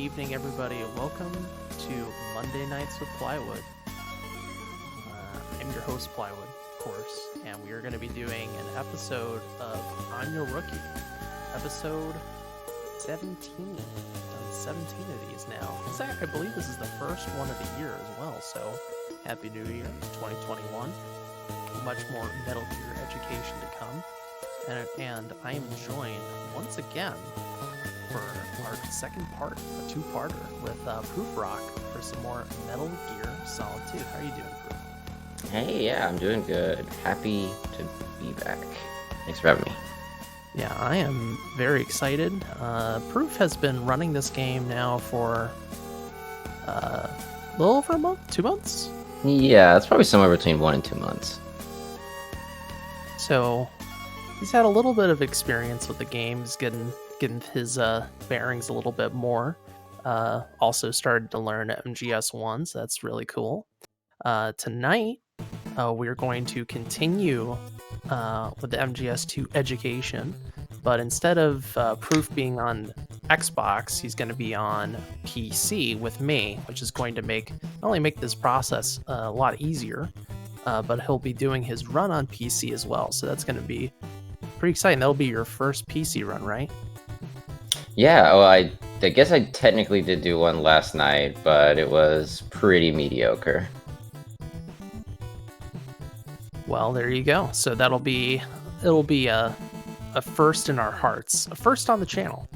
evening, everybody. Welcome to Monday Nights with Plywood. I'm your host, Plywood, of course, and we are going to be doing an episode of I'm Your Rookie, episode 17. We've done 17 of these now. I believe this is the first one of the year as well, so Happy New Year, 2021. Much more Metal Gear education to come. And I am joined once again for our second part, a two-parter with Prufr0ck for some more Metal Gear Solid 2. How are you doing, Proof? Hey, yeah, I'm doing good. Happy to be back. Thanks for having me. Yeah, I am very excited. Proof has been running this game now for a little over a month, 2 months? Yeah, it's probably somewhere between 1 and 2 months. So he's had a little bit of experience with the games, getting his bearings a little bit more. Also started to learn MGS1, so that's really cool. Tonight, we're going to continue with the MGS2 education, but instead of Proof being on Xbox, he's going to be on PC with me, which is going to not only make this process a lot easier, but he'll be doing his run on PC as well. So that's going to be pretty exciting. That'll be your first PC run, right? Yeah, well, I guess I technically did do one last night, but it was pretty mediocre. Well, there you go. So it'll be a first in our hearts, a first on the channel.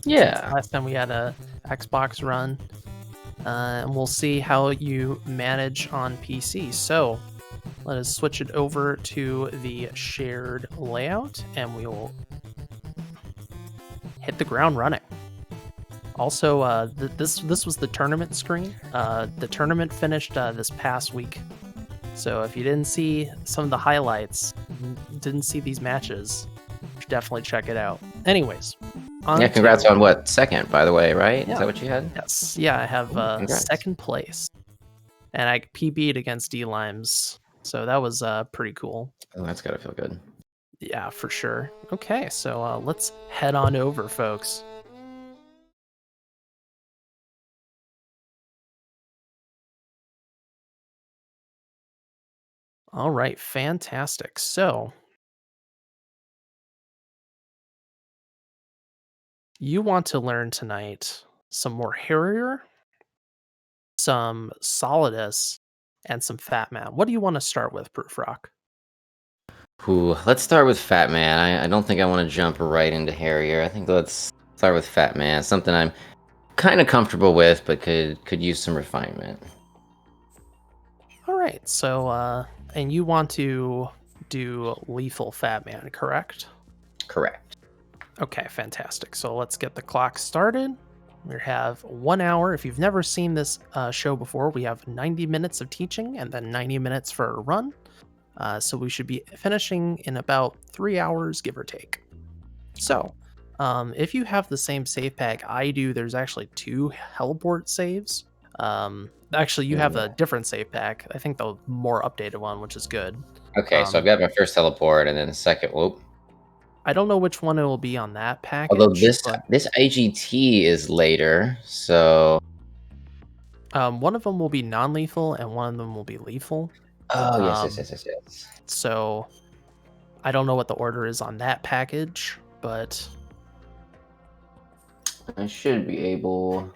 Yeah. Since last time we had a Xbox run, and we'll see how you manage on PC. So let us switch it over to the shared layout, and we will hit the ground running. Also, this was the tournament screen. The tournament finished this past week. So if you didn't see some of the highlights, didn't see these matches, you should definitely check it out. Anyways. Yeah, congrats on what? Second, by the way, right? Yeah. Is that what you had? Yes. Yeah, I have second place. And I PB'd against D-Limes. So that was pretty cool. Oh, that's gotta feel good. Yeah, for sure. Okay, so let's head on over, folks. All right, fantastic. So you want to learn tonight some more Harrier, some Solidus, and some Fat Man. What do you want to start with, Prufr0ck? Ooh, let's start with Fat Man. I don't think I want to jump right into Harrier. I think let's start with Fat Man. Something I'm kind of comfortable with, but could use some refinement. All right, so and you want to do Lethal Fat Man, correct? Correct. Okay, fantastic. So let's get the clock started. We have 1 hour. If you've never seen this show before, we have 90 minutes of teaching and then 90 minutes for a run. So we should be finishing in about 3 hours, give or take. So if you have the same save pack I do, there's actually 2 Hellport saves. Actually, you have a different save pack. I think the more updated one, which is good. Okay, so I've got my first teleport and then the second. Whoop. I don't know which one it will be on that package. Although this IGT is later, so one of them will be non-lethal and one of them will be lethal. Oh, yes. So I don't know what the order is on that package, but I should be able to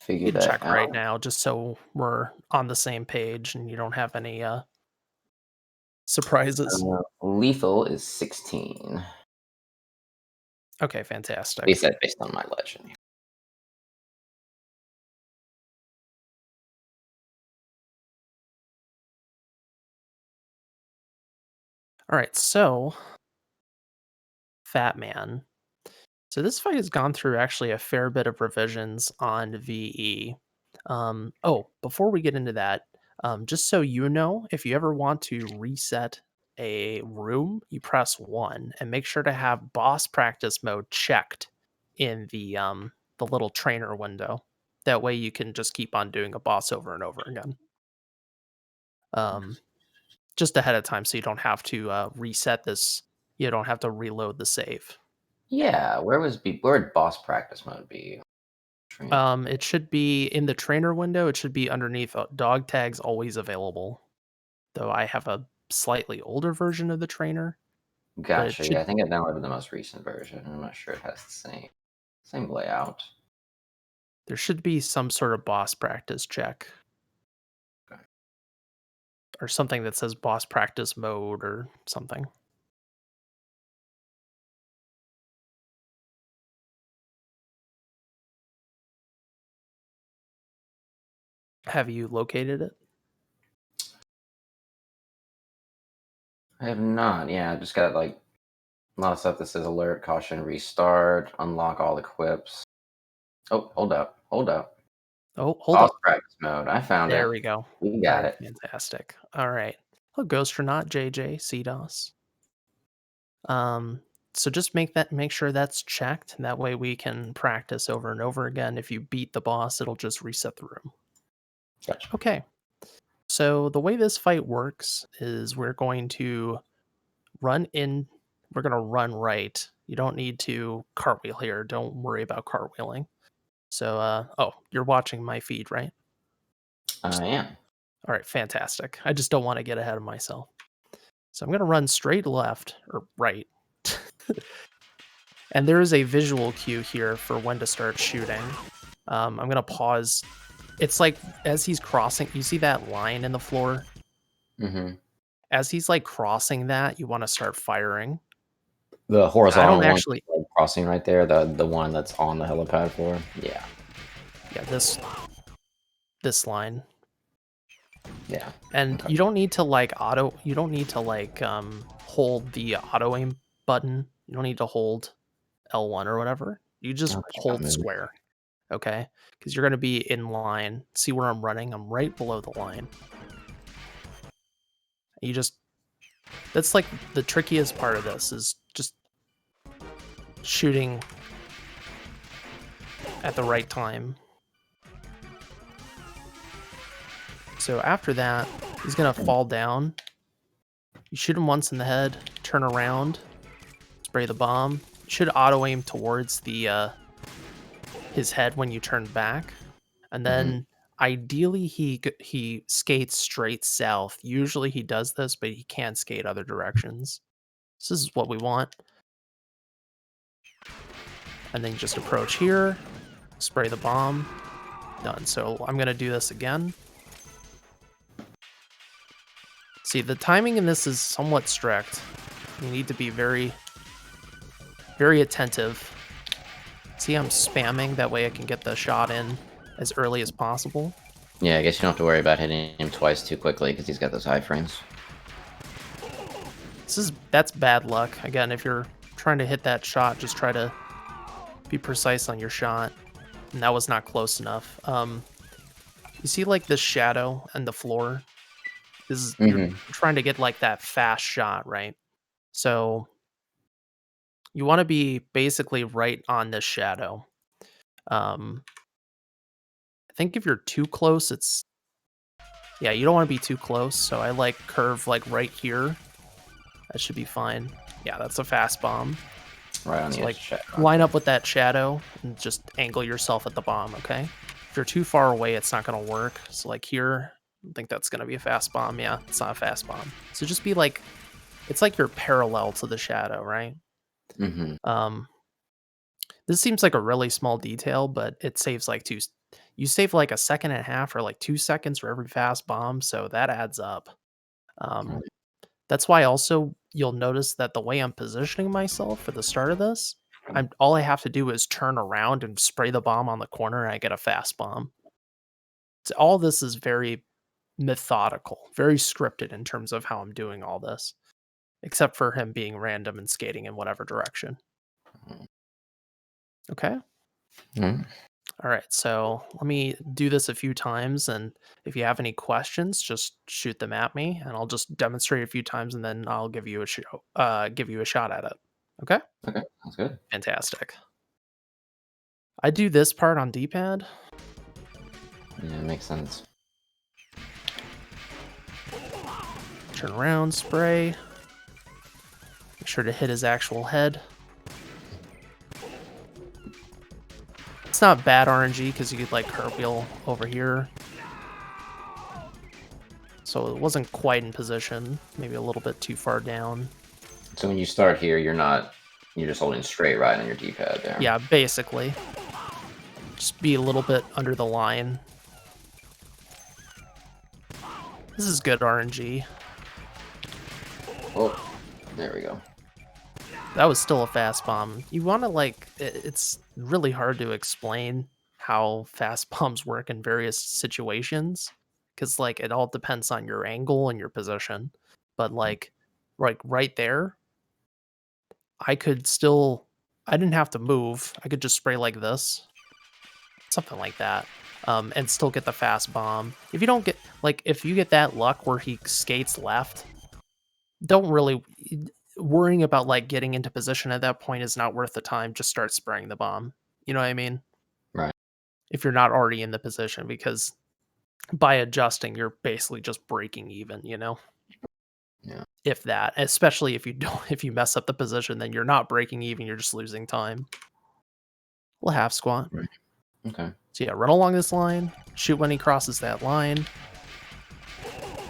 figure you can that check out right now just so we're on the same page and you don't have any surprises. Lethal is 16. Okay, fantastic. At least that's based on my legend. All right, so Fat Man. So this fight has gone through actually a fair bit of revisions on VE. Before we get into that, just so you know, if you ever want to reset a room, you press 1 and make sure to have boss practice mode checked in the little trainer window. That way you can just keep on doing a boss over and over again. Just ahead of time so you don't have to reset this. You don't have to reload the save. Yeah, where would boss practice mode be? train. It should be in the trainer window. It should be underneath dog tags always available. Though I have a slightly older version of the trainer, but it Gotcha. Yeah, should I think I downloaded the most recent version. I'm not sure it has the same layout. there should be some sort of boss practice check Okay. or something that says boss practice mode or something. Have you located it? I have not. Yeah, I just got like a lot of stuff that says alert, caution, restart, unlock all equips. Oh, hold up, hold up. Oh, hold Boss up. practice mode. I found There it. we go. We All got right, it. fantastic. All right. Hello, Ghosternaut, JJ, CDOS. Um, so just make sure that's checked. That way we can practice over and over again. If you beat the boss, it'll just reset the room. Gotcha. Okay. So the way this fight works is we're going to run in, we're going to run right. You don't need to cartwheel here. Don't worry about cartwheeling. So oh, you're watching my feed, right? I am. All right, fantastic. I just don't want to get ahead of myself. So I'm going to run straight left or right. And there is a visual cue here for when to start shooting. I'm going to pause. It's like as he's crossing, you see that line in the floor? Mm-hmm. As he's like crossing that, you want to start firing. The I don't horizontal one actually, like, crossing right there, the one that's on the helipad floor. Yeah, yeah, this line. yeah. And Okay. you don't need to like you don't need to like hold the auto aim button. You don't need to hold L1 or whatever. You just I'll keep on hold moving. square, okay? Because you're going to be in line. See where I'm running? I'm right below the line. You just, that's like the trickiest part of this is just shooting at the right time. So after that, he's going to fall down. You shoot him once in the head, turn around, spray the bomb. You should auto aim towards the his head when you turn back, and Mm-hmm. then ideally he skates straight south. Usually he does this, but he can't skate other directions. So this is what we want. And then just approach here, spray the bomb, done. So I'm gonna do this again. See, the timing in this is somewhat strict. You need to be very, very attentive. See, I'm spamming, that way I can get the shot in as early as possible. Yeah, I guess you don't have to worry about hitting him twice too quickly because he's got those high frames. That's bad luck. Again, if you're trying to hit that shot, just try to be precise on your shot. And that was not close enough. You see like this shadow and the floor? This is you're Mm-hmm. trying to get like that fast shot, right? So you want to be basically right on this shadow. I think if you're too close, yeah, you don't want to be too close. So I like curve like right here. That should be fine. Yeah, that's a fast bomb. Right on the So edge like of shadow. line up with that shadow and just angle yourself at the bomb, okay? If you're too far away, it's not gonna work. So like here, I think that's gonna be a fast bomb. Yeah, it's not a fast bomb. So just be like, it's like you're parallel to the shadow, right? Mm-hmm. Um, this seems like a really small detail, but it saves like you save like a second and a half or like 2 seconds for every fast bomb, so that adds up. Um, that's why also you'll notice that the way I'm positioning myself for the start of this, all I have to do is turn around and spray the bomb on the corner and I get a fast bomb. All this is very methodical, very scripted in terms of how I'm doing all this, except for him being random and skating in whatever direction. Okay. Mm-hmm. All right. So let me do this a few times. And if you have any questions, just shoot them at me and I'll just demonstrate a few times and then I'll give you give you a shot at it. Okay. Okay, sounds good. Fantastic. I do this part on D-pad. Yeah, makes sense. Turn around, spray. Make sure to hit his actual head. It's not bad RNG because you could like cartwheel over here. So it wasn't quite in position, maybe a little bit too far down. So when you start here, you're just holding straight right on your D-pad there. Yeah, basically. Just be a little bit under the line. This is good RNG. Oh, there we go. That was still a fast bomb. You want to like, it's really hard to explain how fast bombs work in various situations because like it all depends on your angle and your position. But like right there, I didn't have to move. I could just spray like this, something like that, and still get the fast bomb. If you don't get like, if you get that luck where he skates left, don't really worrying about like getting into position at that point is not worth the time. Just start spraying the bomb. You know what I mean? Right. If you're not already in the position, because by adjusting, you're basically just breaking even, you know? Yeah. If that, especially if you don't, if you mess up the position, then you're not breaking even, you're just losing time. We'll half squat. Right. Okay. So yeah, run along this line, shoot when he crosses that line,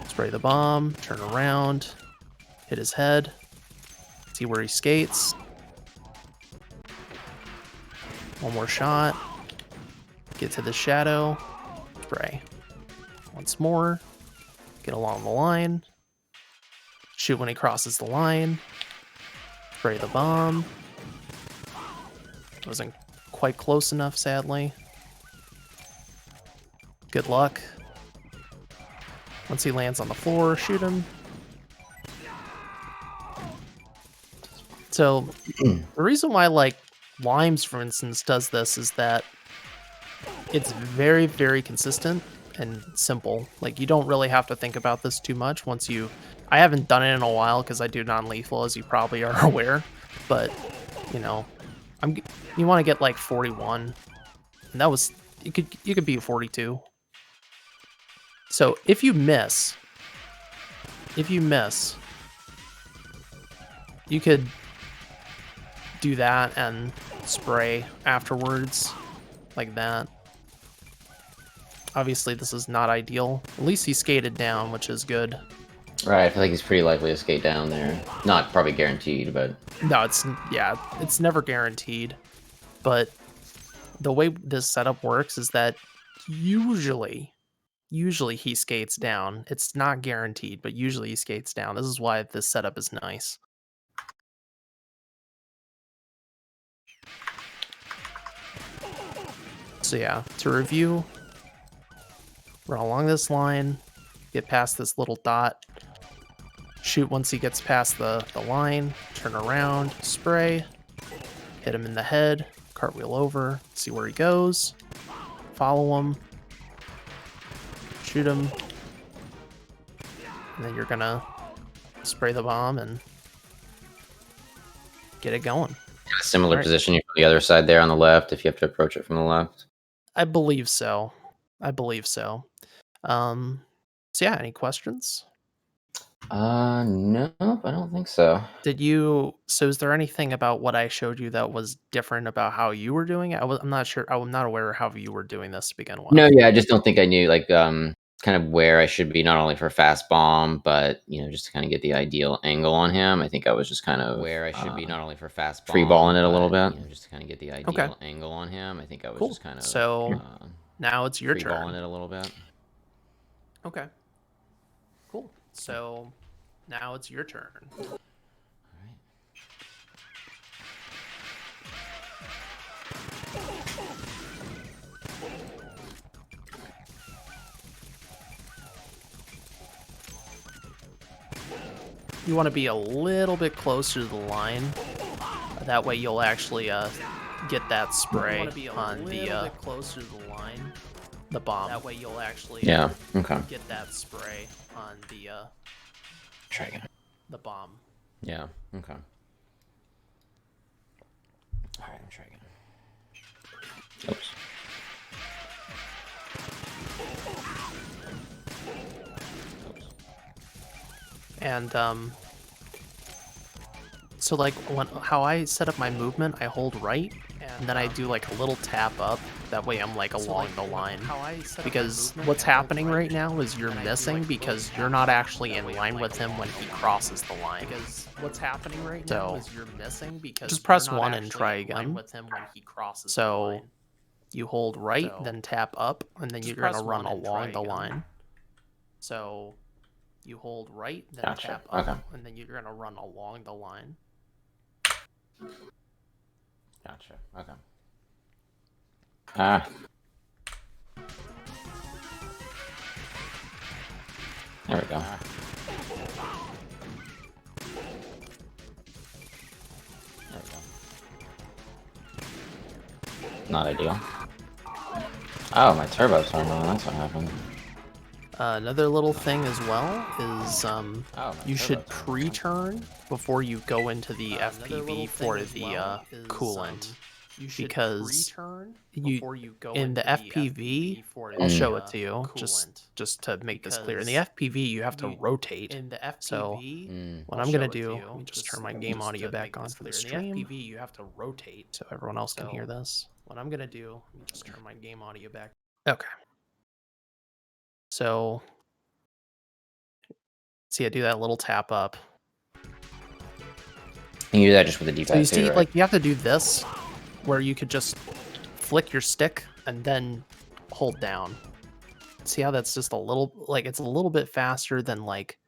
spray the bomb, turn around, hit his head, see where he skates. One more shot. Get to the shadow. Spray. Once more. Get along the line. Shoot when he crosses the line. Spray the bomb. Wasn't quite close enough, sadly. Good luck. Once he lands on the floor, shoot him. So, the reason why, like, Limes, for instance, does this is that it's very, very consistent and simple. Like, you don't really have to think about this too much once you... I haven't done it in a while because I do non-lethal, as you probably are aware. But, you know, you want to get, like, 41. And that was... You could be 42. So, if you miss, you could do that and spray afterwards, like that. Obviously, this is not ideal. At least he skated down, which is good. Right, I feel like he's pretty likely to skate down there. Not probably guaranteed, but... No, it's never guaranteed. But the way this setup works is that usually he skates down. It's not guaranteed, but usually he skates down. This is why this setup is nice. So yeah, to review, run along this line, get past this little dot, shoot once he gets past the line, turn around, spray, hit him in the head, cartwheel over, see where he goes, follow him, shoot him, and then you're gonna spray the bomb and get it going. Similar position on the other side there on the left, if you have to approach it from the left. I believe so. So yeah, any questions? No, I don't think so. So is there anything about what I showed you that was different about how you were doing it? I'm not sure. I'm not aware of how you were doing this to begin with. No, yeah, I just don't think I knew, like, kind of where I should be, not only for fast bomb, but, you know, just to kind of get the ideal angle on him. I think I was just kind of where I should be, not only for fast bomb, free balling it a little bit. you know, just to kind of get the ideal angle on him. I think I was Cool. just kind of So now it's your free turn. balling it a little bit. Okay. Cool. So now it's your turn. You want to be a little bit closer to the line. That way you'll actually get that spray on the closer to the line. The bomb. That way you'll actually okay. get that spray on the Try again. the bomb. Yeah. Okay. All right, I'm trying again. Oops. And so like how I set up my movement, I hold right, and and then I do like a little tap up. That way I'm like along the line. Because what's happening right now is you're missing because you're not actually in line with him when he crosses the line. Because what's happening right now is you're missing because just press 1 and try again. With him when he crosses the line. You hold right, then tap up, and then you're gonna run along the line. So you hold right, then tap up, and then you're gonna run along the line. Gotcha. Okay. Ah. There we go. There we go. Not ideal. Oh, my turbo turned on. That's what happened. Another little thing as well is you should pre-turn before you go into the FPV for the coolant. Because in the FPV, I'll show it to you just to make this clear. In the FPV, you have to rotate. So what I'm gonna do, let me just turn my game audio back on for the stream. In the FPV, you have to rotate so everyone else can hear this. What I'm gonna do, let me just turn my game audio back. Okay. So see, I do that little tap up. You do that just with the D-pad. So you see, right? Like you have to do this, where you could just flick your stick and then hold down. See how that's just a little, like it's a little bit faster than like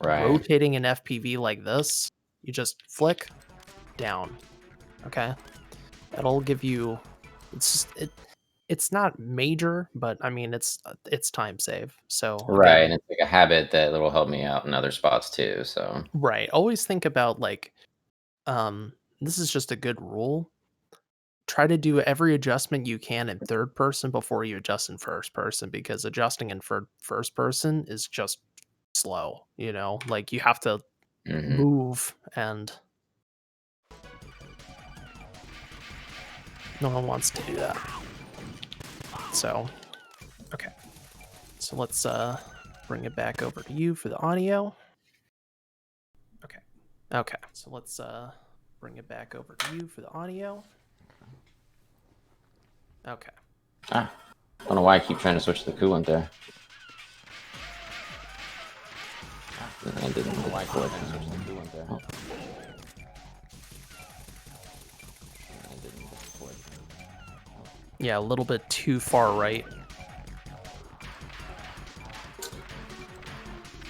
rotating an FPV like this. You just flick down. Okay, that'll give you. It's not major, but I mean it's time save. So right, and it's like a habit that will help me out in other spots too. So right, always think about like, this is just a good rule. Try to do every adjustment you can in third person before you adjust in first person, because adjusting in first person is just slow. You know, like you have to move, and no one wants to do that. So, okay. So let's bring it back over to you for the audio. Okay. Okay. So let's bring it back over to you for the audio. Okay. I don't know why I keep trying to switch to the coolant there. I didn't know why I keep trying to switch to the coolant there. Oh. Yeah, a little bit too far right.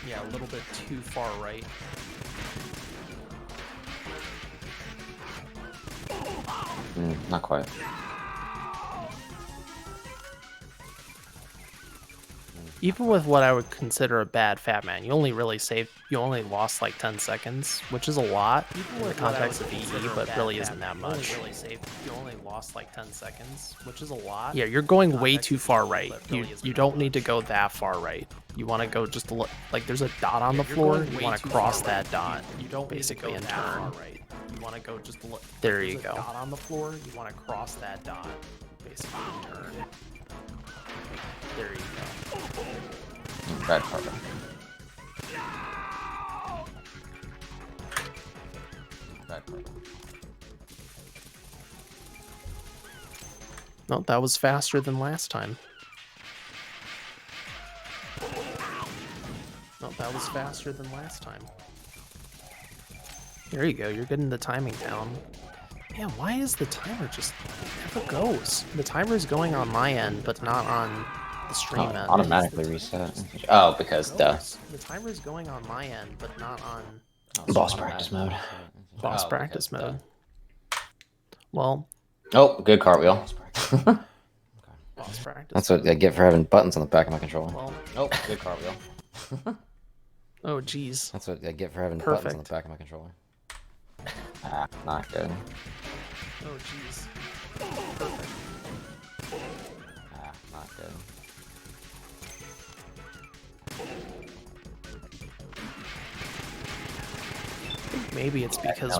Yeah, a little bit too far right. Not quite. Even with what I would consider a bad Fat Man, you only lost like 10 seconds, which is a lot in the context of EE, but really isn't that much. You only lost like 10 seconds, which is a lot. Yeah, you're going way too far right. You don't need to go that far right. You want to go just a like there's a dot on the floor. You want to cross that dot. You don't basically and turn. You want to go just there. You go. Dot on the floor. You want to cross that dot, basically and turn. There you go. Bad part. Bad part. No, that was faster than last time. No, that was faster than last time. There you go. You're getting the timing down. Man, why is the timer just it never goes? The timer is going on my end, but not on the stream end. Automatically reset. Oh, because duh. The timer is going on my end, but not on boss practice mode. Boss practice mode. Well. Oh, good cartwheel. Boss practice. That's what I get for having buttons on the back of my controller. Well, oh, good cartwheel. Oh, jeez. That's what I get for having buttons on the back of my controller. Ah, not good. Oh, jeez. Perfect. Ah, not good. Maybe it's because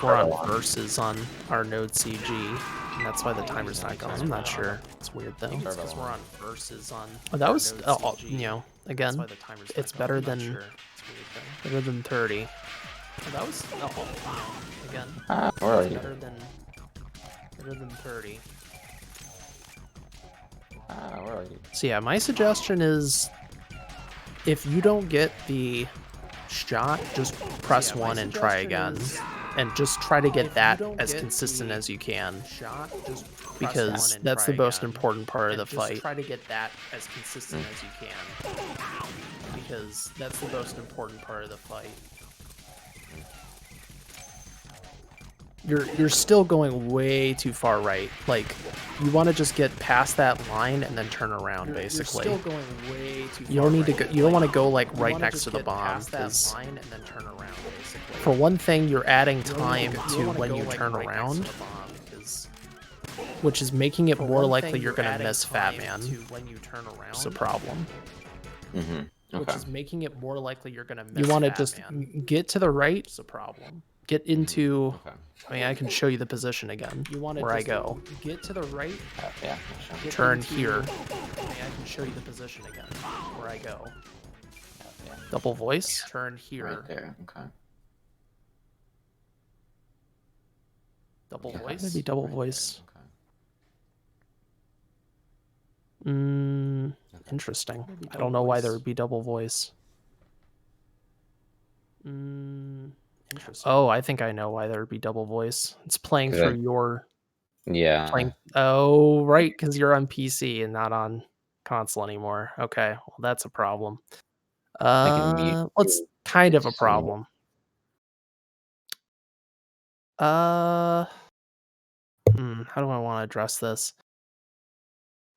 we're on versus on our node CG, and that's why the timer's not going. I'm not sure. It's weird though. It's because we're on versus on. Oh, that was you know, again, it's better than 30. That was again, again. Where are It's you? better than 30. Where are you? So yeah, my suggestion is if you don't get the shot, just press 1 and try again. And just try to get that as consistent as you can. Because that's the most important part of the fight. Try to get that as consistent as you can. Because that's the most important part of the fight. You're still going way too far right. Like, you want to just get past that line and then turn around, basically. You're still going way too far. You don't need to go, you don't want to go like right next to the bomb, because for one thing, you're adding time to when you turn around, which is making it more likely you're going to miss Fat Man. It's a problem. Which is making it more likely you're going to miss. You want to just get to the right. It's a problem. Get into. I mean, I can show you the position again. You want to where I go. Get to the right. Yeah. Turn here. I mean, I can show you the position again where I go. Double voice. Turn here. Right there. Okay. Double voice. Maybe double voice. Okay. Interesting. I don't know why there would be double voice. Interesting. Oh, I think I know why there would be double voice. It's playing through your. Yeah. Oh, right, because you're on PC and not on console anymore. Okay, well that's a problem. What's kind of a problem? How do I want to address this?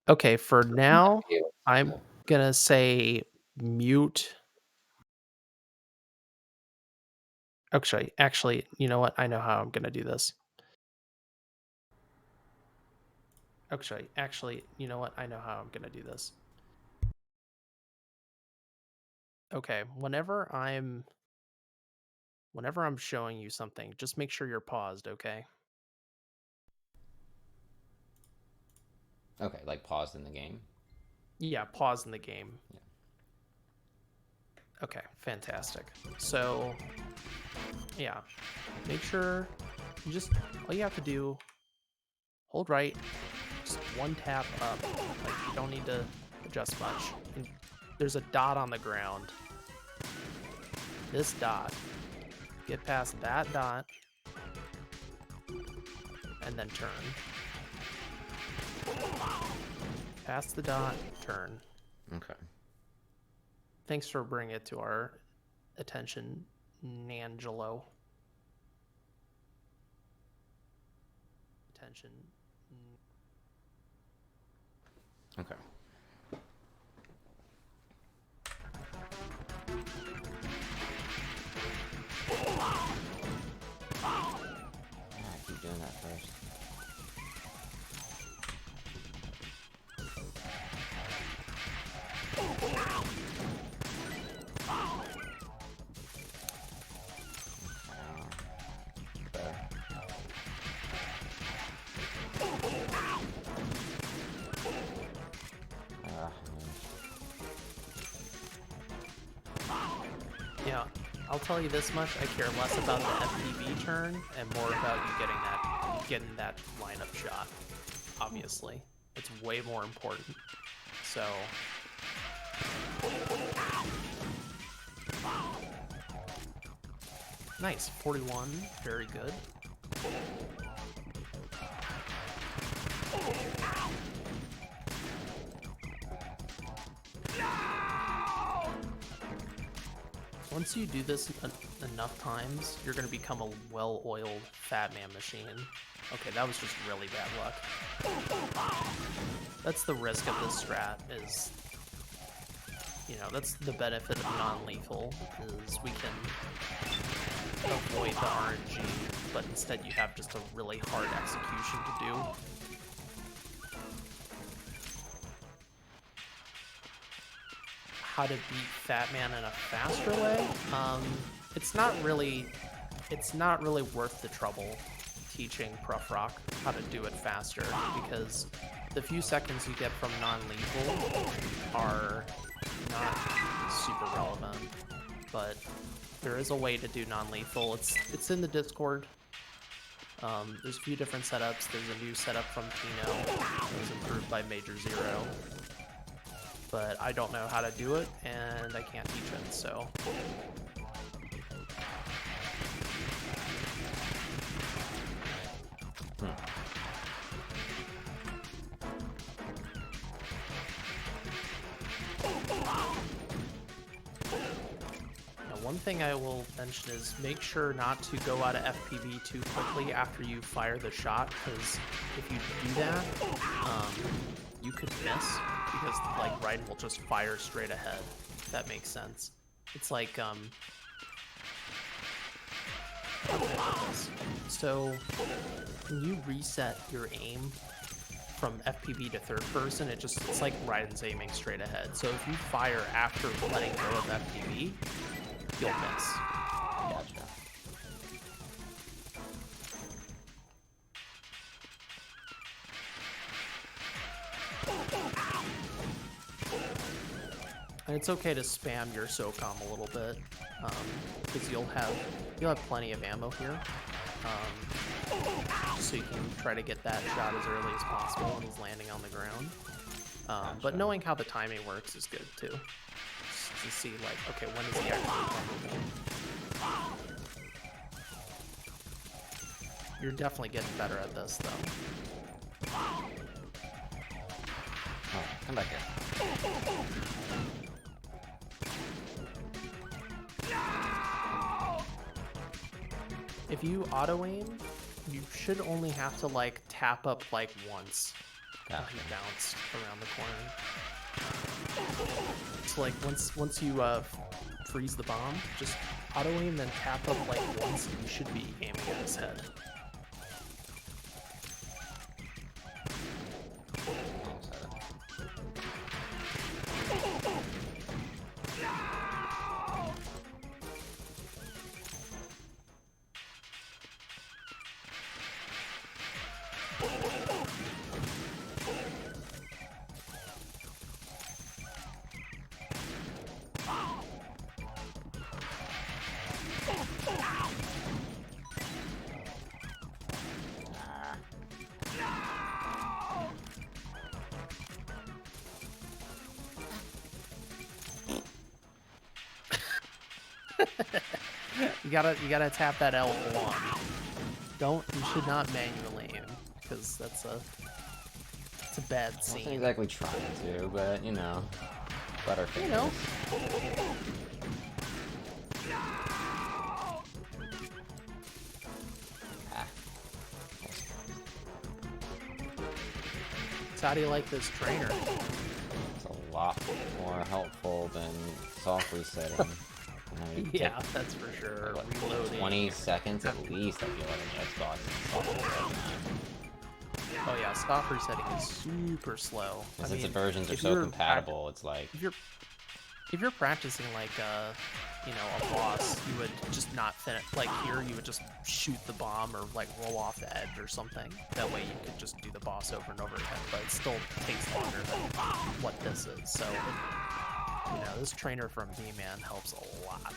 Okay, for now, I'm gonna say mute. Actually, you know what? I know how I'm gonna do this. Actually, you know what? I know how I'm gonna do this. Okay, whenever I'm showing you something, just make sure you're paused, okay? Okay, like paused in the game. Yeah, pause in the game. Yeah. Okay, fantastic. So, yeah, make sure you just, all you have to do, hold right, just one tap up. Like, you don't need to adjust much. And there's a dot on the ground. This dot. Get past that dot. And then turn. Past the dot, turn. Okay. Thanks for bringing it to our attention, Nangelo. Attention. Okay. I keep doing that first. Yeah, I'll tell you this much: I care less about the FPV turn and more about you getting that lineup shot. Obviously, it's way more important. So. Nice, 41, very good. Once you do this enough times, you're going to become a well-oiled Fat Man machine. Okay, that was just really bad luck. That's the risk of this strat, is, you know, that's the benefit of non-lethal, is we can avoid the RNG, but instead you have just a really hard execution to do. How to beat Fat Man in a faster way? It's not really worth the trouble teaching Prufr0ck how to do it faster, because the few seconds you get from non-lethal are not super relevant. But there is a way to do non-lethal. It's in the Discord. There's a few different setups. There's a new setup from Tino that was improved by Major Zero, but I don't know how to do it, and I can't teach it, so... One thing I will mention is make sure not to go out of FPV too quickly after you fire the shot, because if you do that, you could miss, because like Raiden will just fire straight ahead, if that makes sense. It's like, so when you reset your aim from FPV to third person, it's like Raiden's aiming straight ahead. So if you fire after letting go of FPV, you'll miss. Gotcha. And it's okay to spam your SOCOM a little bit, because you'll have plenty of ammo here, so you can try to get that shot as early as possible when he's landing on the ground. But knowing how the timing works is good too. Just to see, like, okay, when is he actually vulnerable? You're definitely getting better at this, though. Alright, come back here. If you auto-aim, you should only have to, like, tap up, like, once. Gotcha. He bounced around the corner. So, like, once you freeze the bomb, just auto-aim, then tap up, like, once, and you should be aiming at his head. You gotta tap that L1. You should not manually aim, because that's a bad I scene. wasn't exactly trying to, but you know, butterfingers. You know. So how do you like this trainer? It's a lot more helpful than soft resetting. Yeah, that's for sure. What, Reloading. 20 seconds at least, I feel like, in the Xbox. Oh yeah, soft resetting is super slow. Since the versions are so compatible, it's like... If you're practicing like a boss, you would just not finish. Like here, you would just shoot the bomb or like roll off the edge or something. That way you could just do the boss over and over again, but it still takes longer than what this is. So, this trainer from V-Man helps a lot.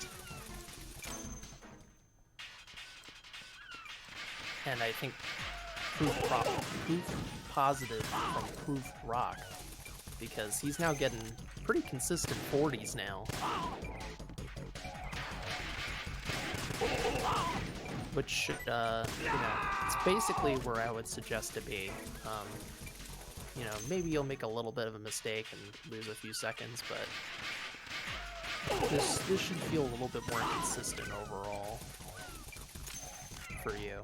And I think proof positive from Prufr0ck, because he's now getting pretty consistent 40s now. Which should, it's basically where I would suggest to be. Maybe you'll make a little bit of a mistake and lose a few seconds, but this should feel a little bit more consistent overall for you.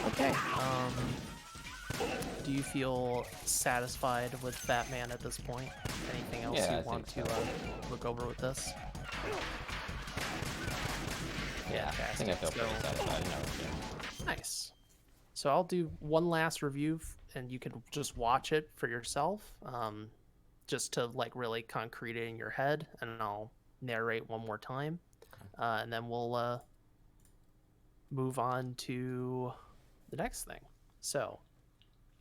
Okay, do you feel satisfied with Fat Man at this point? Anything else you want to look over with this? Yeah, I think I feel pretty satisfied. Nice. So I'll do one last review, and you can just watch it for yourself. just to like really concrete it in your head, and I'll narrate one more time, and then we'll move on to the next thing. So,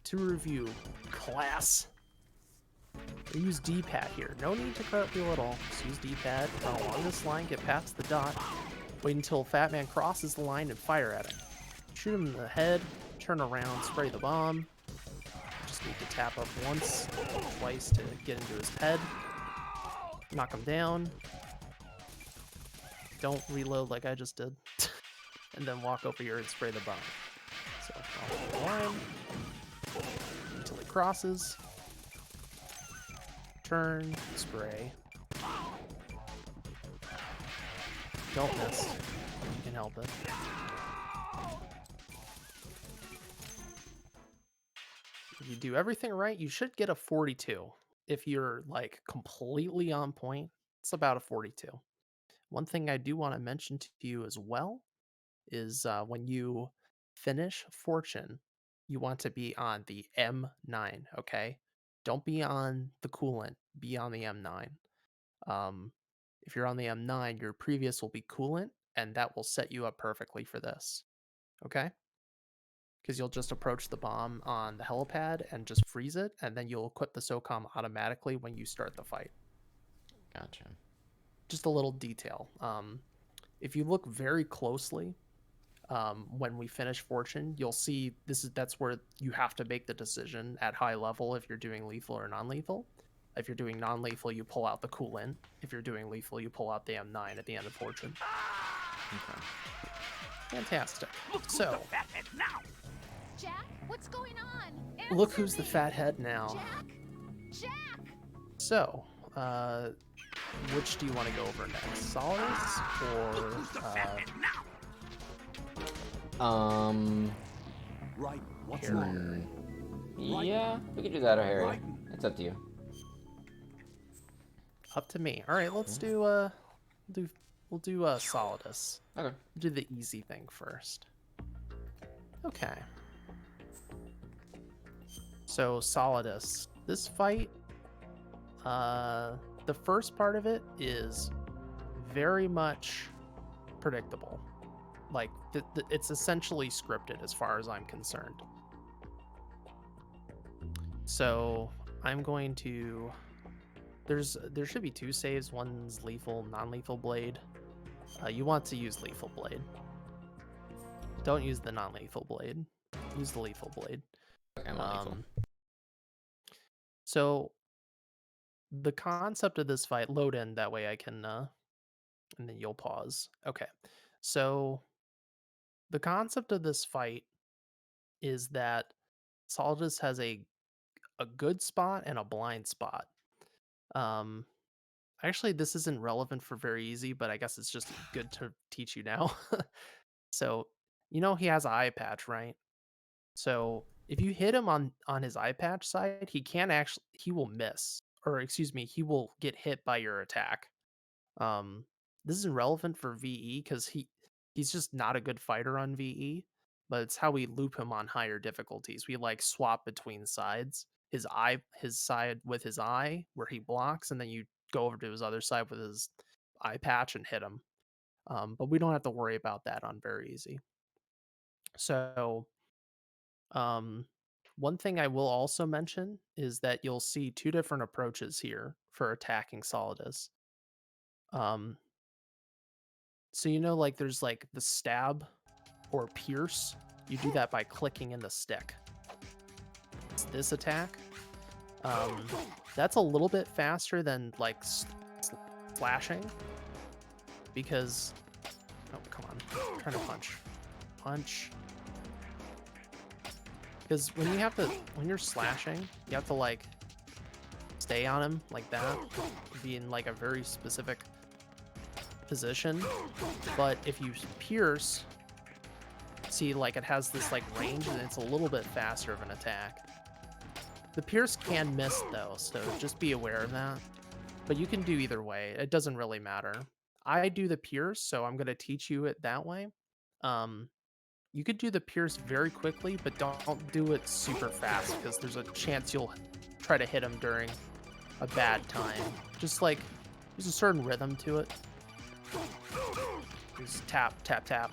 to review, class. We use D-pad here. No need to cartwheel at all. Just use D-pad. Along this line, get past the dot. Wait until Fat Man crosses the line and fire at him. Shoot him in the head, turn around, spray the bomb. Just need to tap up once, twice to get into his head. Knock him down. Don't reload like I just did. And then walk over here and spray the bomb. So, follow the line until he crosses. Turn, spray. Don't miss. You can help it. If you do everything right, you should get a 42. If you're like completely on point, it's about a 42. One thing I do want to mention to you as well is when you finish Fortune, you want to be on the M9, okay? Don't be on the coolant, be on the M9. If you're on the M9, your previous will be coolant, and that will set you up perfectly for this, okay? Because you'll just approach the bomb on the helipad and just freeze it, and then you'll equip the SOCOM automatically when you start the fight. Gotcha. Just a little detail. If you look very closely, when we finish Fortune, you'll see that's where you have to make the decision at high level if you're doing lethal or non-lethal. If you're doing non-lethal, you pull out the coolant. If you're doing lethal, you pull out the M9 at the end of Fortune. Okay. Fantastic. So, Jack, what's going on? look Answer who's the me. fathead now. Jack! So, which do you want to go over next? Solidus or Right. What's Harry? wrong? Yeah, we could do that or Harry. Right. It's up to you. Up to me. All right, let's do we'll do Solidus. Okay. Do the easy thing first. Okay. So Solidus, this fight, the first part of it is very much predictable. Like it's essentially scripted as far as I'm concerned. So I'm going to. There should be two saves. One's lethal, non-lethal blade. You want to use lethal blade. Don't use the non-lethal blade. Use the lethal blade. Okay, I'm on lethal. So the concept of this fight, load in, that way I can, and then you'll pause. Okay. So the concept of this fight is that Solidus has a good spot and a blind spot. Actually, this isn't relevant for very easy, but I guess it's just good to teach you now. So, he has an eye patch, right? So if you hit him on his eye patch side, he will miss, or excuse me, he will get hit by your attack. This is relevant for VE because he's just not a good fighter on VE, but it's how we loop him on higher difficulties. We like swap between sides. His side with his eye where he blocks, and then you go over to his other side with his eye patch and hit him. But we don't have to worry about that on very easy. So, one thing I will also mention is that you'll see two different approaches here for attacking Solidus. So like there's like the stab or pierce. You do that by clicking in the stick. It's this attack. That's a little bit faster than like slashing because oh come on, I'm trying to punch. Because when you're slashing, you have to like stay on him like that, be in like a very specific position. But if you pierce, see like it has this like range and it's a little bit faster of an attack. The pierce can miss though, so just be aware of that. But you can do either way. It doesn't really matter. I do the pierce, so I'm going to teach you it that way. You could do the pierce very quickly, but don't do it super fast because there's a chance you'll try to hit him during a bad time. Just like there's a certain rhythm to it. Just tap, tap, tap.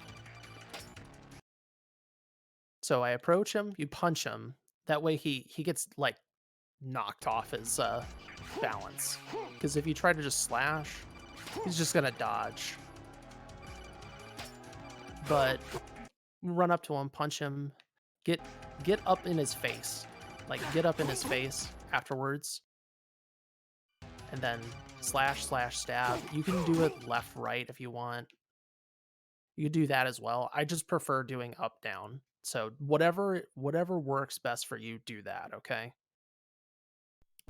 So I approach him, you punch him. That way he gets like knocked off his balance. Because if you try to just slash, he's just gonna dodge. But run up to him, punch him, get up in his face. Like get up in his face afterwards. And then slash, slash, stab. You can do it left, right if you want. You do that as well. I just prefer doing up, down. So whatever works best for you, do that, okay?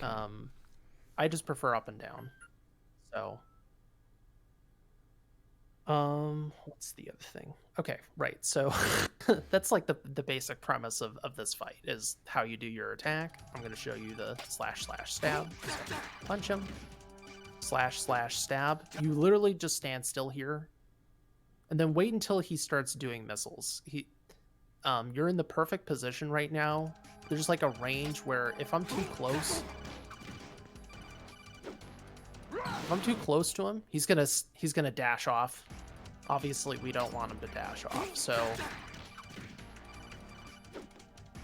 I just prefer up and down. So what's the other thing? Okay, right. So that's like the basic premise of this fight is how you do your attack. I'm gonna show you the slash slash stab. So punch him. Slash slash stab. You literally just stand still here. And then wait until he starts doing missiles. You're in the perfect position right now. There's like a range where if I'm too close to him, he's gonna dash off. Obviously, we don't want him to dash off, so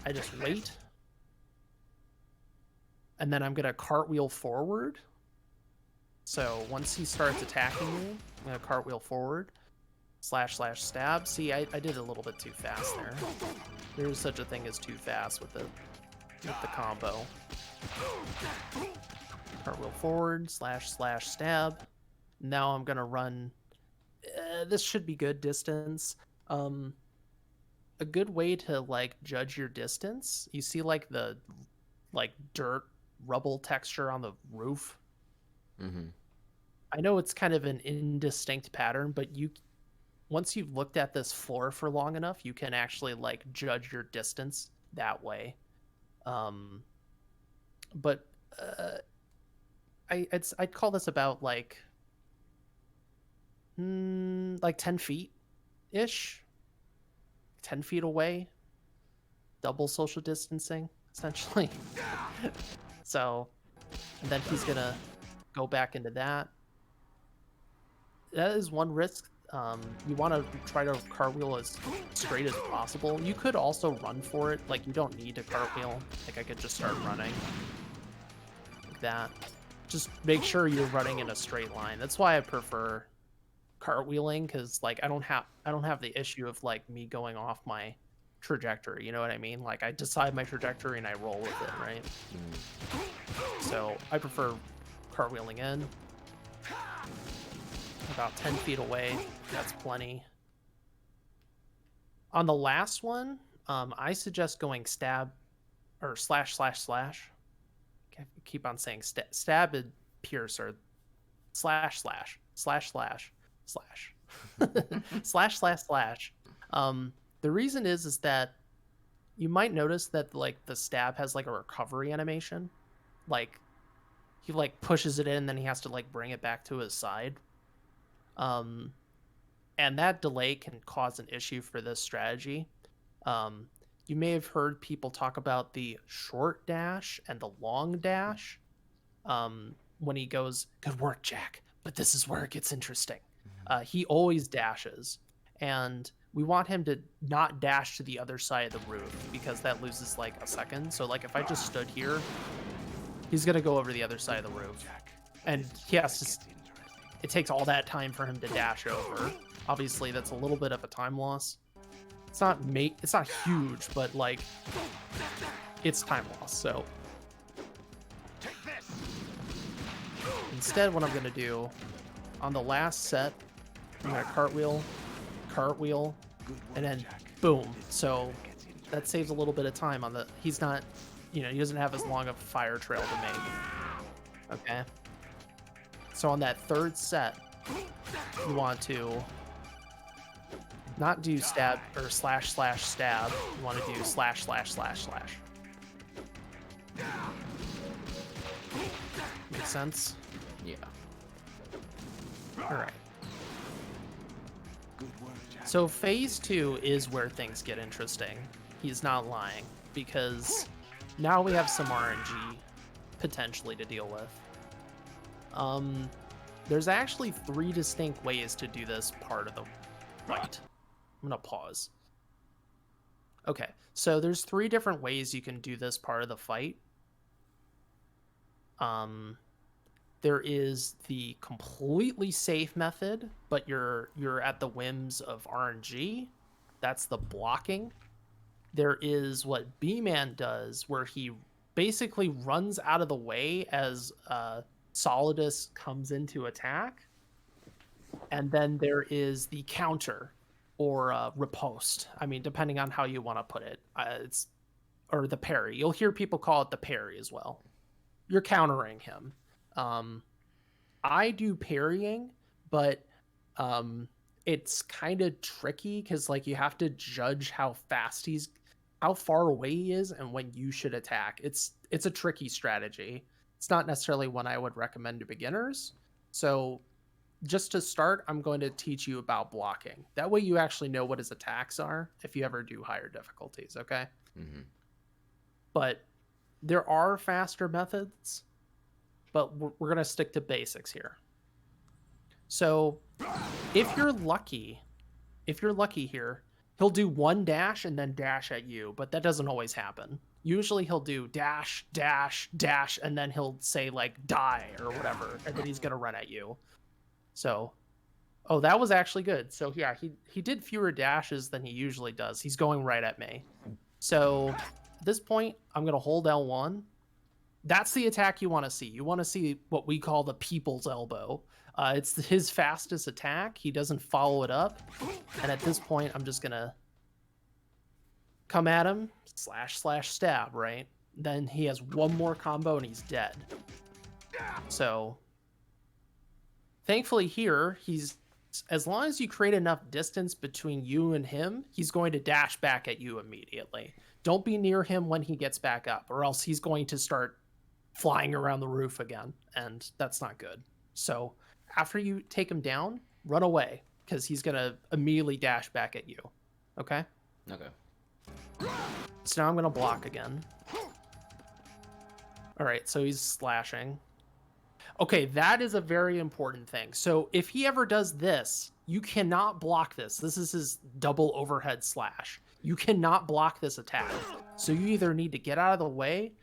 I just wait. And then I'm gonna cartwheel forward. So once he starts attacking me, I'm gonna cartwheel forward. Slash slash stab. See, I did a little bit too fast there. There's such a thing as too fast with the combo. Cartwheel forward, slash slash stab. Now I'm gonna run. This should be good distance. A good way to like judge your distance. You see like the dirt rubble texture on the roof. Mm-hmm. I know it's kind of an indistinct pattern, but once you've looked at this floor for long enough, you can actually like judge your distance that way. But I'd call this about like 10 feet ish, 10 feet away, double social distancing essentially. So, and then he's gonna go back into that. That is one risk. You want to try to cartwheel as straight as possible. You could also run for it. Like, you don't need to cartwheel. Like, I could just start running. Like that. Just make sure you're running in a straight line. That's why I prefer cartwheeling, because, like, I don't have the issue of, like, me going off my trajectory. You know what I mean? Like, I decide my trajectory and I roll with it, right? So, I prefer cartwheeling in. About 10 feet away. That's plenty. On the last one, I suggest going stab or slash slash slash. I keep on saying stab and pierce or slash slash slash slash slash slash slash slash. The reason is that you might notice that like the stab has like a recovery animation. Like he like pushes it in, then he has to like bring it back to his side. And that delay can cause an issue for this strategy. You may have heard people talk about the short dash and the long dash. When he goes, "Good work, Jack, but this is where it gets interesting." He always dashes, and we want him to not dash to the other side of the roof because that loses like a second. So like if I just stood here, he's gonna go over the other side of the roof, and he has to. It takes all that time for him to dash over. Obviously, that's a little bit of a time loss. It's not huge, but like it's time loss. So instead, what I'm gonna do on the last set, I'm gonna cartwheel, and then boom. So that saves a little bit of time on the. He's not, he doesn't have as long of a fire trail to make. Okay. So on that third set, you want to not do stab or slash slash stab. You want to do slash slash slash slash. Make sense? Yeah. All right. So phase 2 is where things get interesting. He's not lying, because now we have some RNG potentially to deal with. There's actually 3 distinct ways to do this part of the fight. I'm gonna pause. Okay, so there's 3 different ways you can do this part of the fight. There is the completely safe method, but you're at the whims of RNG. That's the blocking. There is what B-Man does, where he basically runs out of the way as Solidus comes into attack. And then there is the counter, or riposte. I mean, depending on how you want to put it. Or the parry. You'll hear people call it the parry as well. You're countering him. I do parrying, but it's kind of tricky because like you have to judge how far away he is and when you should attack. It's a tricky strategy. It's not necessarily one I would recommend to beginners. So just to start, I'm going to teach you about blocking. That way you actually know what his attacks are if you ever do higher difficulties, okay? Mm-hmm. But there are faster methods, but we're going to stick to basics here. So if you're lucky here, he'll do 1 dash and then dash at you, but that doesn't always happen. Usually he'll do dash, dash, dash, and then he'll say like die or whatever, and then he's going to run at you. So, oh, that was actually good. So yeah, he did fewer dashes than he usually does. He's going right at me. So at this point, I'm going to hold L1. That's the attack you want to see. You want to see what we call the people's elbow. It's his fastest attack. He doesn't follow it up. And at this point, I'm just going to come at him, slash, slash, stab, right? Then he has 1 more combo and he's dead. So thankfully here, as long as you create enough distance between you and him, he's going to dash back at you immediately. Don't be near him when he gets back up, or else he's going to start flying around the roof again, and that's not good. So after you take him down, run away, because he's going to immediately dash back at you. Okay? Okay. So now I'm going to block again. All right, so he's slashing. Okay, that is a very important thing. So if he ever does this, you cannot block this. This is his double overhead slash. You cannot block this attack. So you either need to get out of the way,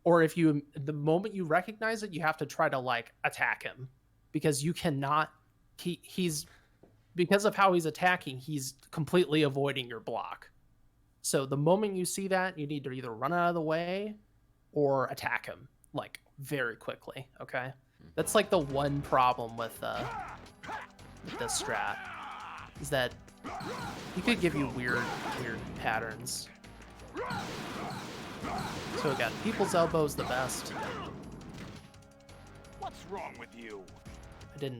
or the moment you recognize it, you have to try to like attack him, because you cannot, he's, because of how he's attacking, he's completely avoiding your block. So the moment you see that, you need to either run out of the way or attack him like very quickly. Okay, that's like the one problem with this strat, is that he could give you weird patterns. So again, people's elbow is the best. What's wrong with you? I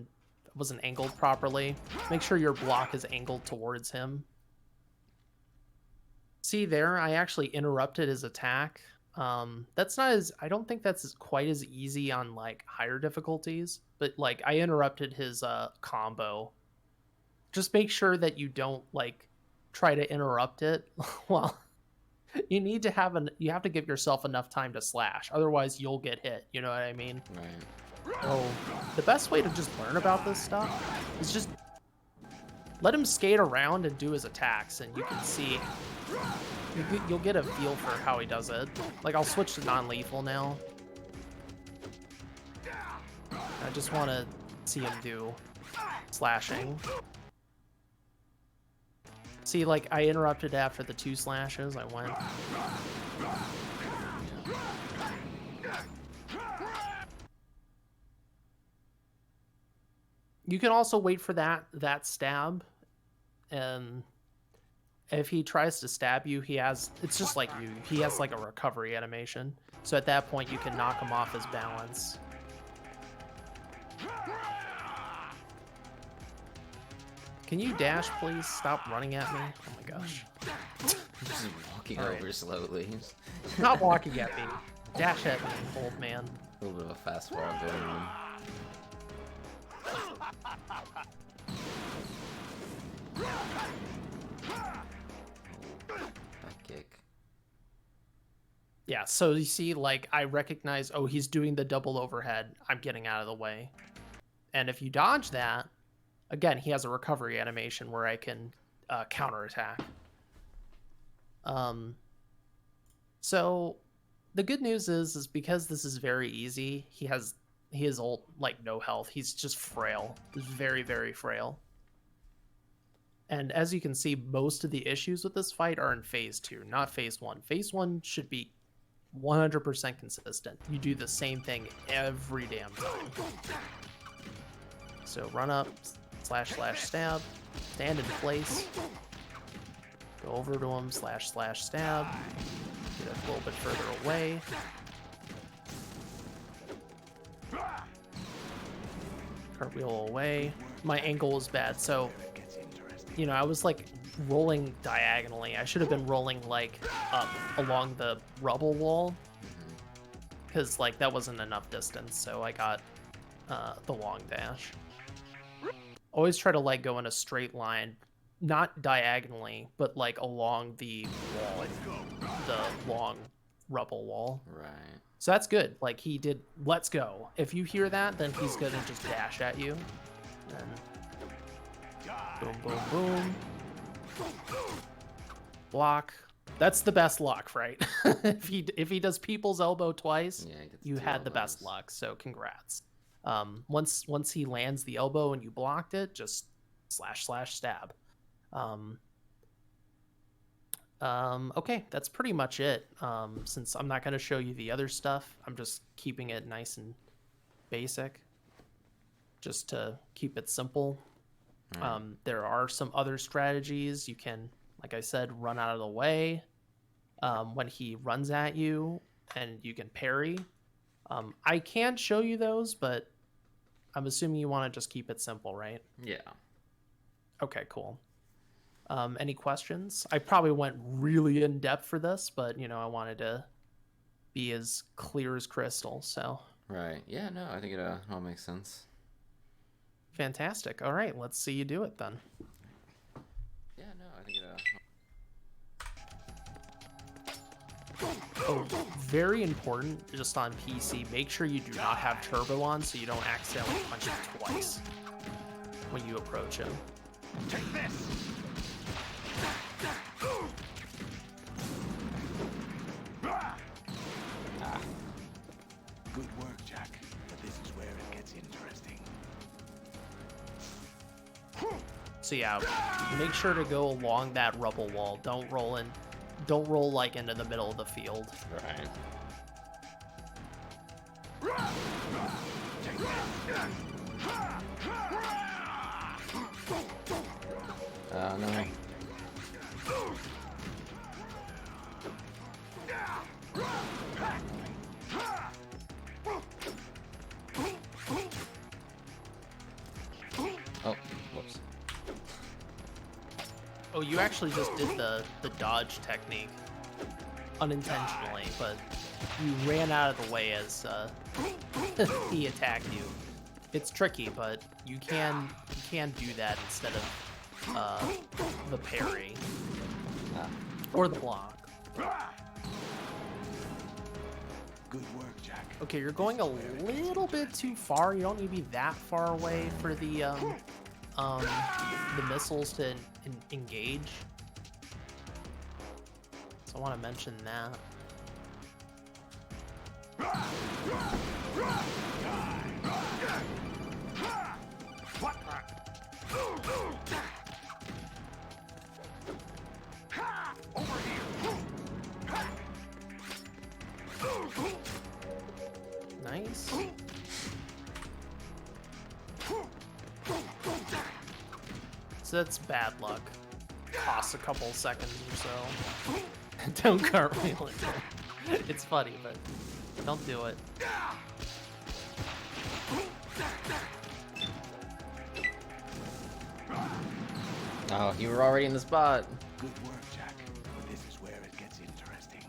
wasn't angled properly. Make sure your block is angled towards him. See there, I actually interrupted his attack. That's not as, I don't think that's quite as easy on like higher difficulties, but like I interrupted his combo. Just make sure that you don't like try to interrupt it. Well, you have to give yourself enough time to slash, otherwise you'll get hit, you know what I mean? Right. So the best way to just learn about this stuff is just let him skate around and do his attacks, and you can see, you'll get a feel for how he does it. Like I'll switch to non-lethal now. I just want to see him do slashing. See, like I interrupted after the 2 slashes. I went. You can also wait for that stab, and if he tries to stab you, it's just like you. He has like a recovery animation. So at that point, you can knock him off his balance. Can you dash, please? Stop running at me. Oh my gosh. Just walking All right. over slowly. Not walking at me. Dash at me, old man. A little bit of a fast walk going on. Back kick. Yeah, so you see, like, I recognize, oh, he's doing the double overhead. I'm getting out of the way. And if you dodge that, again, he has a recovery animation where I can counterattack. So the good news is because this is very easy, he has old, like, no health. He's just frail. He's very, very frail. And as you can see, most of the issues with this fight are in phase 2, not phase 1. Phase 1 should be 100% consistent. You do the same thing every damn time. So run up, slash, stab, stand in place, go over to him, slash, stab, get a little bit further away. Cartwheel away. My angle was bad, so, you know, I was like rolling diagonally. I should have been rolling like up along the rubble wall, because like that wasn't enough distance, so I got the long dash. Always try to like go in a straight line, not diagonally, but like along the wall, the long rubble wall. Right. So that's good. Like he did, let's go. If you hear that, then he's gonna just dash at you. And boom, boom, boom. Block. That's the best luck, right? if he does people's elbow twice, Yeah, he gets you two had the best elbows. luck. So congrats. Once he lands the elbow and you blocked it, just slash, stab. Okay, that's pretty much it. Since I'm not going to show you the other stuff, I'm just keeping it nice and basic, just to keep it simple. There are some other strategies. You can, like I said, run out of the way when he runs at you, and you can parry. I can show you those, but I'm assuming you want to just keep it simple, right? Yeah. Okay, cool. Any questions? I probably went really in depth for this, but you know, I wanted to be as clear as crystal. So Right. Yeah, no, I think it all makes sense. fantastic. All right, let's see you do it then. Yeah, no, I think it Oh, very important, just on PC, make sure you do not have turbo on so you don't accidentally punch him twice when you approach him. Take this! Good work, Jack. But this is where it gets interesting. So yeah, make sure to go along that rubble wall. Don't roll like into the middle of the field. right. No. Oh, whoops. Oh, you actually just did the dodge technique unintentionally, but you ran out of the way as he attacked you. It's tricky, but you can do that instead of the parry or the block. Good work, Jack. Okay, you're going a little bit too far. You don't need to be that far away for the missiles to engage. So I want to mention that. Over here. Nice. So that's bad luck. Costs a couple seconds or so. Don't cartwheel it. It's funny, but don't do it. Oh, you were already in the spot. Good work, Jack. But this is where it gets interesting.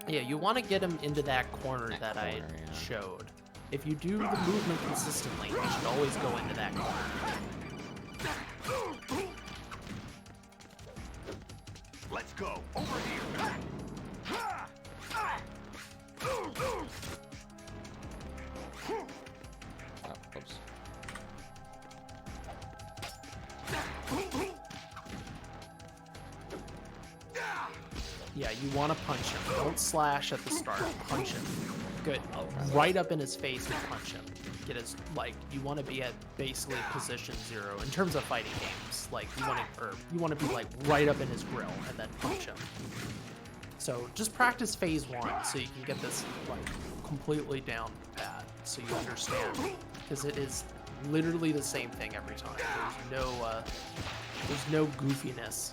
Yeah, you want to get him into that corner that I corner, yeah. showed. If you do the movement consistently, you should always go into that corner. go. Over here. Oh, oops. Yeah, you want to punch him. Don't slash at the start. Punch him. Good. Right up in his face and punch him. Get his, like, you want to be at basically position 0 in terms of fighting games. Like, you want to be like right up in his grill and then punch him. So just practice phase 1 so you can get this like completely down pat so you understand, because it is literally the same thing every time. There's no goofiness.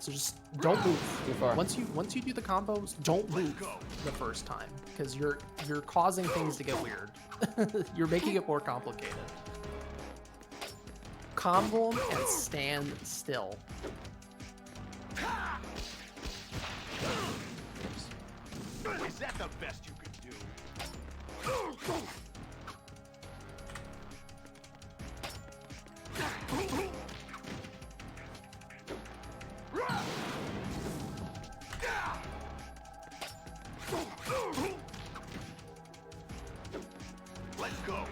So just don't move. Too far. Once you do the combos, don't move the first time, because you're causing things to get weird. You're making it more complicated. Combo him and stand still. Is that the best you can do? Let's go.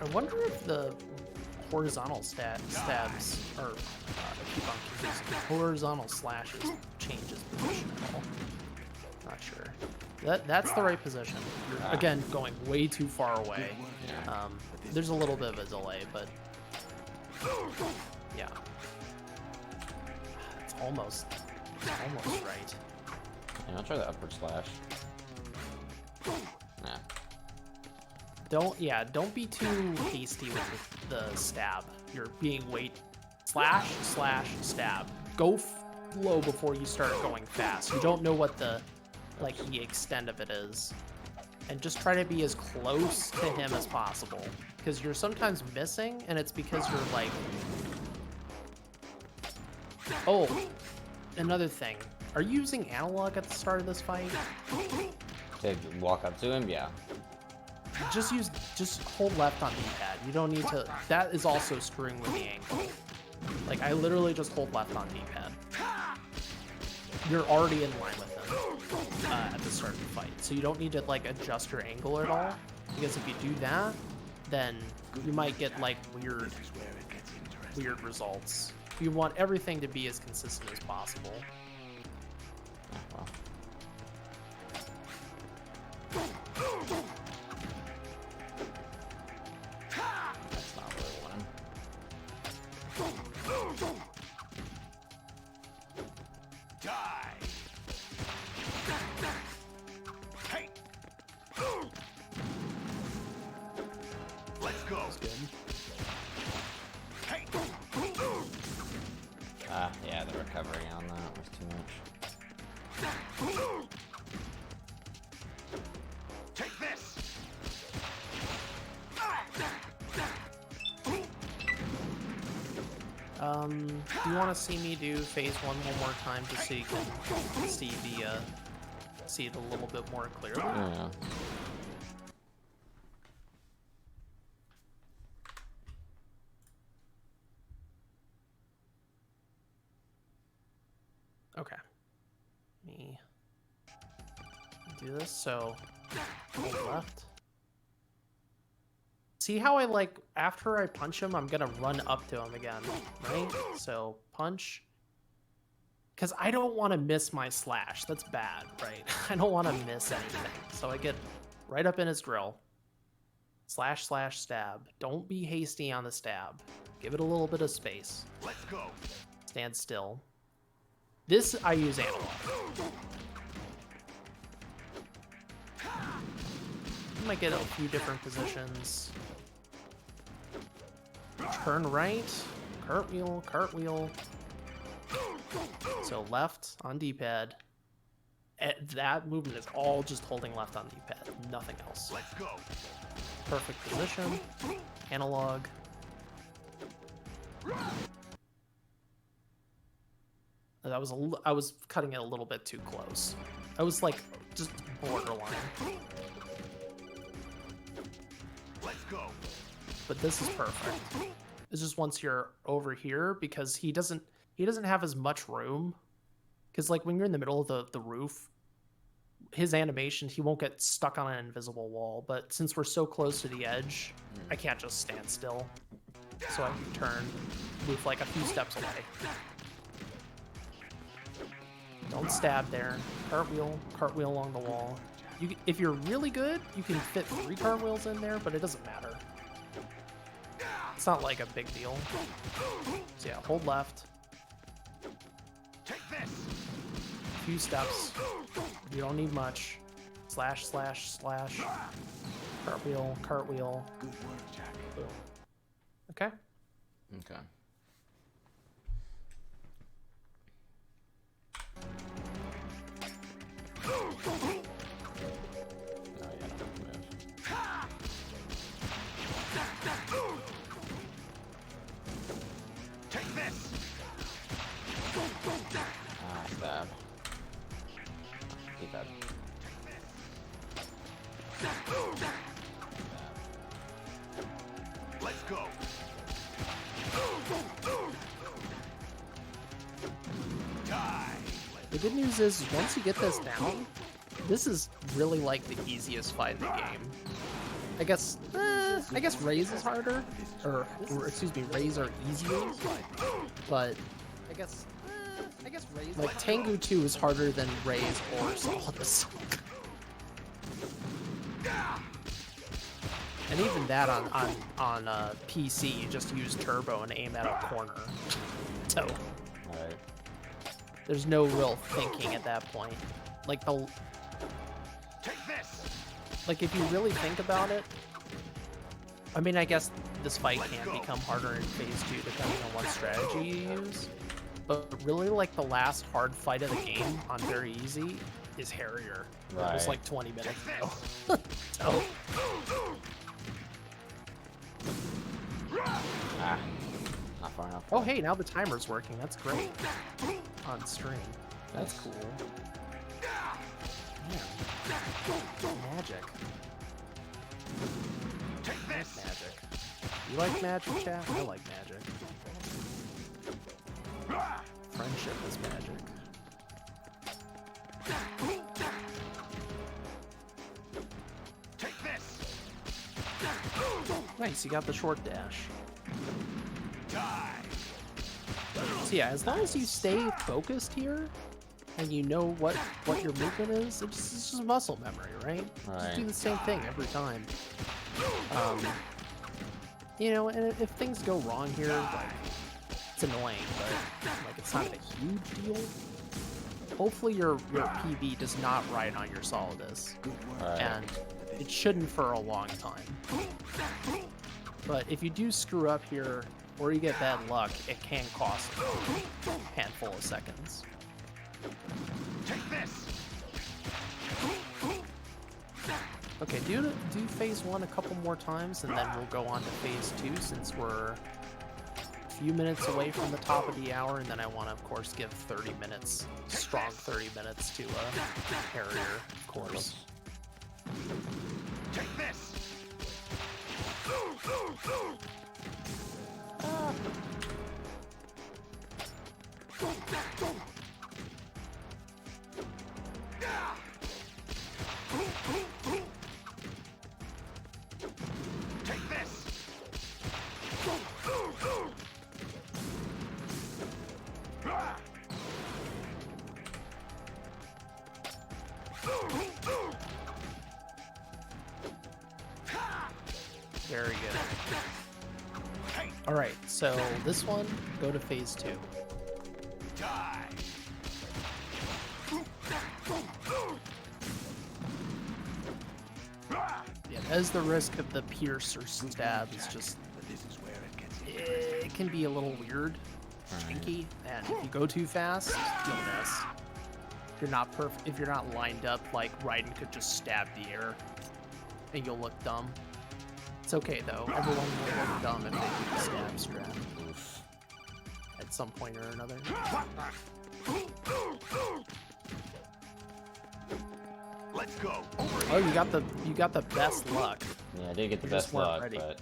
I wonder if the horizontal stabs, or I keep on confusing, horizontal slashes changes position at all. Not sure. That's the right position. You're, again, going way too far away. There's a little bit of a delay, but yeah. It's almost right. Yeah, I'll try the upward slash. Nah. Don't be too hasty with the stab. You're being slash, stab. Go low before you start going fast. You don't know what the extent of it is. And just try to be as close to him as possible. Because you're sometimes missing, and it's because you're like... Oh, another thing. Are you using analog at the start of this fight? To walk up to him, yeah. Just hold left on D-pad. You don't need to... That is also screwing with the angle. Like, I literally just hold left on D-pad. You're already in line with him at the start of the fight. So you don't need to, like, adjust your angle at all. Because if you do that, then you might get, like, weird results. You want everything to be as consistent as possible. Oh, well. That's not really one. Die. Hey. Let's go. That's good. Hey. Yeah, the recovery on that was too much. Take this. Do you want to see me do phase 1 one more time just so you can see it a little bit more clearly? Yeah. Okay. Let me do this. So, hold left. See how I, like, after I punch him, I'm gonna run up to him again, right? So, punch. Because I don't want to miss my slash. That's bad, right? I don't want to miss anything. So I get right up in his grill. Slash, slash, stab. Don't be hasty on the stab. Give it a little bit of space. Let's go. Stand still. This, I use analog. You might get a few different positions. Turn right. Cartwheel, cartwheel. So left on D-pad. That movement is all just holding left on D-pad. Nothing else. Let's go. Perfect position. Analog. I was cutting it a little bit too close. I was like just borderline. Let's go. But this is perfect. It's just once you're over here, because he doesn't have as much room. Because like when you're in the middle of the roof, his animation, he won't get stuck on an invisible wall. But since we're so close to the edge, I can't just stand still. So I can turn, move like a few steps away. Don't stab there. Cartwheel along the wall. If you're really good, you can fit 3 cartwheels in there, but it doesn't matter. It's not like a big deal. So yeah, hold left. Take this. Few steps. You don't need much. Slash, slash, slash. Cartwheel, cartwheel. Good work, Jack. Boom. Okay. Okay. No, yeah, I don't move. Take this. Ah, stab. Keep that. Let's go. Die. The good news is, once you get this down, this is really like the easiest fight in the game. I guess Rays is harder, or excuse me, Rays are easier. But I guess Rays like Tengu 2 is harder than Rays or Solidus. And even that on PC, you just use turbo and aim at a corner. So Alright. there's no real thinking at that point. Like Take this. like if you really think about it, I mean, I guess this fight can become harder in phase 2 depending on what strategy you use. But really, like, the last hard fight of the game on very easy is Harrier. That was Right. like 20 minutes ago. So, Ah. Not far enough. oh, hey, now the timer's working. That's great. On stream. That's cool. Yeah. Magic. Take this. Magic. You like magic, chat? I like magic. Friendship is magic. Take this. Nice, you got the short dash. Die. So yeah, as long as you stay focused here, and you know what your movement is, it's just muscle memory, right? Just Right. do the same thing every time. You know, and if things go wrong here, like, it's annoying, but like it's not a huge deal. Hopefully your PB does not ride on your Solidus, Right. and it shouldn't for a long time. But if you do screw up here, or you get bad luck, it can cost a handful of seconds. Take this. Okay, do phase 1 a couple more times, and then we'll go on to phase 2, since we're a few minutes away from the top of the hour, and then I want to, of course, give 30 minutes, strong 30 minutes to Harrier, of course. Take this. Take this. Very good. Alright, so this one, go to phase 2. Die. Yeah, that is the risk of the pierce or stab. It's just, But this is where it gets interesting. it can be a little weird, janky, and if you go too fast, you'll miss. If you're not lined up, like Raiden could just stab the air, and you'll look dumb. It's okay though. Everyone will look dumb if they do the stab strap at some point or another. Let's go. Oh, you got the best luck. Yeah, I did get the You just best weren't luck, ready. but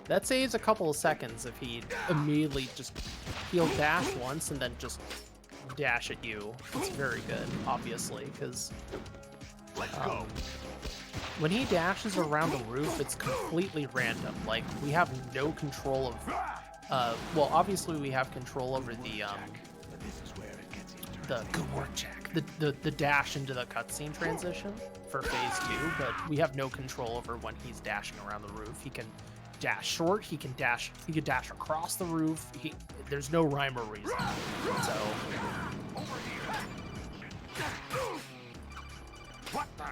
That saves a couple of seconds if he immediately he'll dash once and then just dash at you. It's very good, obviously, because Let's go. when he dashes around the roof, it's completely random. Like, we have no control of... well, obviously we have control over the But this is where it gets interesting. good work, Jack. The dash into the cutscene transition for phase 2, but we have no control over when he's dashing around the roof. He can dash short, he can dash across the roof. There's no rhyme or reason. So Over here. What the?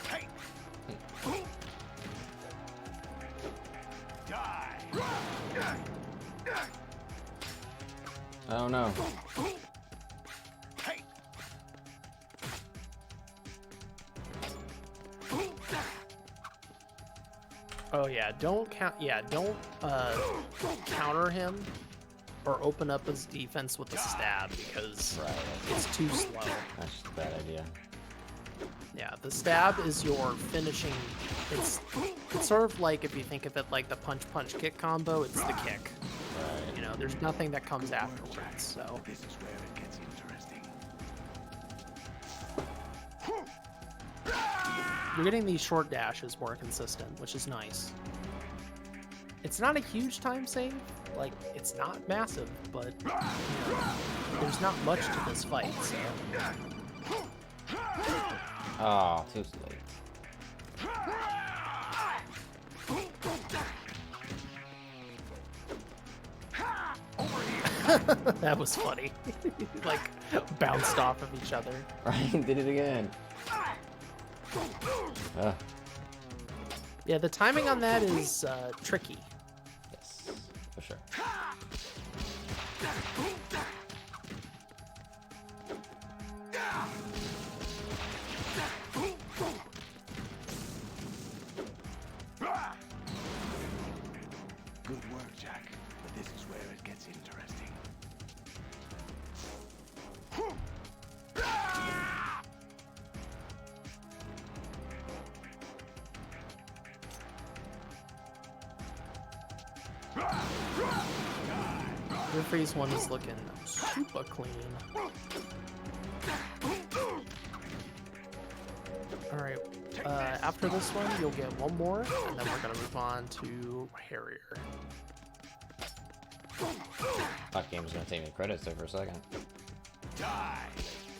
Hey. Die. Oh no. Hey. oh yeah, don't counter him or open up his defense with a stab because Right. it's too slow. That's just a bad idea. Yeah, the stab is your finishing. It's sort of like, if you think of it like the punch kick combo, it's the kick. Right. You know, there's nothing that comes afterwards. So This is where it gets interesting. you're getting these short dashes more consistent, which is nice. It's not a huge time save, like it's not massive, but you know, there's not much to this fight. So Oh, too late. that was funny. Like bounced off of each other. Right, did it again. Yeah, the timing on that is tricky. Yes, for sure. Good work, Jack. But this is where it gets interesting. Your phase 1 is looking super clean. Alright, after this one, you'll get one more, and then we're gonna move on to Harrier. That game was gonna take me credits there for a second. Die.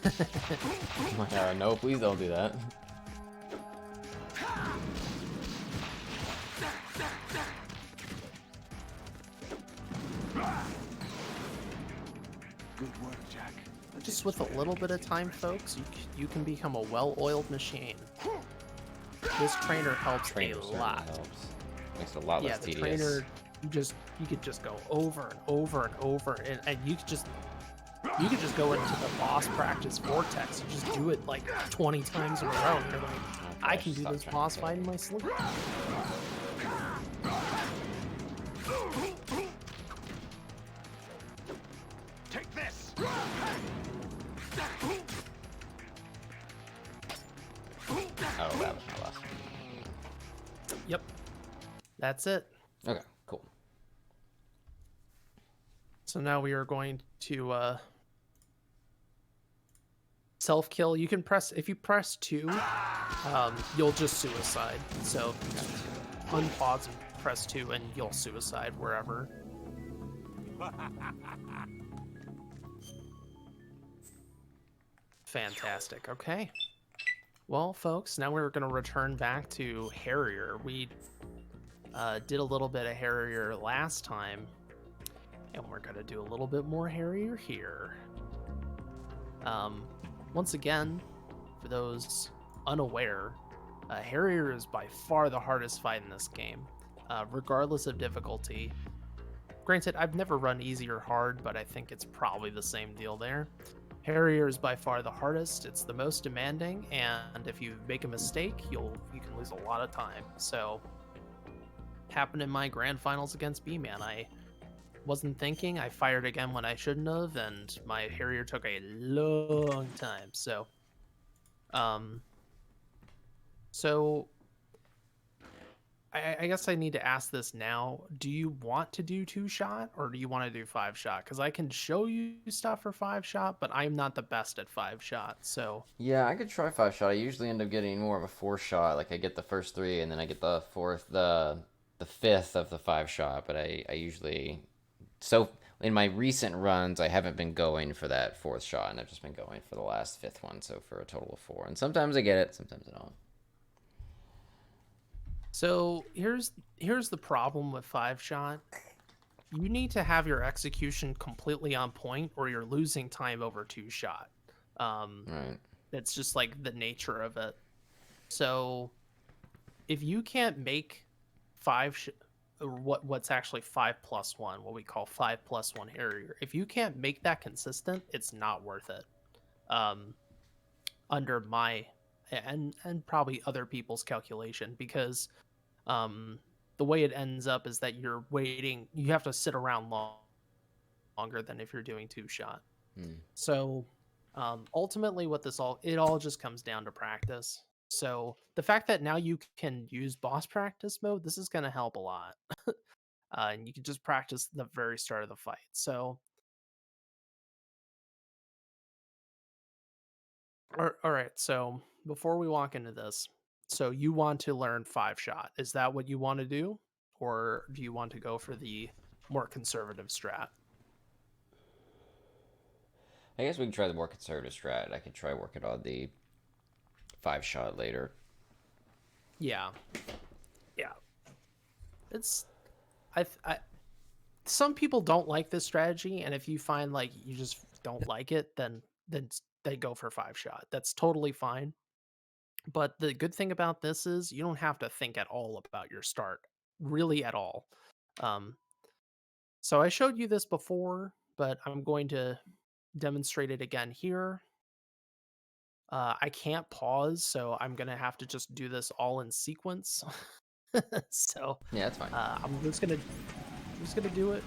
I'm like, no, please don't do that. Good work, Jack. But Just this with is a where little it bit of gets time, interesting. folks, you can become a well-oiled machine. This trainer helps Trainer a certainly lot. helps. Makes it a lot Yeah, less the tedious. trainer, you could just go over and over and over, and you could just go into the boss practice vortex. You just do it like 20 times in a row. And you're like, I can do stop this trying boss to fight in my sleep. Take this. Oh, that was my last one. Yep, that's it. Okay, cool. So now we are going to self-kill. You can press, if you press 2, you'll just suicide. So unpause and press 2 and you'll suicide wherever. Fantastic. Okay. Well, folks, now we're going to return back to Harrier. We did a little bit of Harrier last time, and we're going to do a little bit more Harrier here. Once again, for those unaware, Harrier is by far the hardest fight in this game, regardless of difficulty. Granted, I've never run easy or hard, but I think it's probably the same deal there. Harrier is by far the hardest, it's the most demanding, and if you make a mistake, you can lose a lot of time. So, happened in my grand finals against B-Man. I wasn't thinking, I fired again when I shouldn't have, and my Harrier took a long time. So, I guess I need to ask this now. Do you want to do 2-shot or do you want to do 5-shot? Because I can show you stuff for 5-shot, but I'm not the best at 5-shot. So Yeah, I could try 5-shot. I usually end up getting more of a 4-shot. Like I get the first 3, and then I get the fourth, the fifth of the 5-shot. But I usually, so in my recent runs, I haven't been going for that 4th shot, and I've just been going for the last 5th one. So for a total of 4. And sometimes I get it, sometimes I don't. So here's the problem with 5-shot. You need to have your execution completely on point, or you're losing time over 2-shot. Right. It's just like the nature of it. So if you can't make or what's actually 5+1, what we call 5+1 Harrier, if you can't make that consistent, it's not worth it. Under my and probably other people's calculation, because the way it ends up is that you're waiting. You have to sit around longer than if you're doing 2-shot. So ultimately, what it all just comes down to practice. So the fact that now you can use boss practice mode, this is going to help a lot. And you can just practice the very start of the fight. So, all right. So before we walk into this, so you want to learn 5-shot. Is that what you want to do? Or do you want to go for the more conservative strat? I guess we can try the more conservative strat. I could try working on the 5-shot later. Yeah. Yeah. It's I some people don't like this strategy, and if you find like you just don't like it, then they go for 5-shot. That's totally fine. But the good thing about this is you don't have to think at all about your start, really at all. Um, so I showed you this before, but I'm going to demonstrate it again here. I can't pause, so I'm gonna have to just do this all in sequence. So Yeah, that's fine. I'm just gonna do it.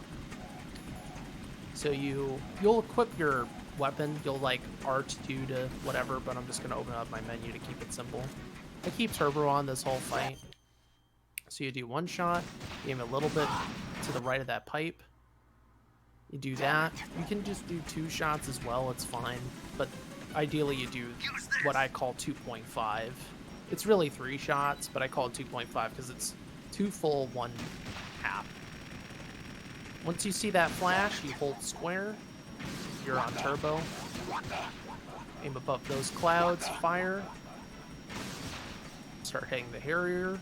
So you'll equip your weapon. You'll like R2 to whatever, but I'm just gonna open up my menu to keep it simple. I keep turbo on this whole fight. So you do 1 shot, you aim a little bit to the right of that pipe. You do that. You can just do 2 shots as well, it's fine. But ideally you do what I call 2.5. It's really 3 shots, but I call it 2.5 because it's 2 full, 1 half. Once you see that flash, you hold square. You're on turbo. Aim above those clouds, fire. Start hitting the Harrier.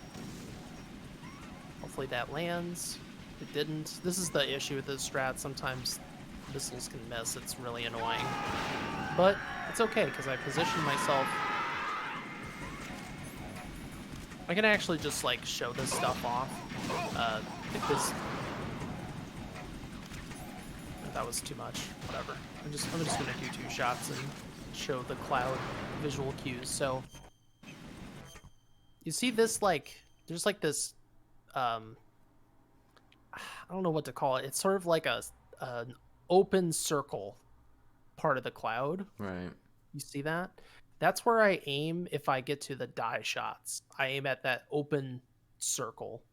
Hopefully that lands. It didn't. This is the issue with this strat. Sometimes missiles can miss. It's really annoying. But it's okay, because I positioned myself. I can actually just like show this stuff off. If this... that was too much. Whatever. I'm just gonna do 2 shots and show the cloud visual cues. So you see this like there's like this I don't know what to call it. It's sort of like an open circle part of the cloud. Right. You see that? That's where I aim if I get to the die shots. I aim at that open circle.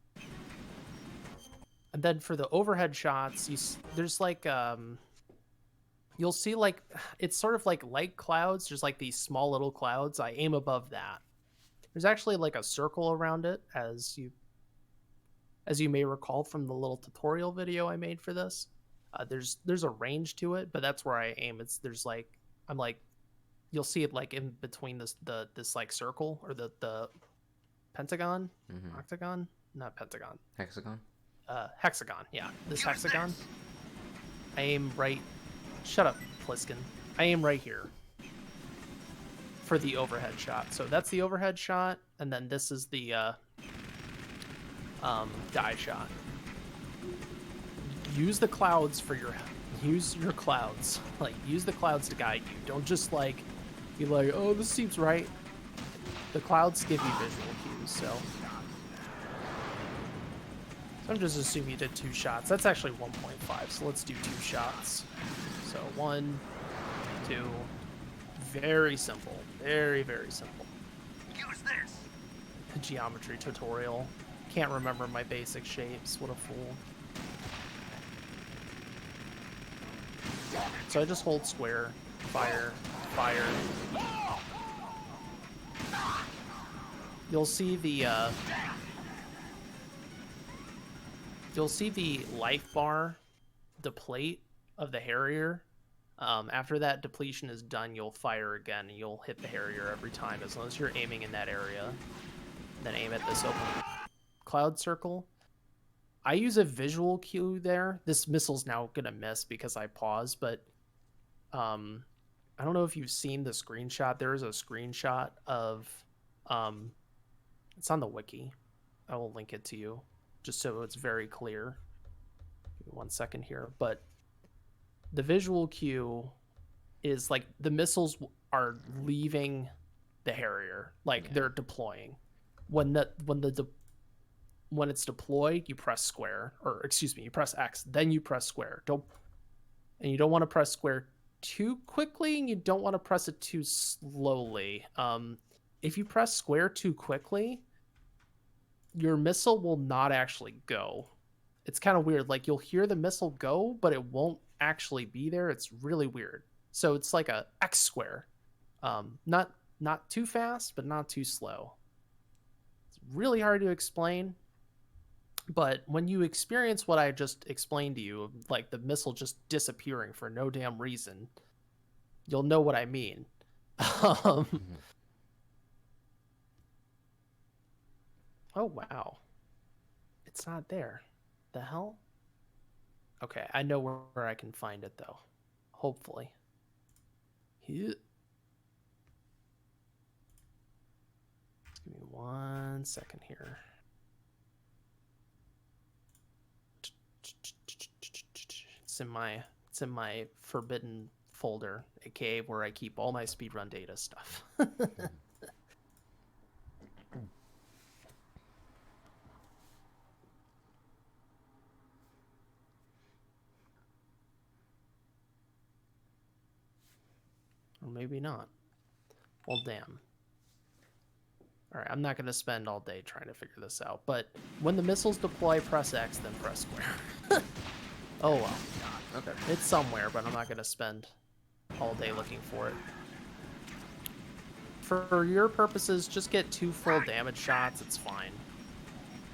And then for the overhead shots, there's like you'll see like it's sort of like light clouds. There's like these small little clouds. I aim above that. There's actually like a circle around it, as you may recall from the little tutorial video I made for this. There's a range to it, but that's where I aim. You'll see it like in between this like circle or the pentagon, octagon, not pentagon, Hexagon? hexagon. Yeah, this hexagon. I aim right. Shut up, Pliskin. I aim right here for the overhead shot. So that's the overhead shot, and then this is the die shot. Use the clouds use your clouds. Like, use the clouds to guide you. Don't just like be like, oh, this seems right. The clouds give you visual cues, so I'm just assuming you did 2 shots. That's actually 1.5, so let's do 2 shots. So 1, 2. Very simple. Very, very simple. Use this. Geometry tutorial. Can't remember my basic shapes. What a fool. So I just hold square, fire, fire. You'll see the life bar deplete of the Harrier. After that depletion is done, you'll fire again, and you'll hit the Harrier every time, as long as you're aiming in that area. Then aim at this open cloud circle. I use a visual cue there. This missile's now gonna miss because I paused, but I don't know if you've seen the screenshot. There is a screenshot of it's on the wiki. I will link it to you just so it's very clear. Give me 1 second here, but the visual cue is like the missiles are leaving the Harrier, like they're deploying. When it's deployed, you press square, or excuse me, you press X, then you press square. You don't want to press square too quickly, and you don't want to press it too slowly. If you press square too quickly, your missile will not actually go. It's kind of weird. Like, you'll hear the missile go, but it won't actually be there. It's really weird. So it's like a X square. Not too fast, but not too slow. It's really hard to explain. But when you experience what I just explained to you, like the missile just disappearing for no damn reason, you'll know what I mean. Oh, wow. It's not there. The hell? Okay, I know where I can find it, though. Hopefully. Just give me 1 second here. It's in my forbidden folder, aka where I keep all my speedrun data stuff. Or maybe not. Well, damn. Alright, I'm not going to spend all day trying to figure this out, but when the missiles deploy, press X, then press square. Oh well. Okay. It's somewhere, but I'm not going to spend all day looking for it. For your purposes, just get 2 full damage shots, it's fine.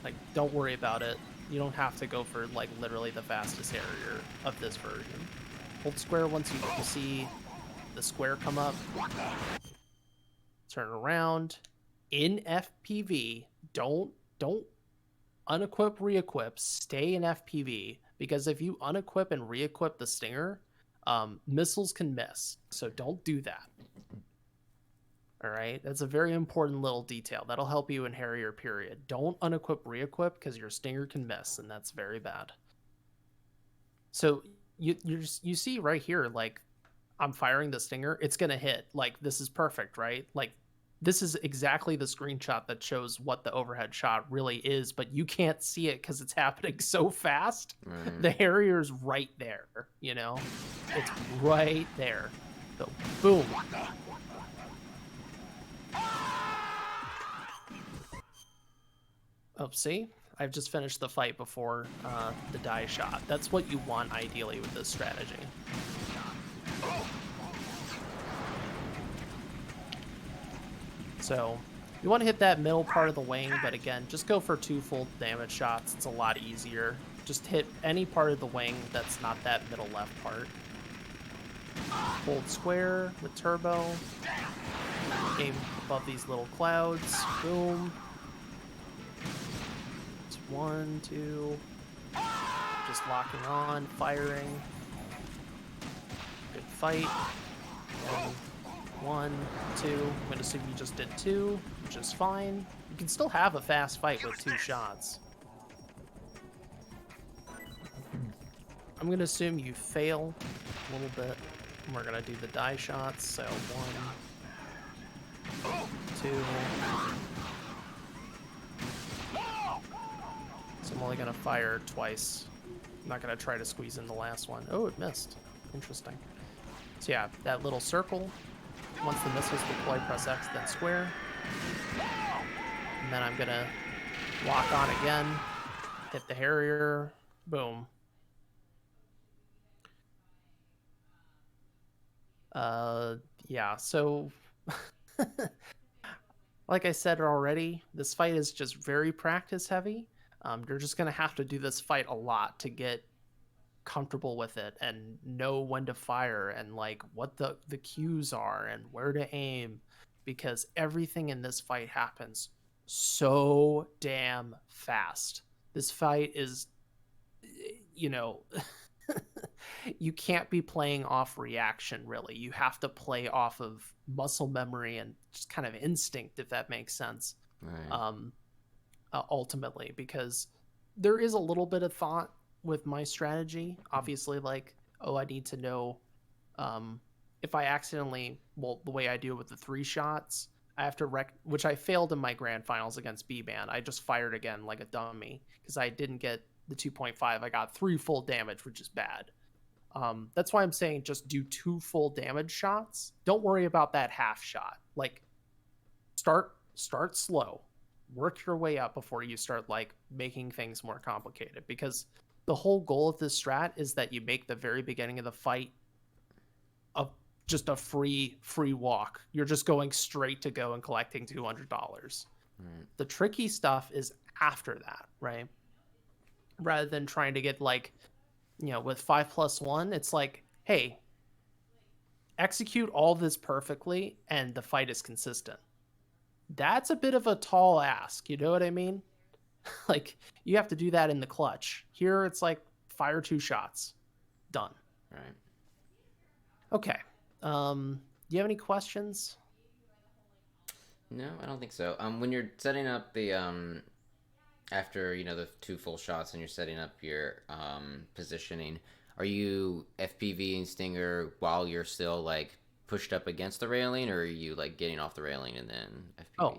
Like, don't worry about it. You don't have to go for, like, literally the fastest Harrier of this version. Hold square once you see the square come up. Turn around. In FPV, don't unequip, re-equip. Stay in FPV, because if you unequip and re-equip the Stinger, missiles can miss. So don't do that. All right, that's a very important little detail. That'll help you in Harrier period. Don't unequip, re-equip, because your Stinger can miss, and that's very bad. So you see right here, like, I'm firing the Stinger, it's gonna hit. Like, this is perfect, right? Like, this is exactly the screenshot that shows what the overhead shot really is, but you can't see it because it's happening so fast. Right. The Harrier's right there, you know? It's right there. So, boom. Oh, see? I've just finished the fight before the die shot. That's what you want, ideally, with this strategy. So you want to hit that middle part of the wing, but again, just go for 2 full damage shots. It's a lot easier. Just hit any part of the wing that's not that middle left part. Hold square with turbo. Aim above these little clouds. Boom. It's 1, 2. Just locking on, firing. Good fight. 1, 2. I'm going to assume you just did 2, which is fine. You can still have a fast fight with 2 shots. I'm going to assume you fail a little bit. And we're going to do the die shots. So 1, 2. So I'm only going to fire twice. I'm not going to try to squeeze in the last one. Oh, it missed. Interesting. So yeah, that little circle. Once the missiles deploy, press X, then square. And then I'm gonna Lock on again. Hit the Harrier. Boom. Yeah, so like I said already, this fight is just very practice heavy. You're just gonna have to do this fight a lot to get comfortable with it and know when to fire and like what the cues are and where to aim, because everything in this fight happens so damn fast. This fight is, you know, you can't be playing off reaction really. You have to play off of muscle memory and just kind of instinct, if that makes sense. Right. Ultimately, because there is a little bit of thought with my strategy. Obviously, like, oh, I need to know if I accidentally, well, the way I do it with the 3 shots, I have to which I failed in my grand finals against B-Man. I just fired again like a dummy because I didn't get the 2.5. I got 3 full damage, which is bad. That's why I'm saying just do 2 full damage shots. Don't worry about that half shot. Like, start slow, work your way up before you start like making things more complicated, because the whole goal of this strat is that you make the very beginning of the fight just a free walk. You're just going straight to go and collecting $200. Right. The tricky stuff is after that, right? Rather than trying to get like, you know, with 5+1, it's like, hey, execute all this perfectly and the fight is consistent. That's a bit of a tall ask, you know what I mean? Like, you have to do that in the clutch. Here it's like fire 2 shots, done. Right. Okay. Do you have any questions? No, I don't think so. When you're setting up the after the 2 full shots and you're setting up your positioning, are you FPVing Stinger while you're still like pushed up against the railing, or are you like getting off the railing and then FPV? Oh,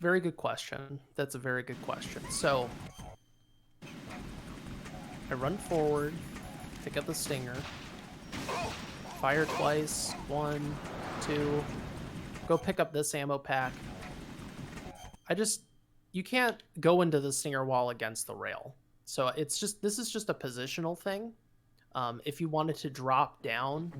very good question. That's a very good question. So I run forward, pick up the Stinger, fire twice, 1, 2, go pick up this ammo pack. You can't go into the Stinger wall against the rail. So this is just a positional thing. If you wanted to drop down,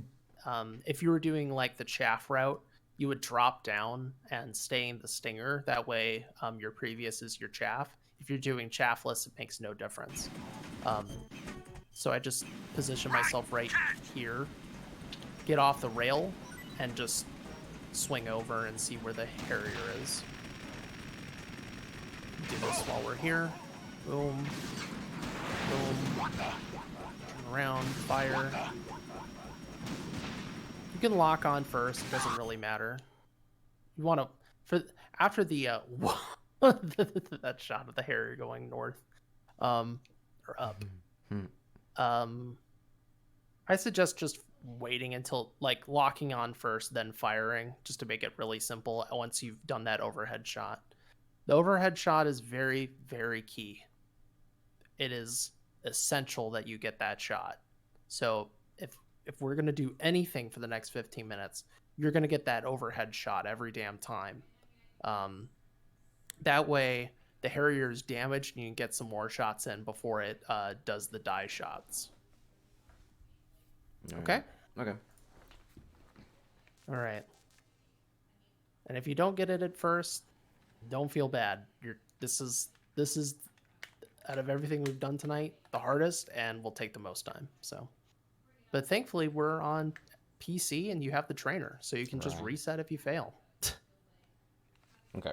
if you were doing like the chaff route, you would drop down and stay in the Stinger. That way your previous is your chaff. If you're doing chaffless, it makes no difference. So I just position myself right here, get off the rail, and just swing over and see where the Harrier is. Do this while we're here. Boom. Boom. Turn around, fire. You can lock on first, it doesn't really matter. You want to, after the, that shot of the Harrier going north, or up. I suggest just waiting until, like, locking on first, then firing, just to make it really simple once you've done that overhead shot. The overhead shot is very, very key. It is essential that you get that shot. So if we're going to do anything for the next 15 minutes, you're going to get that overhead shot every damn time. That way, the Harrier is damaged and you can get some more shots in before it does the die shots. Okay? Okay. All right. And if you don't get it at first, don't feel bad. This is out of everything we've done tonight, the hardest, and will take the most time. So, but thankfully we're on PC and you have the trainer, so you can just reset if you fail. Okay.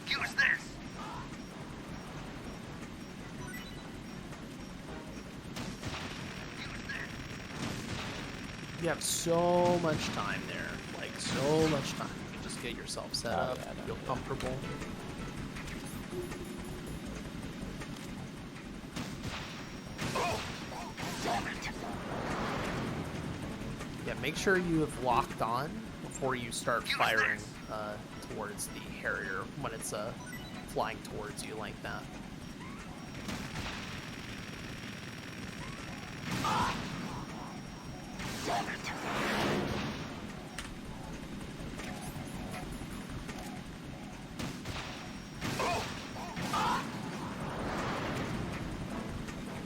Use this. You have so much time there, like so much time. You can just get yourself set up, feel comfortable. Yeah, make sure you have locked on before you start firing towards the Harrier when it's flying towards you like that.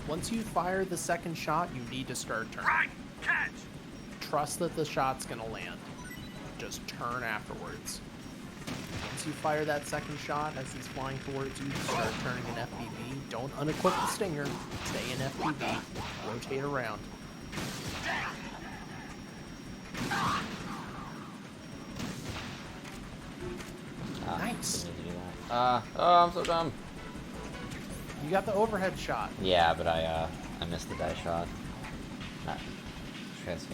Once you fire the second shot, you need to start turning. Right, catch. Trust that the shot's gonna land. Just turn afterwards. Once you fire that second shot as he's flying towards you, start turning an FPV. Don't unequip the stinger. Stay in FPV. Rotate around. Nice. Didn't need to do that. Oh, I'm so dumb. You got the overhead shot. Yeah, but I missed the die shot. Transfer.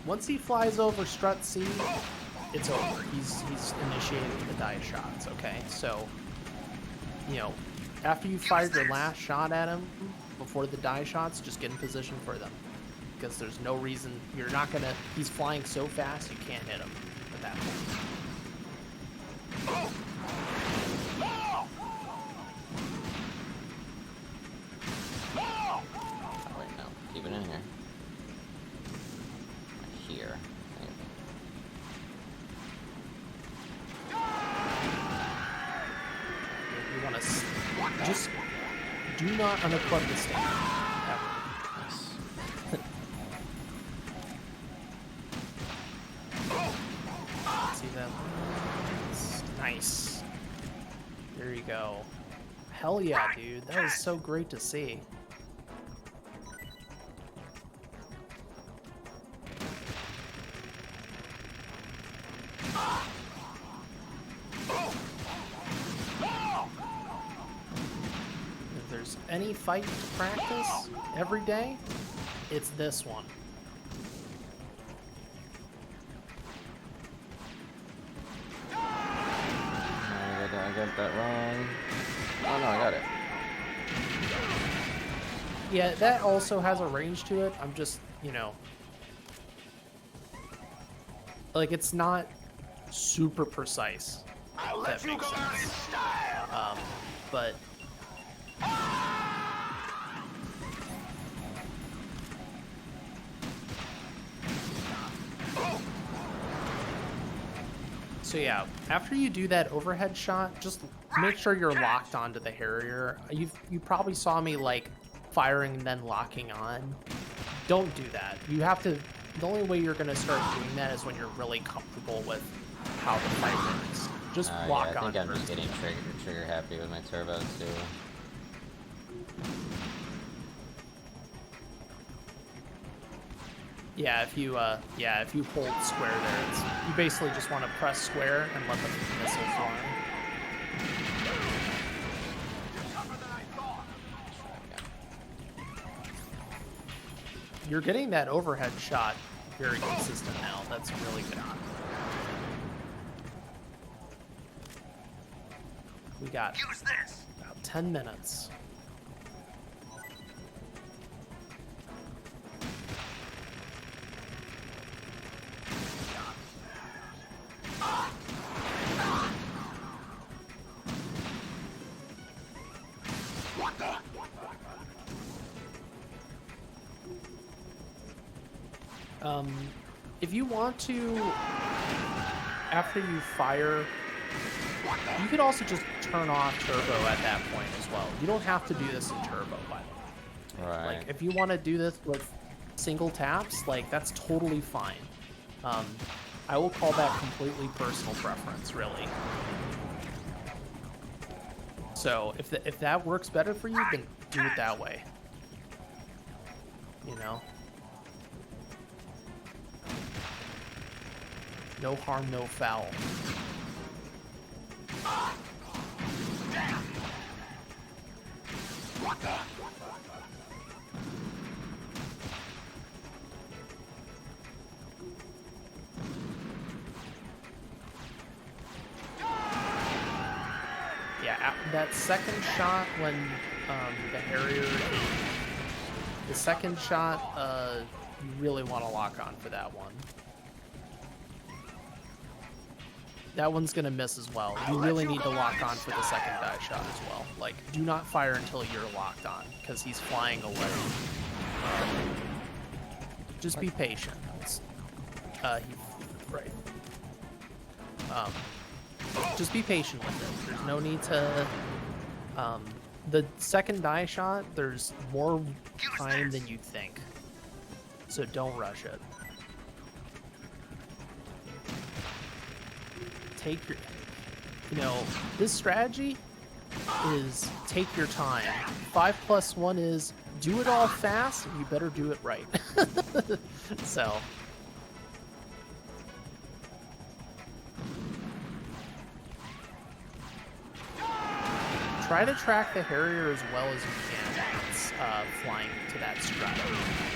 Once he flies over strut C, it's over. He's initiating the die shots, okay? So, you know, after you fired your last shot at him, before the die shots, just get in position for them. Because there's no reason, you're not gonna, he's flying so fast, you can't hit him at that point. Oh, wait, no. Keep it in here. Here. You wanna, just do not unequip the stinger. Ever. See that? Nice. There you go. Hell yeah, dude. That was so great to see. If there's any fight to practice every day, it's this one. I got that wrong. Oh no, I got it. Yeah, that also has a range to it. I'm just, you know, like it's not super precise. I'll That let you makes go out in sense. style. But so yeah, after you do that overhead shot, just make sure you're locked onto the Harrier. You probably saw me like firing and then locking on. Don't do that. You have to. The only way you're gonna start doing that is when you're really comfortable with how the fight works. Just lock yeah, I on think I'm first. just getting trigger happy with my turbos too. Yeah, if you hold square there, you basically just want to press square and let the missile fly. You're getting that overhead shot very consistent now. That's really good. We got Use this. about 10 minutes. What the? If you want to, after you fire, you could also just turn off turbo at that point as well. You don't have to do this in turbo, by the way. Right. Like, if you want to do this with single taps, like, that's totally fine. I will call that completely personal preference, really. So, if that works better for you, then do it that way. You know? No harm, no foul. What the? Yeah, that second shot when the Harrier, the second shot, you really want to lock on for that one. That one's gonna miss as well. You really need to lock on for the second die shot as well. Like, do not fire until you're locked on, because he's flying away. Just be patient. Right. Just be patient with it. There's no need to. The second die shot, there's more time than you think. So don't rush it. Take your. This strategy is take your time. 5+1 is do it all fast, and you better do it right. So. Try to track the Harrier as well as you can when it's flying to that stride.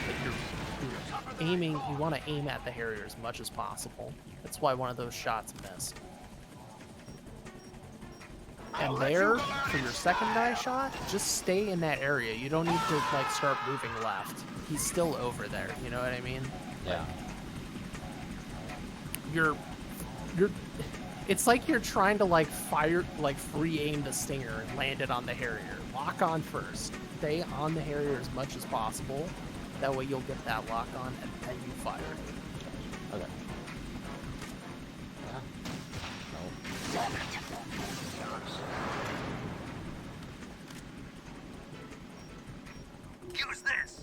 But you're aiming, you want to aim at the Harrier as much as possible. That's why one of those shots missed. And there, for your second die shot, just stay in that area. You don't need to like start moving left. He's still over there, you know what I mean? Yeah. It's like you're trying to like fire, like free aim the Stinger and land it on the Harrier. Lock on first. Stay on the Harrier as much as possible. That way you'll get that lock on and then you fire. Okay. Yeah. Nope. Use this.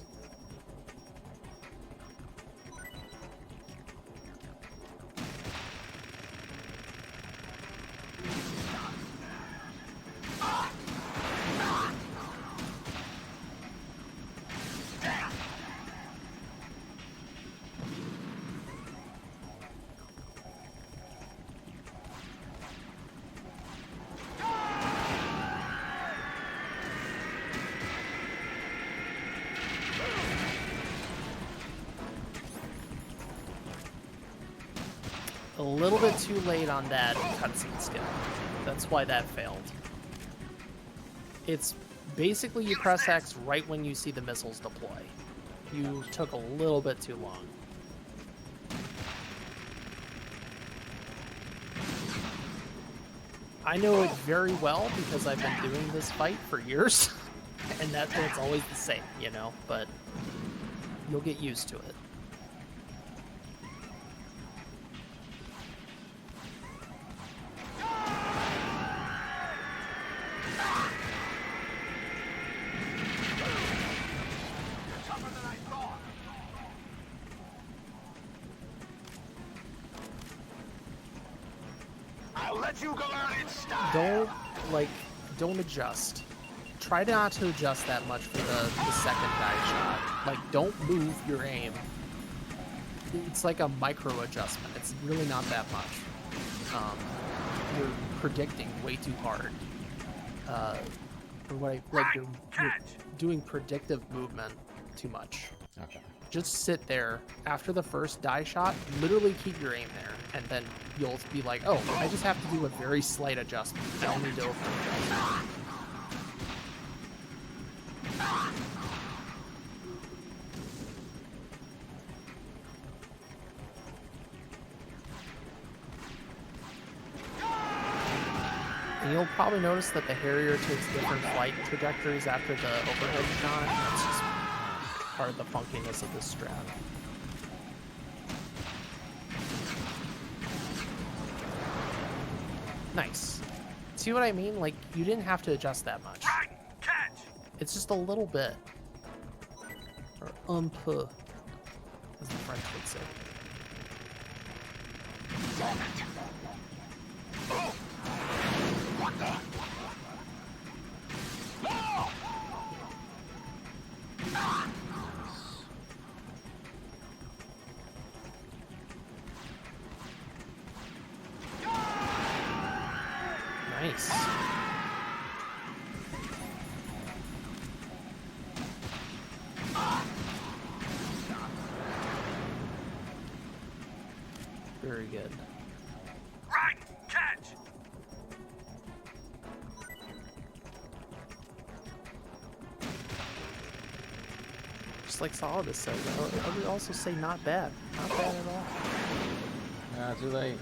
A little bit too late on that cutscene skill. That's why that failed. It's basically you press X right when you see the missiles deploy. You took a little bit too long. I know it very well because I've been doing this fight for years, and it's always the same, but you'll get used to it. Don't adjust. Try not to adjust that much for the second die shot. Like, don't move your aim. It's like a micro adjustment. It's really not that much. You're predicting way too hard. You're doing predictive movement too much. Okay. Just sit there after the first die shot, literally keep your aim there, and then you'll be like, oh, I just have to do a very slight adjustment. I don't need to over adjust. And you'll probably notice that the Harrier takes different flight trajectories after the overhead shot. That's just part of the funkiness of this strat. Nice. See what I mean? Like, you didn't have to adjust that much. It's just a little bit. Or un peu, as the French would say. Nice. Very good. Right, catch. Just like Solidus says, I would also say not bad. Not bad at all. Ah, too late.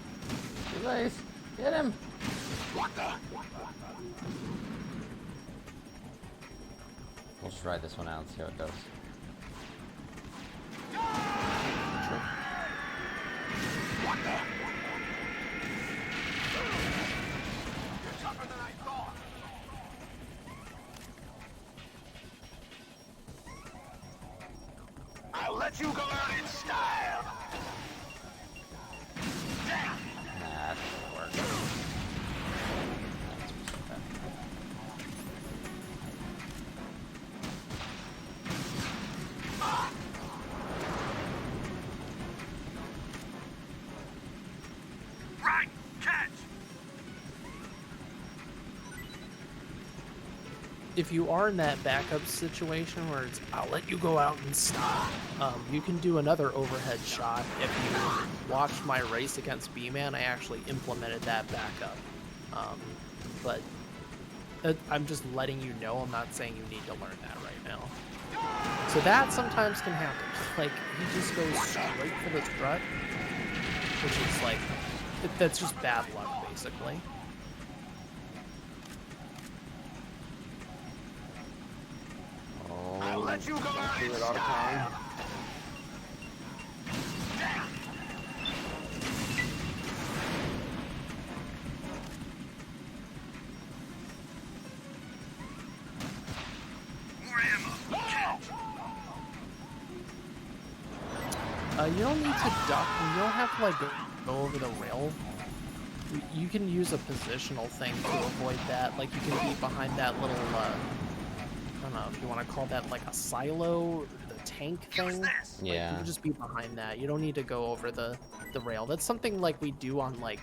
Too late. Get him. We'll just ride this one out and see how it goes. let you go out in style. Nah, that doesn't work. Let's reset that. Right, catch. If you are in that backup situation where it's, I'll let you go out and stop, you can do another overhead shot. If you watched my race against B-Man, I actually implemented that backup. But I'm just letting you know, I'm not saying you need to learn that right now. So that sometimes can happen. Like, he just goes straight for the strut, which is like, that's just bad luck, basically. I'll let you go out in Do it all the style. time. More ammo. Catch. You don't need to duck. You don't have to like go over the rail. You can use a positional thing to avoid that. Like you can be behind that little, I don't know if you want to call that like a silo, or the tank thing. Like, Yeah. you can just be behind that. You don't need to go over the rail. That's something like we do on like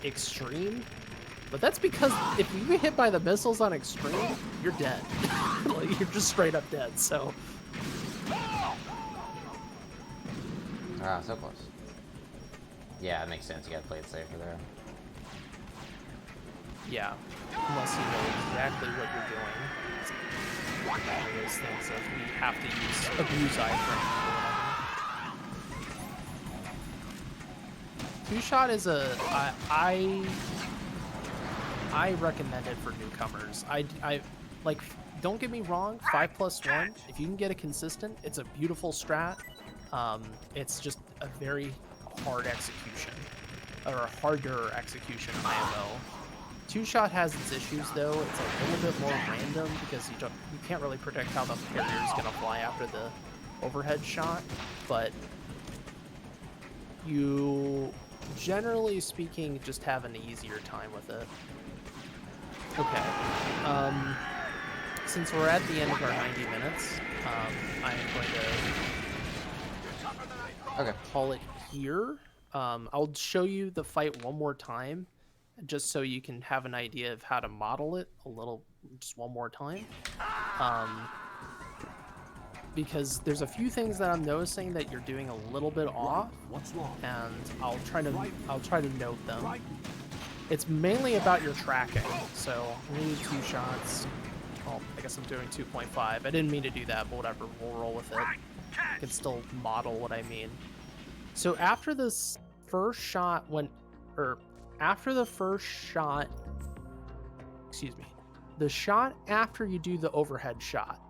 Extreme. But that's because if you get hit by the missiles on Extreme, you're dead. Like, you're just straight up dead. So Ah, so close. Yeah, it makes sense. You gotta play it safer there. yeah, unless you know exactly what you're doing. It's one of those things of we have to abuse iframes or whatever. Two-shot is I recommend it for newcomers. I like, don't get me wrong, 5+1, if you can get a consistent, it's a beautiful strat. It's just a very hard execution, or a harder execution IMO. Two-shot has its issues though. It's a little bit more random because you can't really predict how the carrier is gonna fly after the overhead shot, but you, generally speaking, just have an easier time with it. Okay. Since we're at the end of our 90 minutes, I am going to Okay. call it here. I'll show you the fight one more time, just so you can have an idea of how to model it just one more time. Because there's a few things that I'm noticing that you're doing a little bit off, and I'll try to note them. It's mainly about your tracking, so we need 2 shots. Well, I guess I'm doing 2.5. I didn't mean to do that, but whatever, we'll roll with it. I can still model what I mean. So after this first shot excuse me, the shot after you do the overhead shot,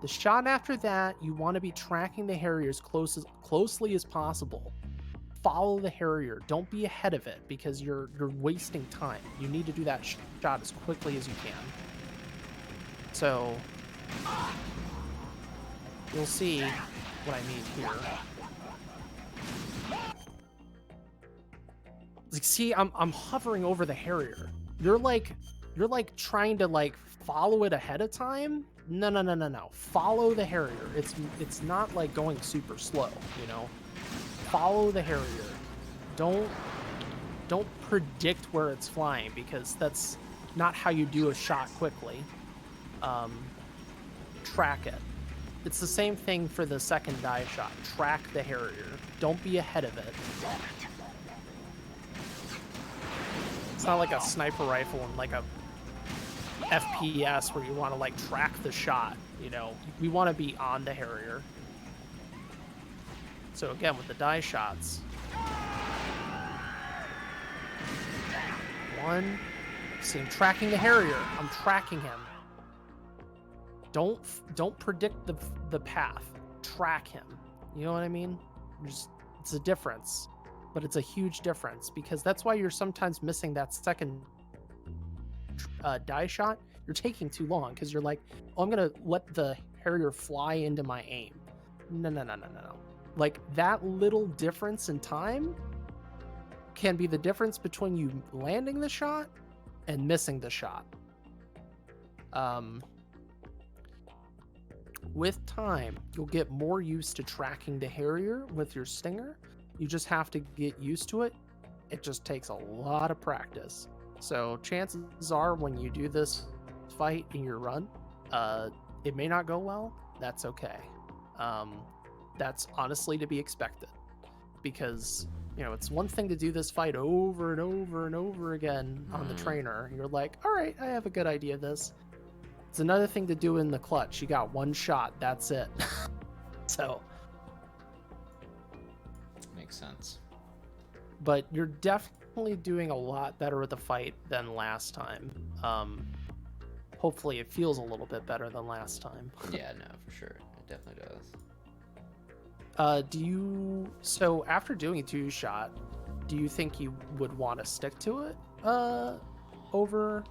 the shot after that, you want to be tracking the Harrier as closely as possible. Follow the Harrier. Don't be ahead of it because you're wasting time. You need to do that shot as quickly as you can. So you'll see what I mean here. Like, see, I'm hovering over the Harrier. You're like trying to like follow it ahead of time. No. Follow the Harrier. It's not like going super slow, you know. Follow the Harrier. Don't predict where it's flying because that's not how you do a shot quickly. Track it. It's the same thing for the second dive shot. Track the Harrier. Don't be ahead of it. It's not like a sniper rifle and like a FPS where you want to like track the shot, you know. We want to be on the Harrier. So again, with the die shots. 1. See, I'm tracking the Harrier. I'm tracking him. Don't predict the path. Track him. You know what I mean? It's a difference, but it's a huge difference because that's why you're sometimes missing that second die shot. You're taking too long because you're like, oh, I'm gonna let the Harrier fly into my aim. No. Like, that little difference in time can be the difference between you landing the shot and missing the shot. With time, you'll get more used to tracking the Harrier with your Stinger. You just have to get used to it. It just takes a lot of practice. So chances are when you do this fight in your run, it may not go well. That's okay. That's honestly to be expected, because it's one thing to do this fight over and over and over again on the trainer. You're like, all right, I have a good idea of this. It's another thing to do in the clutch. You got one shot, that's it. So Makes sense. but you're definitely doing a lot better with the fight than last time. Hopefully it feels a little bit better than last time. Yeah, no, for sure. It definitely does. So after doing a 2-shot, do you think you would want to stick to it over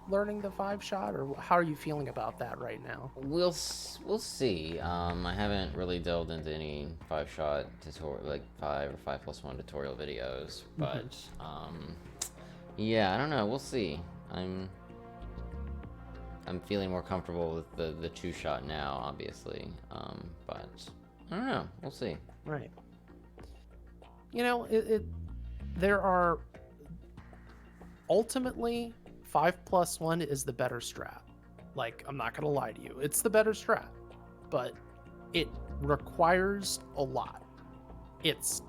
learning the 5-shot, or how are you feeling about that right now? We'll see. I haven't really delved into any 5-shot tutorial, like 5 or 5+1 tutorial videos, but yeah, I don't know. We'll see. I'm feeling more comfortable with the 2-shot now, obviously. But I don't know. We'll see. Right. There are ultimately 5+1 is the better strat. Like, I'm not gonna lie to you, it's the better strat, but it requires a lot. It's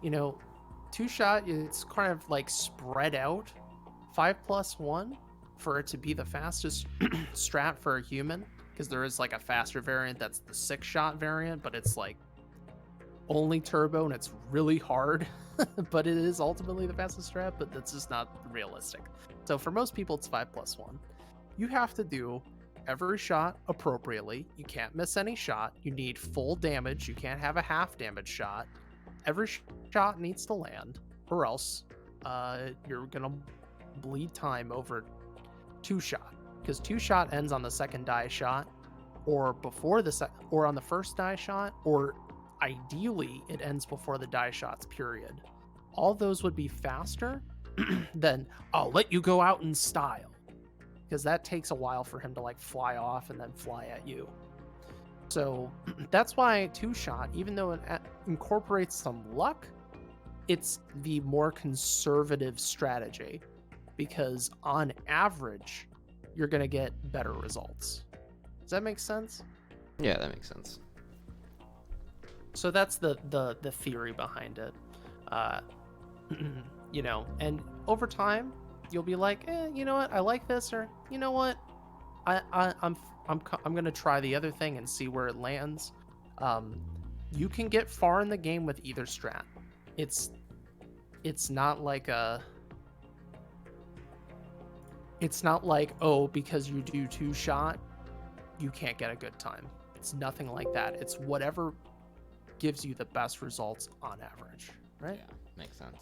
2-shot, it's kind of like spread out. 5+1, for it to be the fastest strat for a human, because there is like a faster variant that's the 6-shot variant, but it's like only turbo and it's really hard. But it is ultimately the fastest strat, but that's just not realistic. So for most people, it's 5+1. You have to do every shot appropriately. You can't miss any shot. You need full damage. You can't have a half damage shot. Every shot needs to land, or else you're gonna bleed time over 2-shot, because 2-shot ends on the second die shot, or before or on the first die shot, or ideally it ends before the die shots, period. All those would be faster than I'll let you go out in style, because that takes a while for him to like fly off and then fly at you. So that's why 2-shot, even though it incorporates some luck, it's the more conservative strategy, because on average you're going to get better results. Does that make sense? Yeah, that makes sense. So that's the theory behind it. And over time you'll be like, you know what, I like this, or you know what, I'm gonna try the other thing and see where it lands. You can get far in the game with either strat. It's not like oh, because you do 2-shot you can't get a good time. It's nothing like that. It's whatever gives you the best results on average, right? Yeah, makes sense.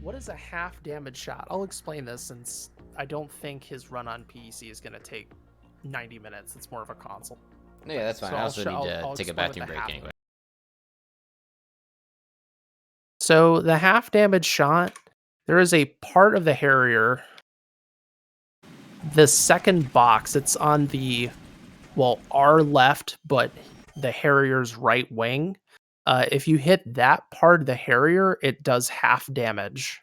What is a half damage shot? I'll explain this, since I don't think his run on PC is going to take 90 minutes. It's more of a console. Yeah, that's fine. So I also need to I'll take a explain what bathroom the break half- anyway. So the half damage shot, there is a part of the Harrier, the second box, it's on the, our left, but the Harrier's right wing. If you hit that part of the Harrier, it does half damage.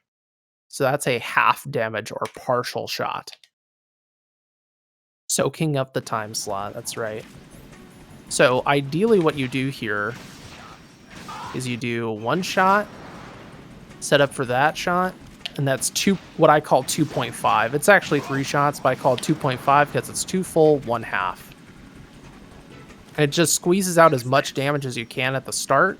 So that's a half damage or partial shot. Soaking up the time slot, that's right. So ideally what you do here is you do 1 shot, set up for that shot, and that's what I call 2.5. It's actually 3 shots, but I call it 2.5 because it's 2 full, 1 half. And it just squeezes out as much damage as you can at the start.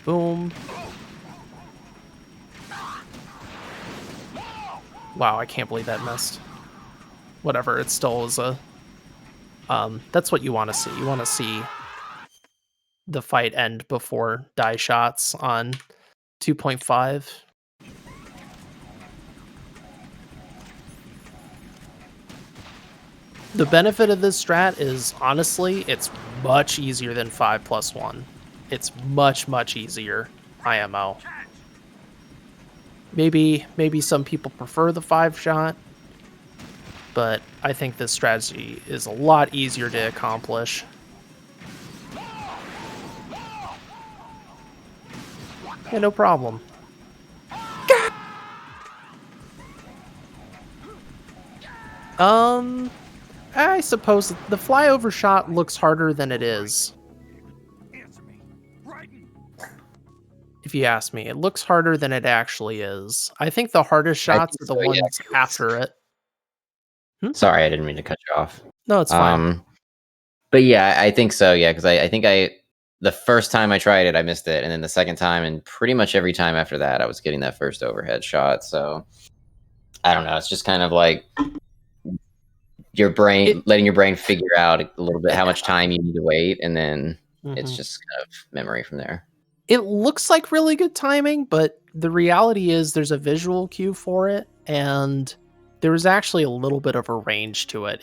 Boom. Wow, I can't believe that missed. Whatever, it still is a... that's what you want to see. You want to see the fight end before die shots on 2.5. The benefit of this strat is, honestly, it's much easier than 5+1. It's much easier, IMO. Maybe some people prefer the 5-shot, but I think this strategy is a lot easier to accomplish. Yeah, no problem. I suppose the flyover shot looks harder than it is. Answer me. Raiden. If you ask me, it looks harder than it actually is. I think the hardest I shots think are the so, yeah, ones 'cause- after it. Sorry, I didn't mean to cut you off. No, it's fine. But yeah, I think so. Yeah, because I think the first time I tried it, I missed it, and then the second time, and pretty much every time after that, I was getting that first overhead shot. So I don't know. It's just kind of like your brain letting your brain figure out a little bit how much time you need to wait, and then it's just kind of memory from there. It looks like really good timing, but the reality is there's a visual cue for it, and there's actually a little bit of a range to it.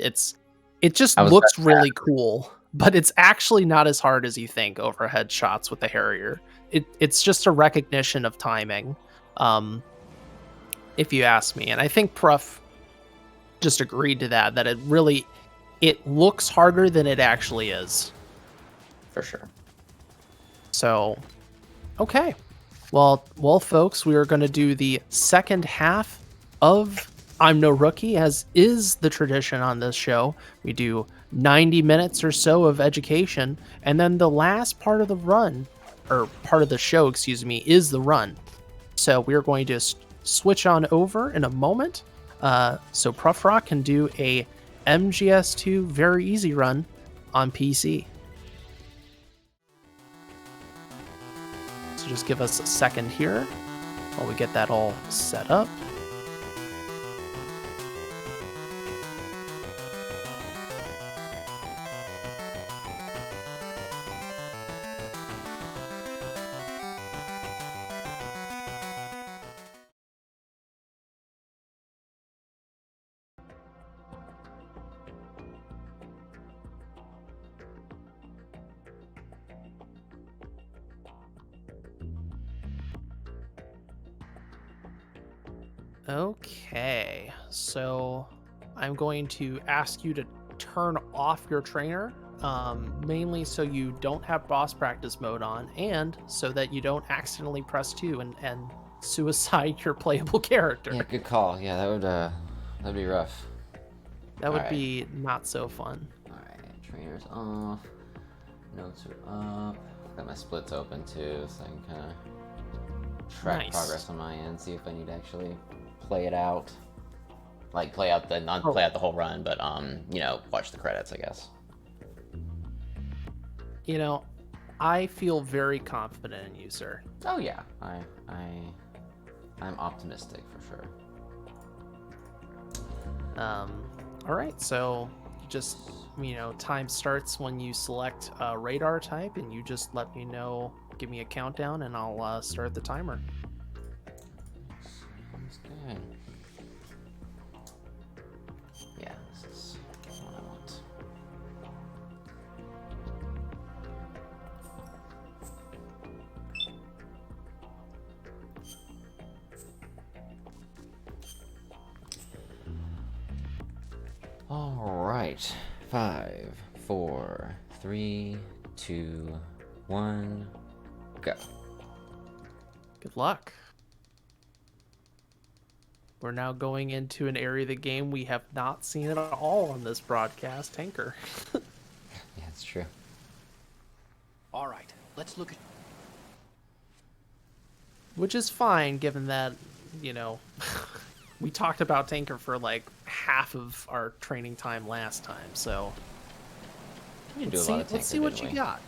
It just I was looks about to really cool, but it's actually not as hard as you think overhead shots with the Harrier. It's just a recognition of timing, if you ask me. And I think Pruf just agreed to that it looks harder than it actually is. For sure. So, okay. Well, folks, we are going to do the second half of I'm No Rookie, as is the tradition on this show. We do 90 minutes or so of education, and then the last part of the run, or part of the show, excuse me, is the run. So we're going to switch on over in a moment. So Prufr0ck can do a MGS2 very easy run on PC. So just give us a second here while we get that all set up. Okay, so I'm going to ask you to turn off your trainer, mainly so you don't have boss practice mode on, and so that you don't accidentally press 2 and suicide your playable character. Yeah, good call. Yeah, that'd be rough. That would be not so fun. Alright, trainer's off. Notes are up. Got my splits open too, so I can kind of track progress on my end, see if I need to actually play it out. Like play out the play out the whole run, but watch the credits, I guess. You know, I feel very confident in you, sir. Oh yeah. I'm optimistic for sure. All right, so you just, time starts when you select radar type, and you just let me know, give me a countdown, and I'll start the timer. Sounds good. Yeah, this is what I want. All right, 5, 4, 3, 2, 1, go. Good luck. We're now going into an area of the game we have not seen at all on this broadcast, Tanker. Yeah, it's true. All right, let's look at. Which is fine, given that, we talked about Tanker for like half of our training time last time, so let's see what you got.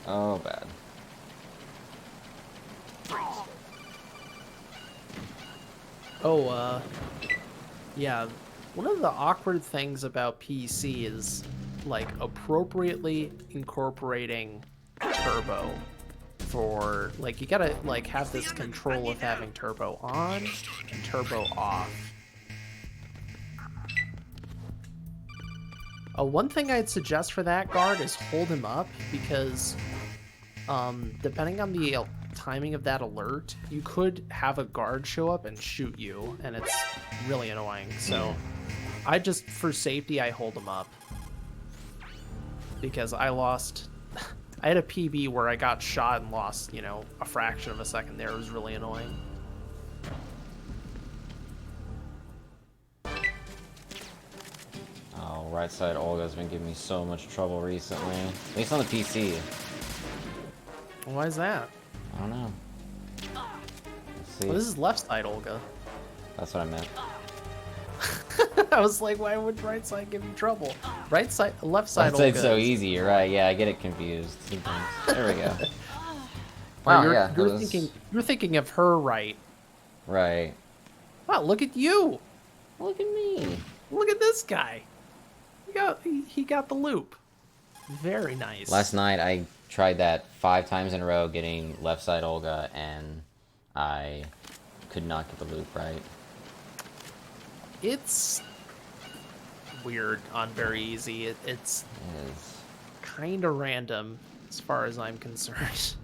Oh, bad. Oh, yeah, one of the awkward things about PC is, like, appropriately incorporating turbo for, like, you gotta, like, have this control of having turbo on and turbo off. One thing I'd suggest for that guard is hold him up because depending on the timing of that alert, you could have a guard show up and shoot you, and it's really annoying. So I just, for safety, I hold him up because I lost. I had a PB where I got shot and lost, you know, a fraction of a second there. It was really annoying. Oh, right side Olga's been giving me so much trouble recently. At least on the PC. Why is that? I don't know. Let's see. Well, this is left side Olga. That's what I meant. I was like, why would right side give you trouble? Right side, left side Left Olga. side's so easy, you're right. Yeah, I get it confused sometimes. There we go. Or Wow, you're, yeah. you're that was- you're thinking of her right. Right. Wow, look at you. Look at me. Look at this guy. He got the loop. Very nice. Last night I tried that 5 times in a row getting left side Olga, and I could not get the loop right. It's weird on very easy. It's It is. kind of random as far as I'm concerned.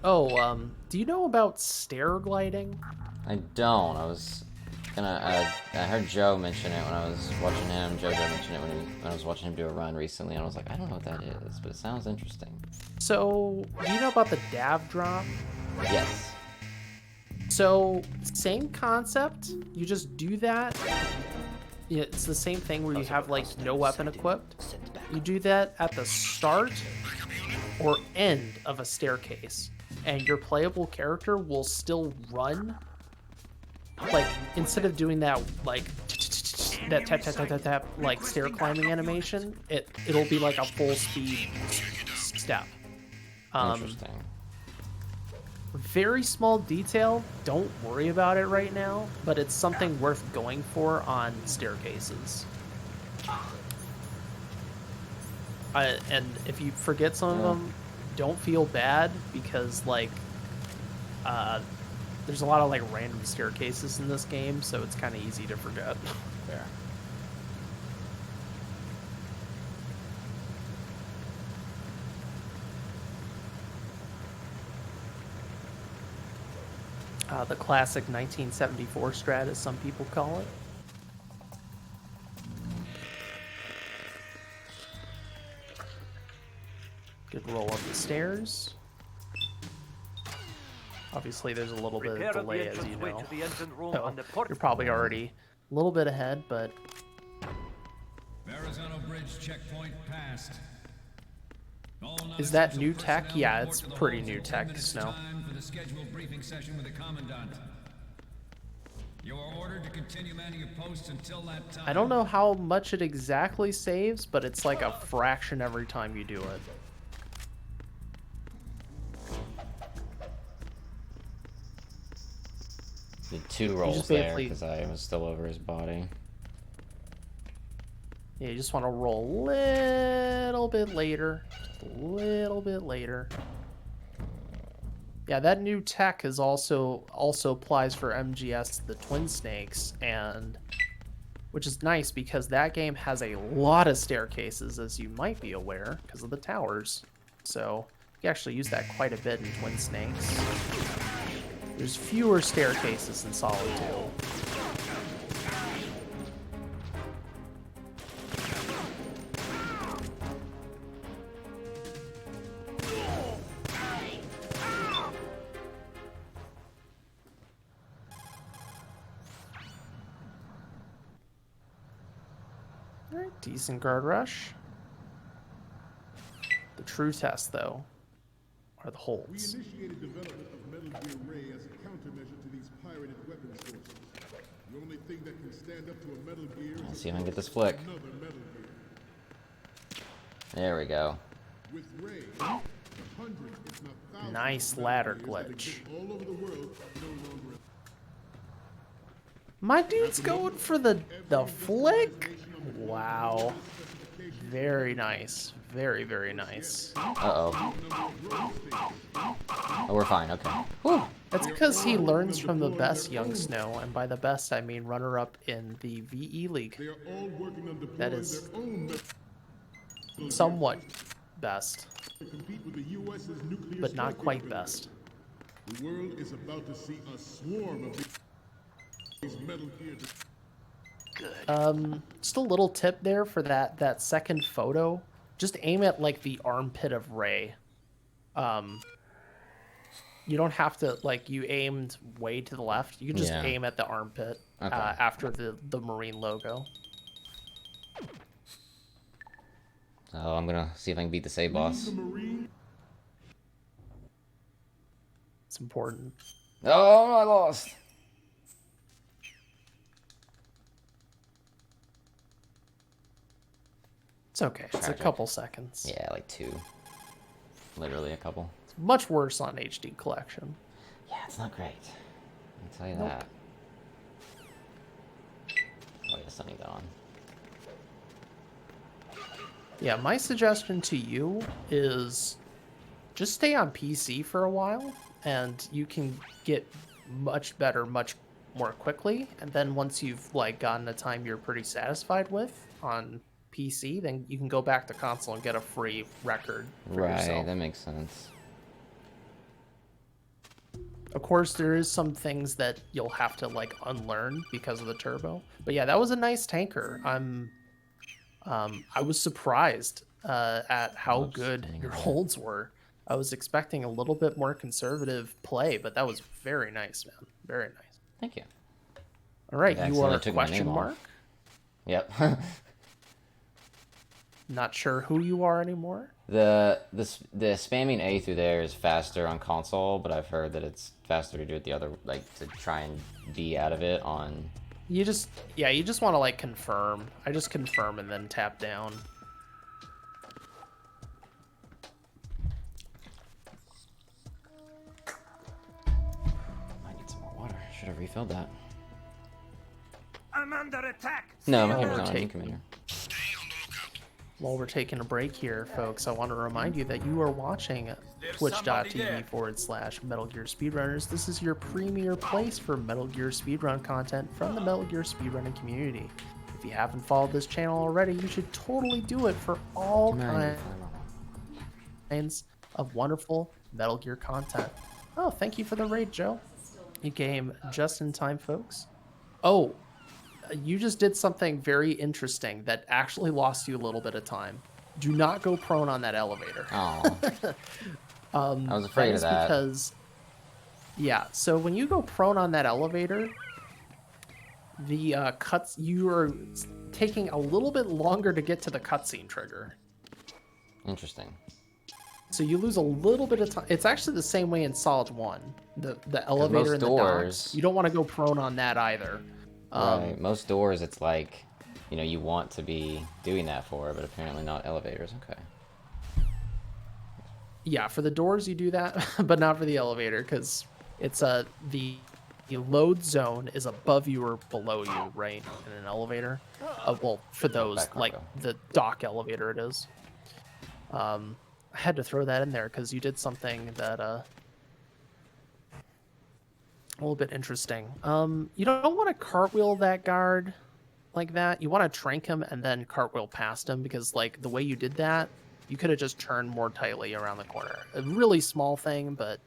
Oh, do you know about stair gliding? I don't. I was gonna. I heard Joe mention it when I was watching him. JoJo mentioned it when I was watching him do a run recently, and I was like, I don't know what that is, but it sounds interesting. So, do you know about the Dav drop? Yes. So, same concept. You just do that. Yeah, it's the same thing where you have like no weapon equipped. You do that at the start or end of a staircase, and your playable character will still run. Like, instead of doing that like that tap tap tap tap tap like stair climbing animation, it'll be like a full speed step. Interesting. Very small detail, don't worry about it right now, but it's something worth going for on staircases. And if you forget some of them, don't feel bad, because like there's a lot of like random staircases in this game, so it's kind of easy to forget. Fair. The classic 1974 strat, as some people call it. Good roll up the stairs. Obviously, there's a little bit of delay, as you know. So you're probably already a little bit ahead, but Verrazano Bridge checkpoint passed. is that new tech? Yeah, it's pretty new tech, Snow. For the scheduled briefing session with the commandant. You are ordered to continue manning your posts until that time. I don't know how much it exactly saves, but it's like a fraction every time you do it. Did 2 rolls just there basically- because I was still over his body. Yeah, you just want to roll a little bit later. Just a little bit later. Yeah, that new tech is also applies for MGS the Twin Snakes, and which is nice because that game has a lot of staircases, as you might be aware, because of the towers. So you can actually use that quite a bit in Twin Snakes. There's fewer staircases in Solid 2. Alright, decent guard rush. The true test, though, are the holds. Initiated development of Metal Gear Ray as a countermeasure to these pirated weapon sources. The only thing that can stand up to a Metal Gear is Let's see if I can get this flick. another Metal Gear. There we go. With Ray, the hundreds, if not thousands, Nice of Metal ladder Gears that glitch. exist all over the world no longer. My dude's going for the flick. Wow. Very nice. very, very nice. Uh-oh. Oh, we're fine. Okay. Whew. That's because he learns from the best, young Snow, and by the best I mean runner-up in the VE League. They are all working on deploying That is their own somewhat best, to compete with the US's nuclear but not strike quite capability. best. The world is about to see a swarm of these Metal Gear. Just a little tip there for that second photo. Just aim at like the armpit of Ray. You don't have to like you aimed way to the left. You can just Yeah. aim at the armpit Okay. after the Marine logo. Oh, I'm gonna see if I can beat the save boss. The Marine It's important. Oh, I lost. It's okay. It's a Tragic. couple seconds. Yeah, like 2. Literally a couple. It's much worse on HD collection. Yeah, it's not great. I'll tell you Nope. that. Oh, yeah, sunny that on. Yeah, my suggestion to you is just stay on PC for a while, and you can get much better much more quickly. And then once you've like gotten a time you're pretty satisfied with on PC, then you can go back to console and get a free record for Right, yourself. that makes sense. Of course, there is some things that you'll have to like unlearn because of the turbo. But yeah, that was a nice tanker. I was surprised at how Oops, good dang your it. holds were. I was expecting a little bit more conservative play, but that was very nice, man. Very nice. Thank you. All right, I you are accidentally a took my question name mark. off. Yep. Not sure who you are anymore. the spamming A through there is faster on console, but I've heard that it's faster to do it the other, like to try and be out of it on. You just want to like confirm. I just confirm and then tap down. I need some more water. Should have refilled that. I'm under attack. No, my Stay camera's on not on. the You come in here. While we're taking a break here, folks, I want to remind you that you are watching twitch.tv/Metal Gear Speedrunners. This is your premier place for Metal Gear Speedrun content from the Metal Gear Speedrunning community. If you haven't followed this channel already, you should totally do it for all Come on, kinds of wonderful Metal Gear content. Oh, thank you for the raid, Joe. You came just in time, folks. Oh, you just did something very interesting that actually lost you a little bit of time. Do not go prone on that elevator. Oh. I was afraid of that. Because, yeah, so when you go prone on that elevator, the you are taking a little bit longer to get to the cutscene trigger. Interesting. So you lose a little bit of time. It's actually the same way in Solid 1. The elevator in the doors- docks. You don't want to go prone on that either. Right. Most doors, it's like, you want to be doing that for, but apparently not elevators. Okay. Yeah, for the doors you do that, but not for the elevator, because it's the load zone is above you or below you, right? In an elevator. Well, for those, Back like cargo. the dock elevator it is. I had to throw that in there because you did something that a little bit interesting. You don't want to cartwheel that guard like that. You want to trank him and then cartwheel past him, because like the way you did that, you could have just turned more tightly around the corner. A really small thing, but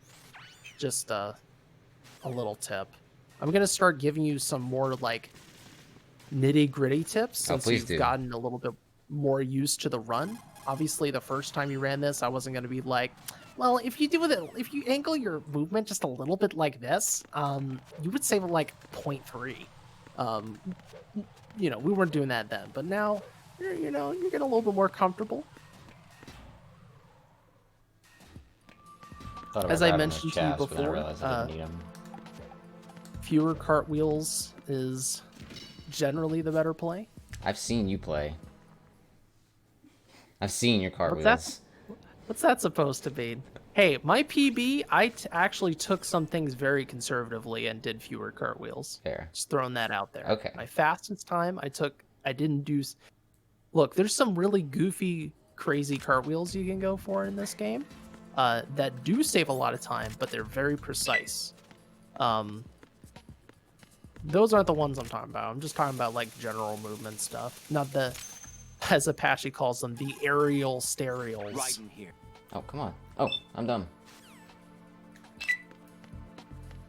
just a little tip. I'm gonna start giving you some more like nitty-gritty tips since please you've do. gotten a little bit more used to the run. Obviously, the first time you ran this, I wasn't gonna be like, well, if you angle your movement just a little bit like this, you would save like 0.3. We weren't doing that then, but now you're getting a little bit more comfortable. Thought about As I grabbing those mentioned to you shafts, but then I before, realized I didn't need 'em. Fewer cartwheels is generally the better play. I've seen you play. I've seen your cartwheels. What's that supposed to mean? Hey, my PB, I actually took some things very conservatively and did fewer cartwheels. Fair. Just throwing that out there. Okay. My fastest time, I didn't do. Look, there's some really goofy crazy cartwheels you can go for in this game that do save a lot of time, but they're very precise. Those aren't the ones I'm talking about. I'm just talking about like general movement stuff, not the, as Apache calls them, the aerial stereals. Right in here. Oh, come on. Oh, I'm done.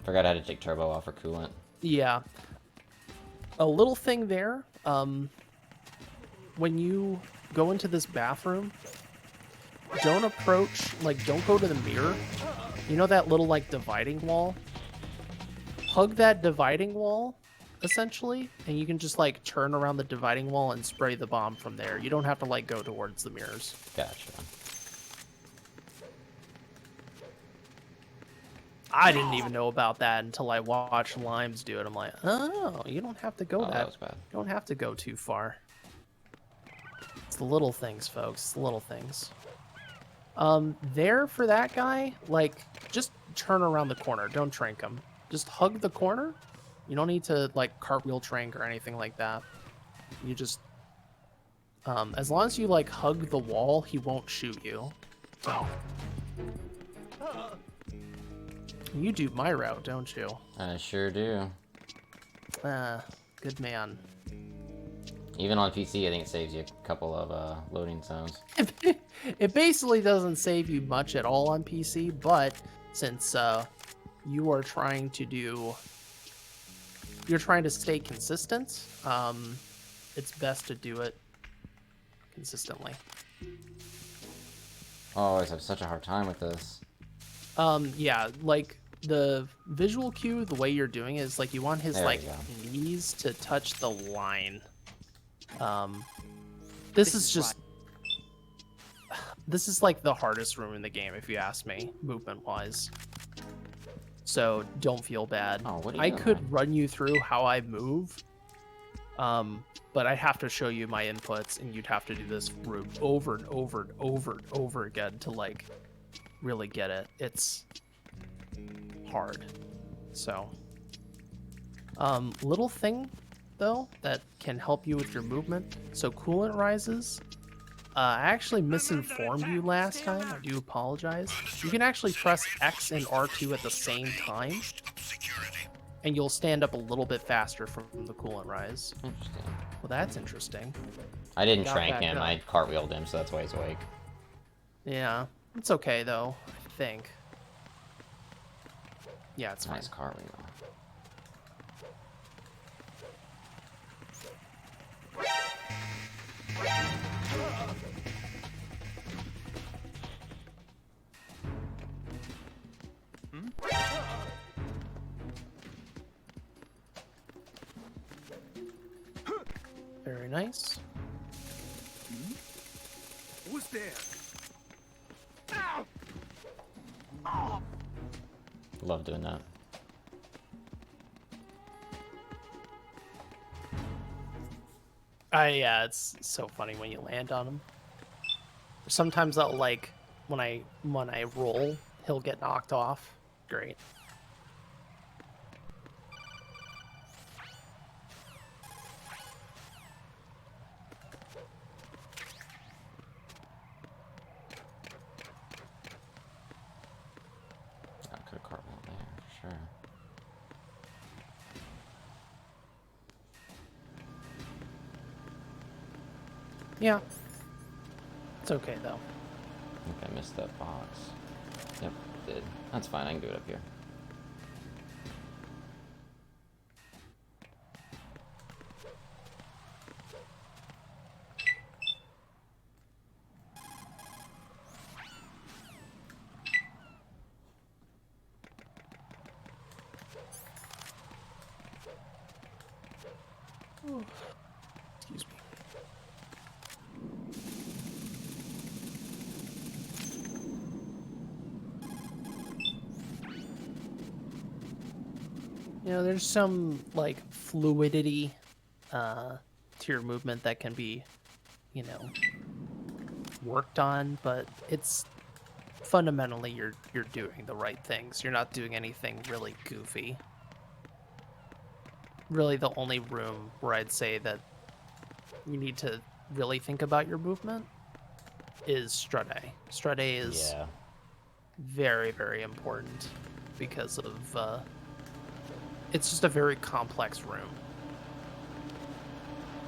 Forgot I had to take turbo off for coolant. Yeah. A little thing there, when you go into this bathroom, don't go to the mirror. You know that little, like, dividing wall? Hug that dividing wall, essentially, and you can just, like, turn around the dividing wall and spray the bomb from there. You don't have to, like, go towards the mirrors. Gotcha. I didn't even know about that until I watched Limes do it. I'm like, oh, you don't have to go That was bad. You don't have to go too far. It's the little things, folks. It's the little things. There for that guy, like, just turn around the corner. Don't trank him. Just hug the corner. You don't need to, like, cartwheel trank or anything like that. You just, as long as you, like, hug the wall, he won't shoot you. So. You do my route, don't you? I sure do. Good man. Even on PC, I think it saves you a couple of loading zones. It basically doesn't save you much at all on PC, but since you are trying to stay consistent, it's best to do it consistently. Oh, I always have such a hard time with this. Yeah, like the visual cue, the way you're doing it is like you want his There we like go. knees to touch the line. This is just this is like the hardest room in the game, if you ask me, movement wise. So don't feel bad. Oh, what are you I doing? could run you through how I move, but I have to show you my inputs, and you'd have to do this route over and over and over and over again to like really get it. It's hard. So, little thing though that can help you with your movement. So coolant rises. I actually misinformed you last time. I do apologize. You can actually press X and R2 at the same time, and you'll stand up a little bit faster from the coolant rise. Interesting. Well, that's interesting. I didn't Got trank back him. up. I cartwheeled him, so that's why he's awake. Yeah, it's okay though, I think. Yeah, it's fine. Nice cartwheel. Very nice. Who's there? Love doing that. Yeah, it's so funny when you land on him. Sometimes I'll like when I roll, he'll get knocked off. Great. I could have cartwheeled there, for sure. Yeah. It's okay though. I think I missed that box. Yep, did. That's fine, I can do it up here. Excuse me. You know, there's some like fluidity to your movement that can be, you know, worked on, but it's fundamentally you're doing the right things. You're not doing anything really goofy. Really the only room where I'd say that you need to really think about your movement is strut A. Strut A is Yeah. very, very important because of it's just a very complex room.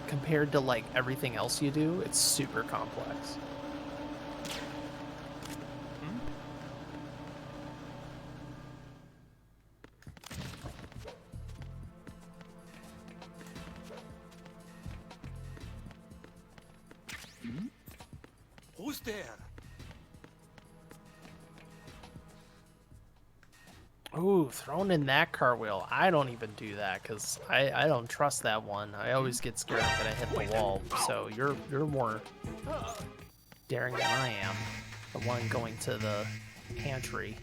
Compared to like everything else you do, it's super complex. Who's there? Ooh, thrown in that cartwheel. I don't even do that because I don't trust that one. I always get scared I'm gonna hit the wall. So you're more daring than I am. The one going to the pantry.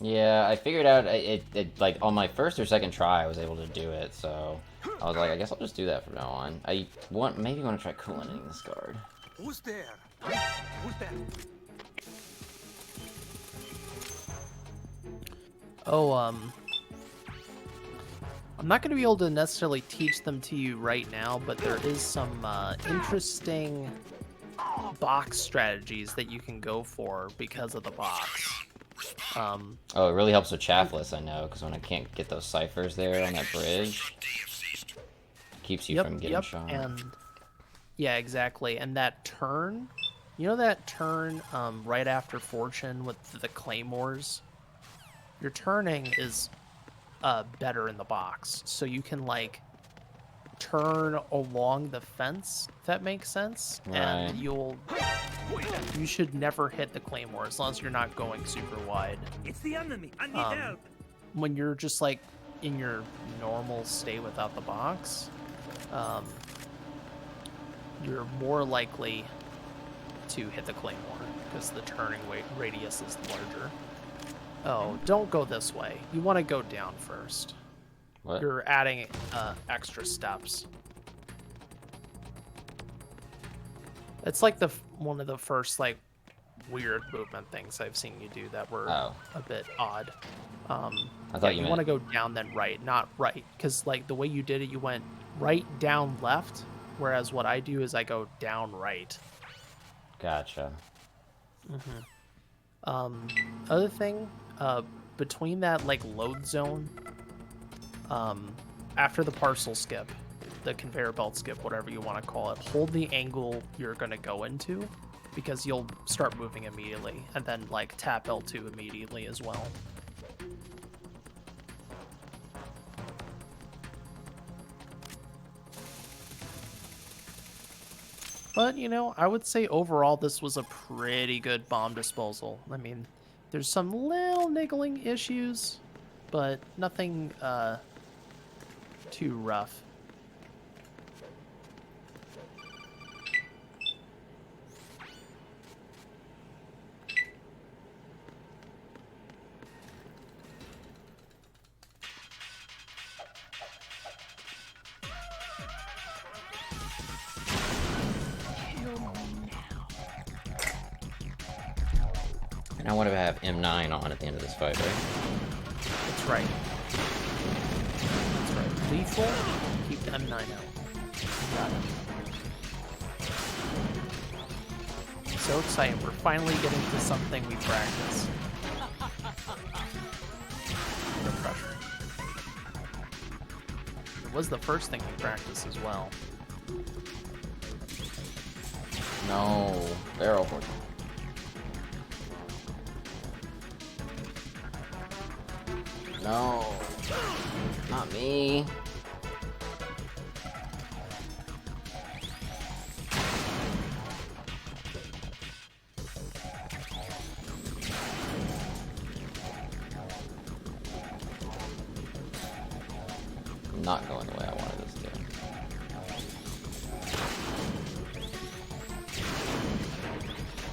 Yeah, I figured out it like on my first or second try I was able to do it, so I was like, I guess I'll just do that from now on. Maybe want to try cooling this guard. Who's there? Who's there? Oh, I'm not going to be able to necessarily teach them to you right now, but there is some interesting box strategies that you can go for because of the box. Oh, it really helps with chaffless, I know, because when I can't get those ciphers there on that bridge, keeps you from getting shot. And yeah, exactly. And that turn, you know that turn right after Fortune with the claymores? Your turning is better in the box, so you can like turn along the fence, if that makes sense. Right. And you should never hit the claymore as long as you're not going super wide. It's the enemy. I need help. When you're just like in your normal state without the box, you're more likely to hit the claymore because the turning radius is larger. Oh, don't go this way. You want to go down first. What? You're adding extra steps. It's like one of the first like weird movement things I've seen you do that were a bit odd. I thought you want to go down then right, not right, because like the way you did it, you went right, down, left, whereas what I do is I go down, right. Gotcha. Other thing, between that like load zone, after the parcel skip, the conveyor belt skip, whatever you want to call it, hold the angle you're going to go into because you'll start moving immediately, and then like tap L2 immediately as well. But, you know, I would say overall this was a pretty good bomb disposal. I mean, there's some little niggling issues, but nothing too rough. And I want to have M9 on at the end of this fight, right? That's right. That's right. Lethal, keep the M9 out. Got it. So excited. We're finally getting to something we practice. No pressure. It was the first thing we practiced as well. No. Barrel for No. Not me. Not going the way I wanted this to.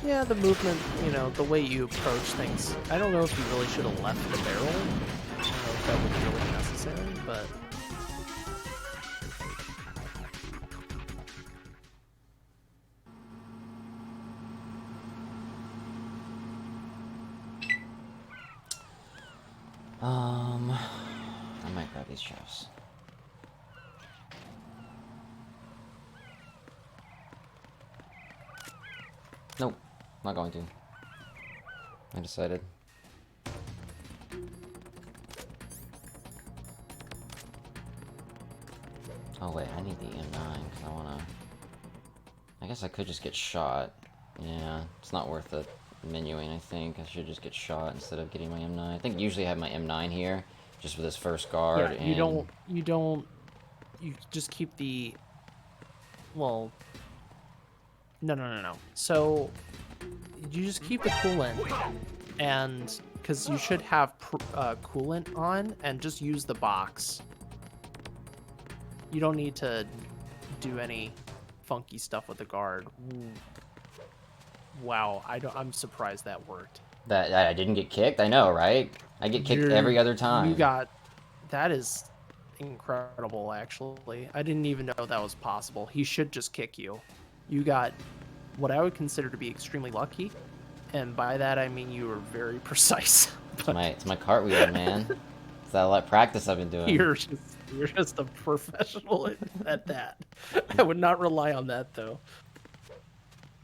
Yeah, the movement, you know, the way you approach things. I don't know if you really should have left the barrel. I don't know if that was really necessary, but... I might grab these chefs. Nope, not going to. I decided. Oh wait, I need the M9 because I wanna. I guess I could just get shot. Yeah, it's not worth it. Menuing, I think I should just get shot instead of getting my M9. I think usually I have my M9 here, just for this first guard. Yeah, you just keep the, well, no. So you just keep the coolant, and because you should have coolant on, and just use the box. You don't need to do any funky stuff with the guard. Ooh. Wow, I'm surprised that worked. That I didn't get kicked. I know, right? I get kicked every other time. That is incredible, actually. I didn't even know that was possible. He should just kick you. You got what I would consider to be extremely lucky, and by that I mean you were very precise. It's my cartwheel, man. It's that lot of practice I've been doing. You're just a professional at that. I would not rely on that, though.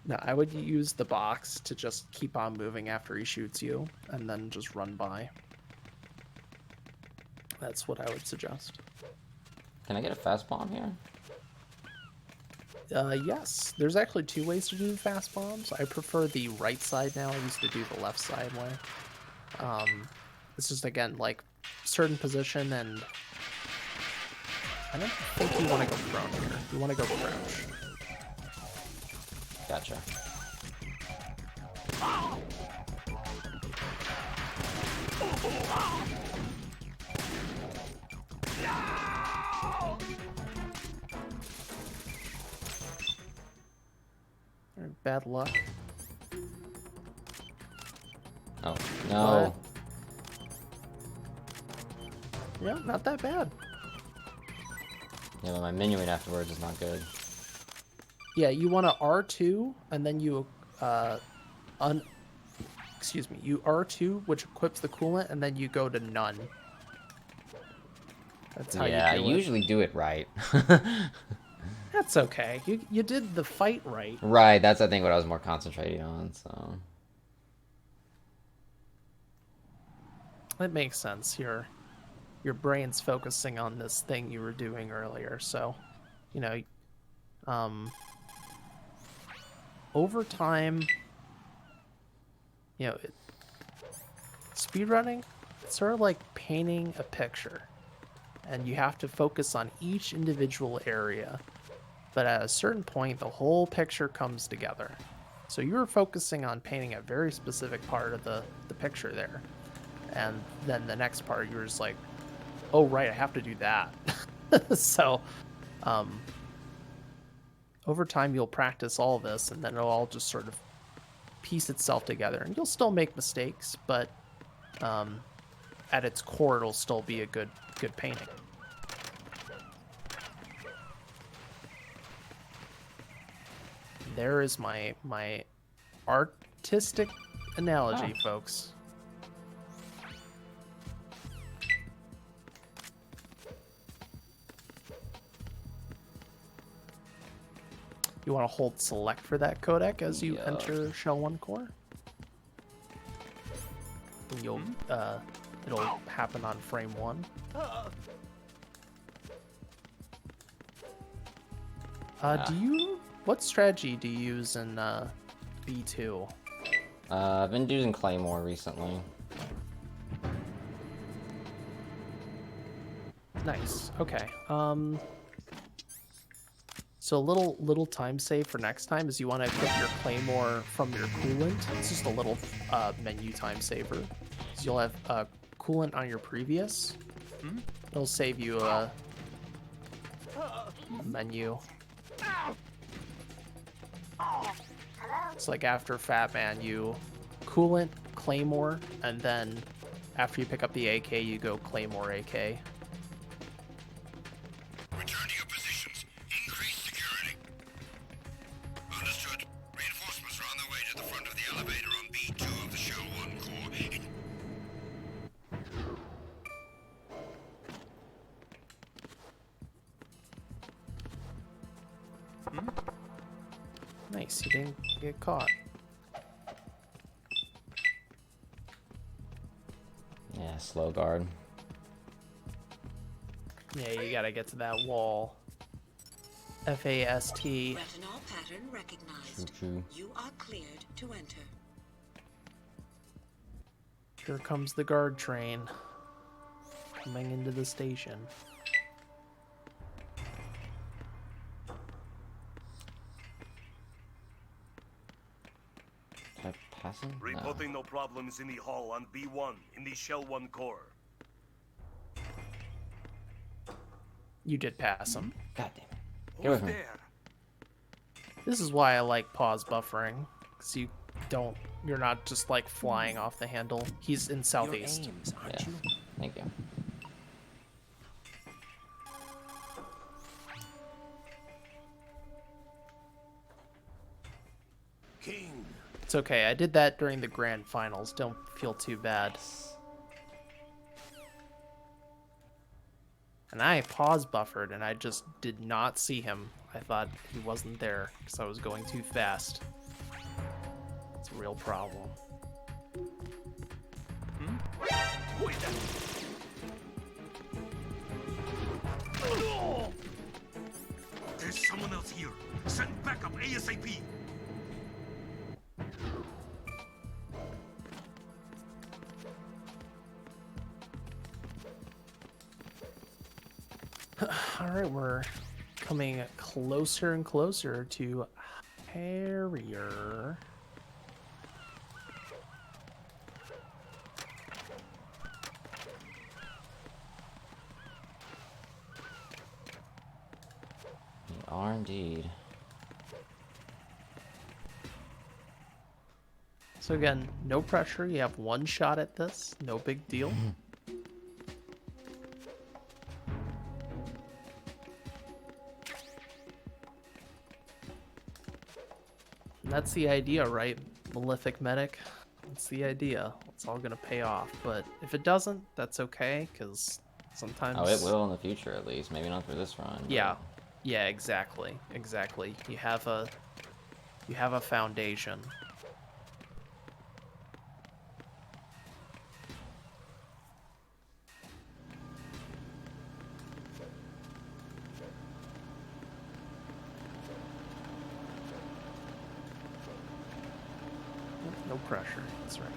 No, I would use the box to just keep on moving after he shoots you, and then just run by. That's what I would suggest. Can I get a fast bomb here? Yes. There's actually 2 ways to do fast bombs. I prefer the right side now. I used to do the left side way. It's just, again, like, certain position, and I don't think you want to go prone here. You want to go crouch. Gotcha. Bad luck. Oh, no. Yeah, not that bad. Yeah, but my menuing afterwards is not good. Yeah, you want to R2, and then you, you R2, which equips the coolant, and then you go to none. That's how you do it. Yeah, I usually do it right. That's okay. You did the fight right. Right, that's I think what I was more concentrating on, so. That makes sense. Your brain's focusing on this thing you were doing earlier, so, you know, over time, you know, speedrunning, it's sort of like painting a picture, and you have to focus on each individual area, but at a certain point, the whole picture comes together. So you were focusing on painting a very specific part of the picture there, and then the next part, you were just like, oh, right, I have to do that. So, over time, you'll practice all this, and then it'll all just sort of piece itself together. And you'll still make mistakes, but at its core, it'll still be a good painting. There is my artistic analogy, folks. You want to hold select for that codec as you enter shell 1 core. And you'll it'll happen on frame 1. What strategy do you use in B2? I've been using Claymore recently. Nice. Okay. So a little time save for next time is you want to equip your Claymore from your coolant. It's just a little menu time saver. So you'll have coolant on your previous. It'll save you a menu. It's like after Fat Man, you coolant, Claymore, and then after you pick up the AK, you go Claymore AK. Return to your positions. Increase security. Understood. Reinforcements are on their way to the front of the elevator on B2 of the Shell 1 core. Nice, you didn't get caught. slow guard. Yeah, you gotta get to that wall. FAST. Retinol pattern recognized. True. You are cleared to enter. Here comes the guard train. Coming into the station. Did I pass him? No. Reporting no problems in the hall on B1 in the Shell 1 core. You did pass him. God damn it. Get with me. This is why I like pause buffering. Because you're not just like flying off the handle. He's in southeast. Yeah. Thank you. King. It's okay. I did that during the grand finals. Don't feel too bad. And I pause buffered and I just did not see him. I thought he wasn't there because I was going too fast. It's a real problem. There's someone else here. Send backup ASAP. Alright, we're coming closer and closer to Harrier. We are indeed. So again, no pressure. You have one shot at this. No big deal. And that's the idea, right? Malefic Medic. That's the idea. It's all gonna pay off. But if it doesn't, that's okay, because sometimes... Oh, it will in the future at least. Maybe not for this run. but- Yeah. Yeah, exactly. Exactly. You have a foundation. No pressure. That's right.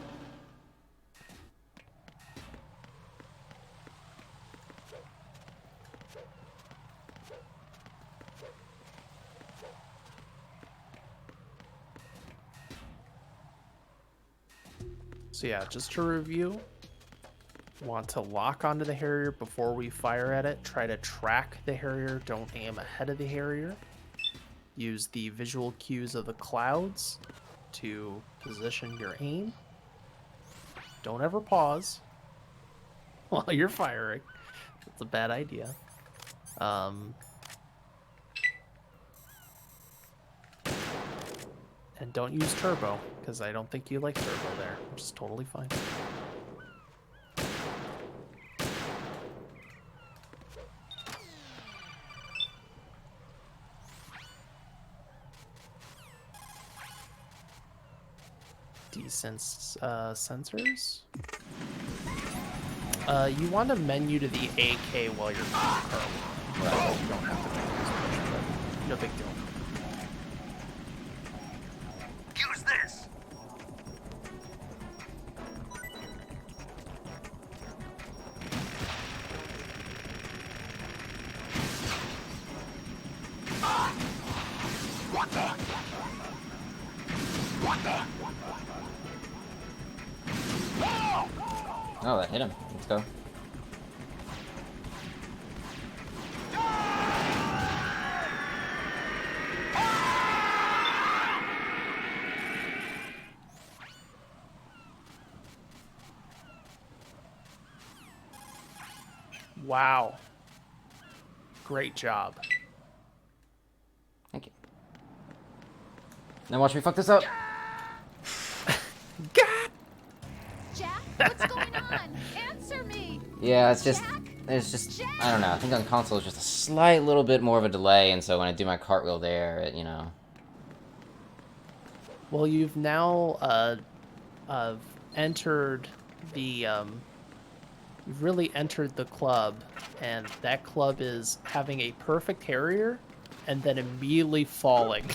So yeah, just to review, want to lock onto the Harrier before we fire at it. Try to track the Harrier, don't aim ahead of the Harrier. Use the visual cues of the clouds to position your aim. Don't ever pause while you're firing. That's a bad idea. And don't use turbo, because I don't think you like turbo there, which is totally fine. Decent sensors. You want to menu to the AK while you're curl. Right. You don't have to make this much, but no big deal. Use this. What the? What the? Oh, that hit him. Let's go. Wow. Great job. Thank you. Now watch me fuck this up. Jack, what's going on? Answer me. Yeah, it's just, Jack? I don't know. I think on console it's just a slight little bit more of a delay, and so when I do my cartwheel there, it, you know. Well, you've now entered the you've really entered the club, and that club is having a perfect Harrier and then immediately falling,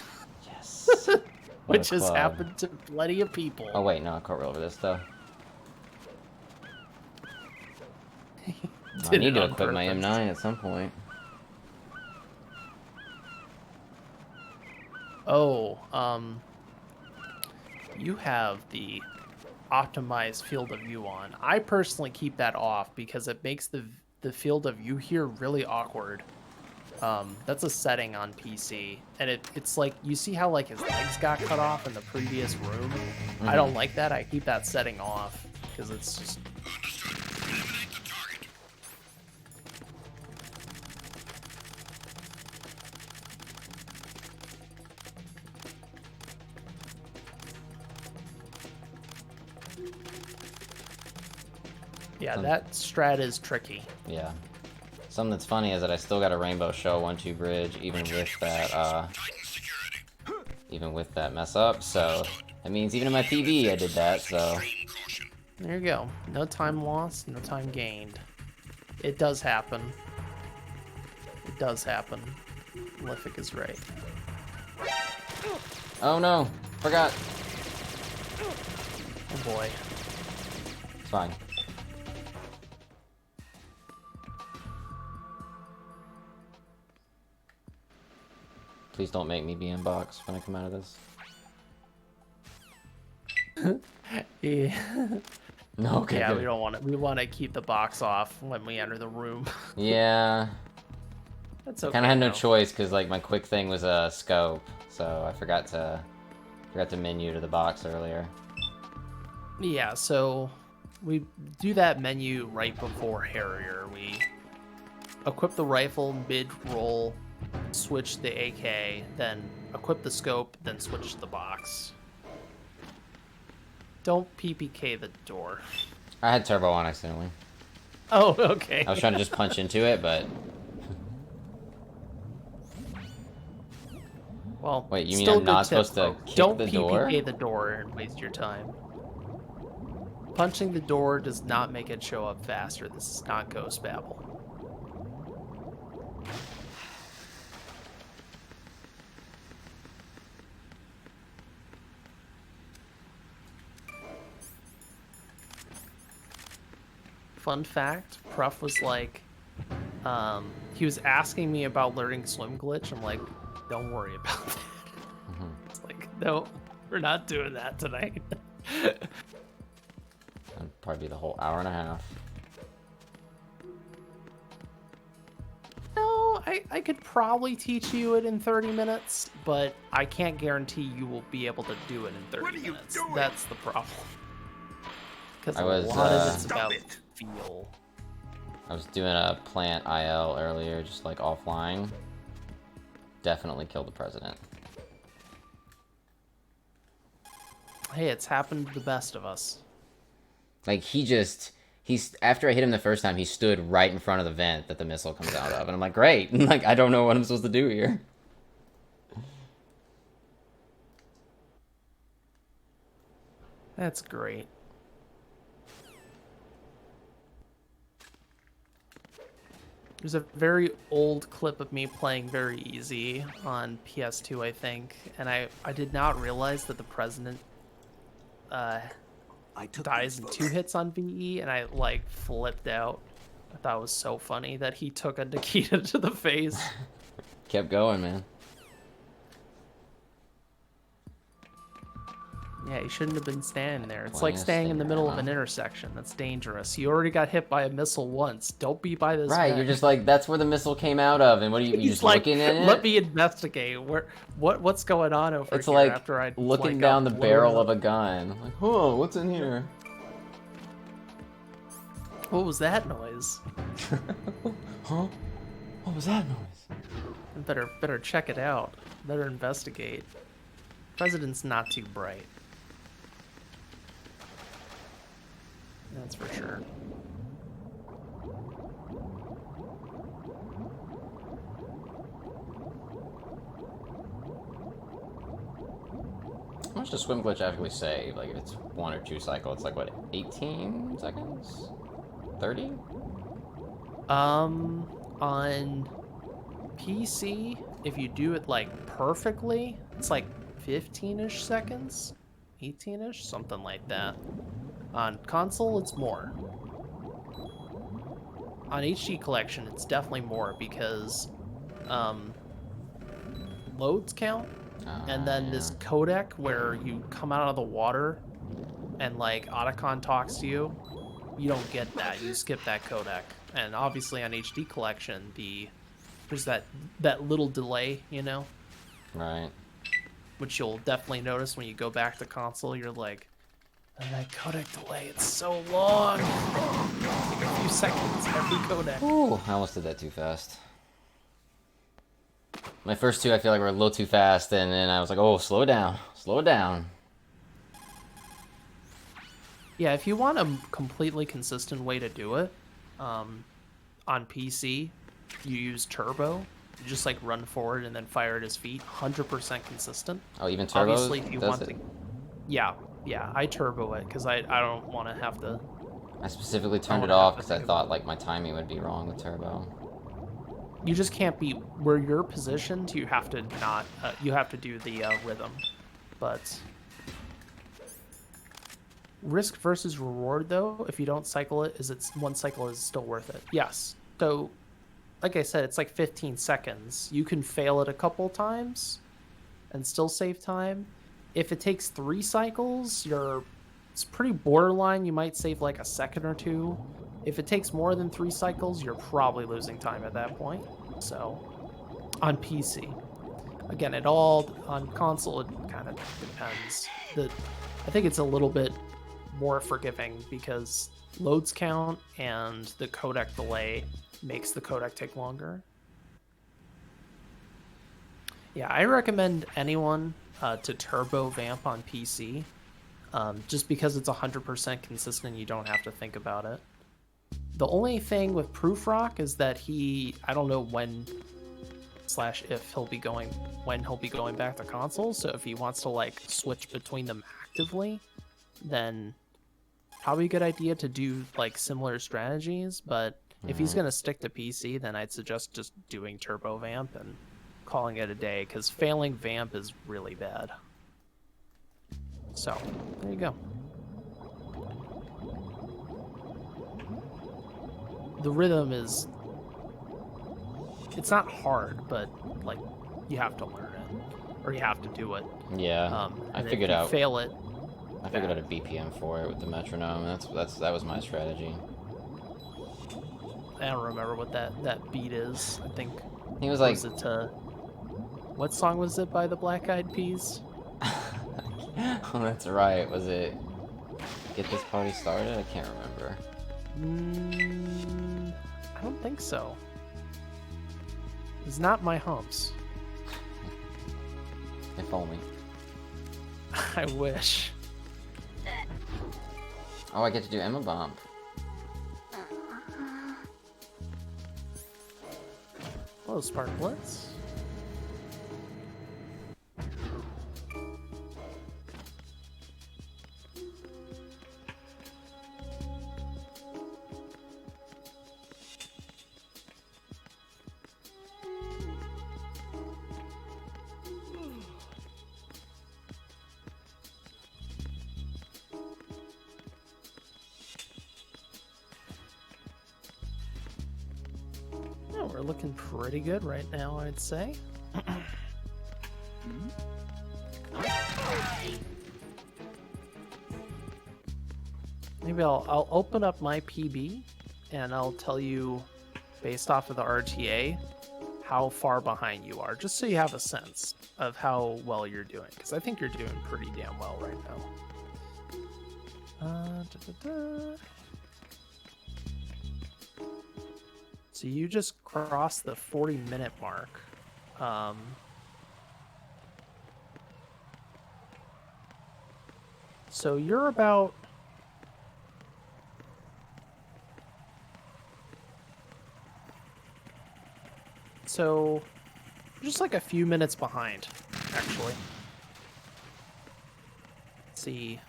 Yes. What a which has club. happened to plenty of people. Oh wait, no, I can't roll over this though. I Did need it to on equip my purpose. M9 at some point. Oh, you have the optimized field of view on. I personally keep that off because it makes the field of view here really awkward. That's a setting on PC, and it's like, you see how like his legs got cut off in the previous room? I don't like that. I keep that setting off because it's just... Yeah, that strat is tricky. Yeah. Something that's funny is that I still got a rainbow shell 1-2 bridge, even with that mess up. So that means even in my PB I did that. So There you go. No time lost, no time gained. It does happen. It does happen. Prufr0ck is right. oh no, forgot. Oh boy. It's fine. Please don't make me be in box when I come out of this. Yeah. No, okay. Yeah, good. we don't want it. We want to keep the box off when we enter the room. Yeah. That's okay. Kind of had no though. choice because like my quick thing was a scope, so I forgot to menu to the box earlier. Yeah, so we do that menu right before Harrier. We equip the rifle mid-roll, switch the AK, then equip the scope, then switch to the box. Don't PPK the door. I had turbo on accidentally. Oh, okay. I was trying to just punch into it, but Well, wait, you mean still I'm not good tip, supposed to though. kick Don't the door? PPK the door and waste your time. Punching the door does not make it show up faster. This is not Ghost Babel. Fun fact, Prufr0ck was like, he was asking me about learning swim glitch. I'm like, don't worry about that. It's like, no, we're not doing that tonight. That'd probably be the whole hour and a half. No, I could probably teach you it in 30 minutes, but I can't guarantee you will be able to do it in 30 minutes. That's the problem. Because a lot of it's about feel. I was doing a plant IL earlier, just like offline. Definitely killed the president. Hey, it's happened to the best of us. Like he's after I hit him the first time, he stood right in front of the vent that the missile comes out of, and I'm like, great. Like I don't know what I'm supposed to do here. That's great. There's a very old clip of me playing very easy on PS2, I think, and I did not realize that the president dies in 2 hits on VE, and I like flipped out. I thought it was so funny that he took a Nikita to the face. Kept going, man. Yeah, he shouldn't have been standing there. It's Playing like a staying in the middle of stinger, an intersection. That's dangerous. You already got hit by a missile once. Don't be by this Right, vent. you're just like, that's where the missile came out of, and what are you He's just like, looking at it? let me investigate. What's going on over It's here like after I looking down the barrel of a gun. I'm like, oh, what's in here? What was that noise? Huh? What was that noise? Better check it out. Better investigate. President's not too bright. That's for sure. How much does swim glitch actually save? Like if it's 1 or 2 cycle, it's like what, 18 seconds? 30? On PC, if you do it like perfectly, it's like 15-ish seconds, 18-ish, something like that. On console, it's more. On HD collection, it's definitely more because loads count, and then this codec where you come out of the water and like Otacon talks to you, you don't get that. You skip that codec. And obviously on HD collection, there's that little delay, you know, Right. which you'll definitely notice when you go back to console. You're like, and that codec delay, it's so long. Like a few seconds every codec. Ooh, I almost did that too fast. My first two, I feel like were a little too fast, and then I was like, oh, slow down. Slow down. Yeah, if you want a completely consistent way to do it, on PC, you use turbo. You just like run forward and then fire at his feet. 100% consistent. Oh, even turbo Obviously, if you does want it? to, yeah, I turbo it because I don't want to have to. I specifically turned it wanna have off to because I think thought about like my timing would be wrong with turbo. You just can't be where you're positioned. You have to not. You have to do the rhythm, but risk versus reward though. If you don't cycle it, is it one cycle is still worth it? Yes. So, like I said, it's like 15 seconds. You can fail it a couple times, and still save time. If it takes 3 cycles, it's pretty borderline. You might save like a second or two. If it takes more than 3 cycles, you're probably losing time at that point. So, on PC. Again, on console, it kind of depends. I think it's a little bit more forgiving because loads count and the codec delay makes the codec take longer. Yeah, I recommend anyone to turbo vamp on PC, just because it's 100% consistent and you don't have to think about it. The only thing with Prufr0ck is that I don't know when/if he'll be going back to console. So if he wants to like switch between them actively, then probably a good idea to do like similar strategies. But if he's gonna stick to PC, then I'd suggest just doing turbo vamp and calling it a day, because failing vamp is really bad. So there you go. The rhythm it's not hard, but like you have to learn it or you have to do it. Yeah, I And figured if you out. fail it. I figured out a BPM for it with the metronome. That was my strategy. I don't remember what that beat is. I think He was like, was it what song was it by the Black Eyed Peas? oh, that's right. Was it Get This Party Started? I can't remember. I don't think so. It's not My Humps. If only. I wish. Oh, I get to do Emma Bump. Hello, Sparklets. We're looking pretty good right now, I'd say. Maybe I'll open up my PB and I'll tell you, based off of the RTA, how far behind you are, just so you have a sense of how well you're doing, because I think you're doing pretty damn well right now. So you just crossed the 40-minute mark. So you're about... So, just like a few minutes behind, actually. Let's see.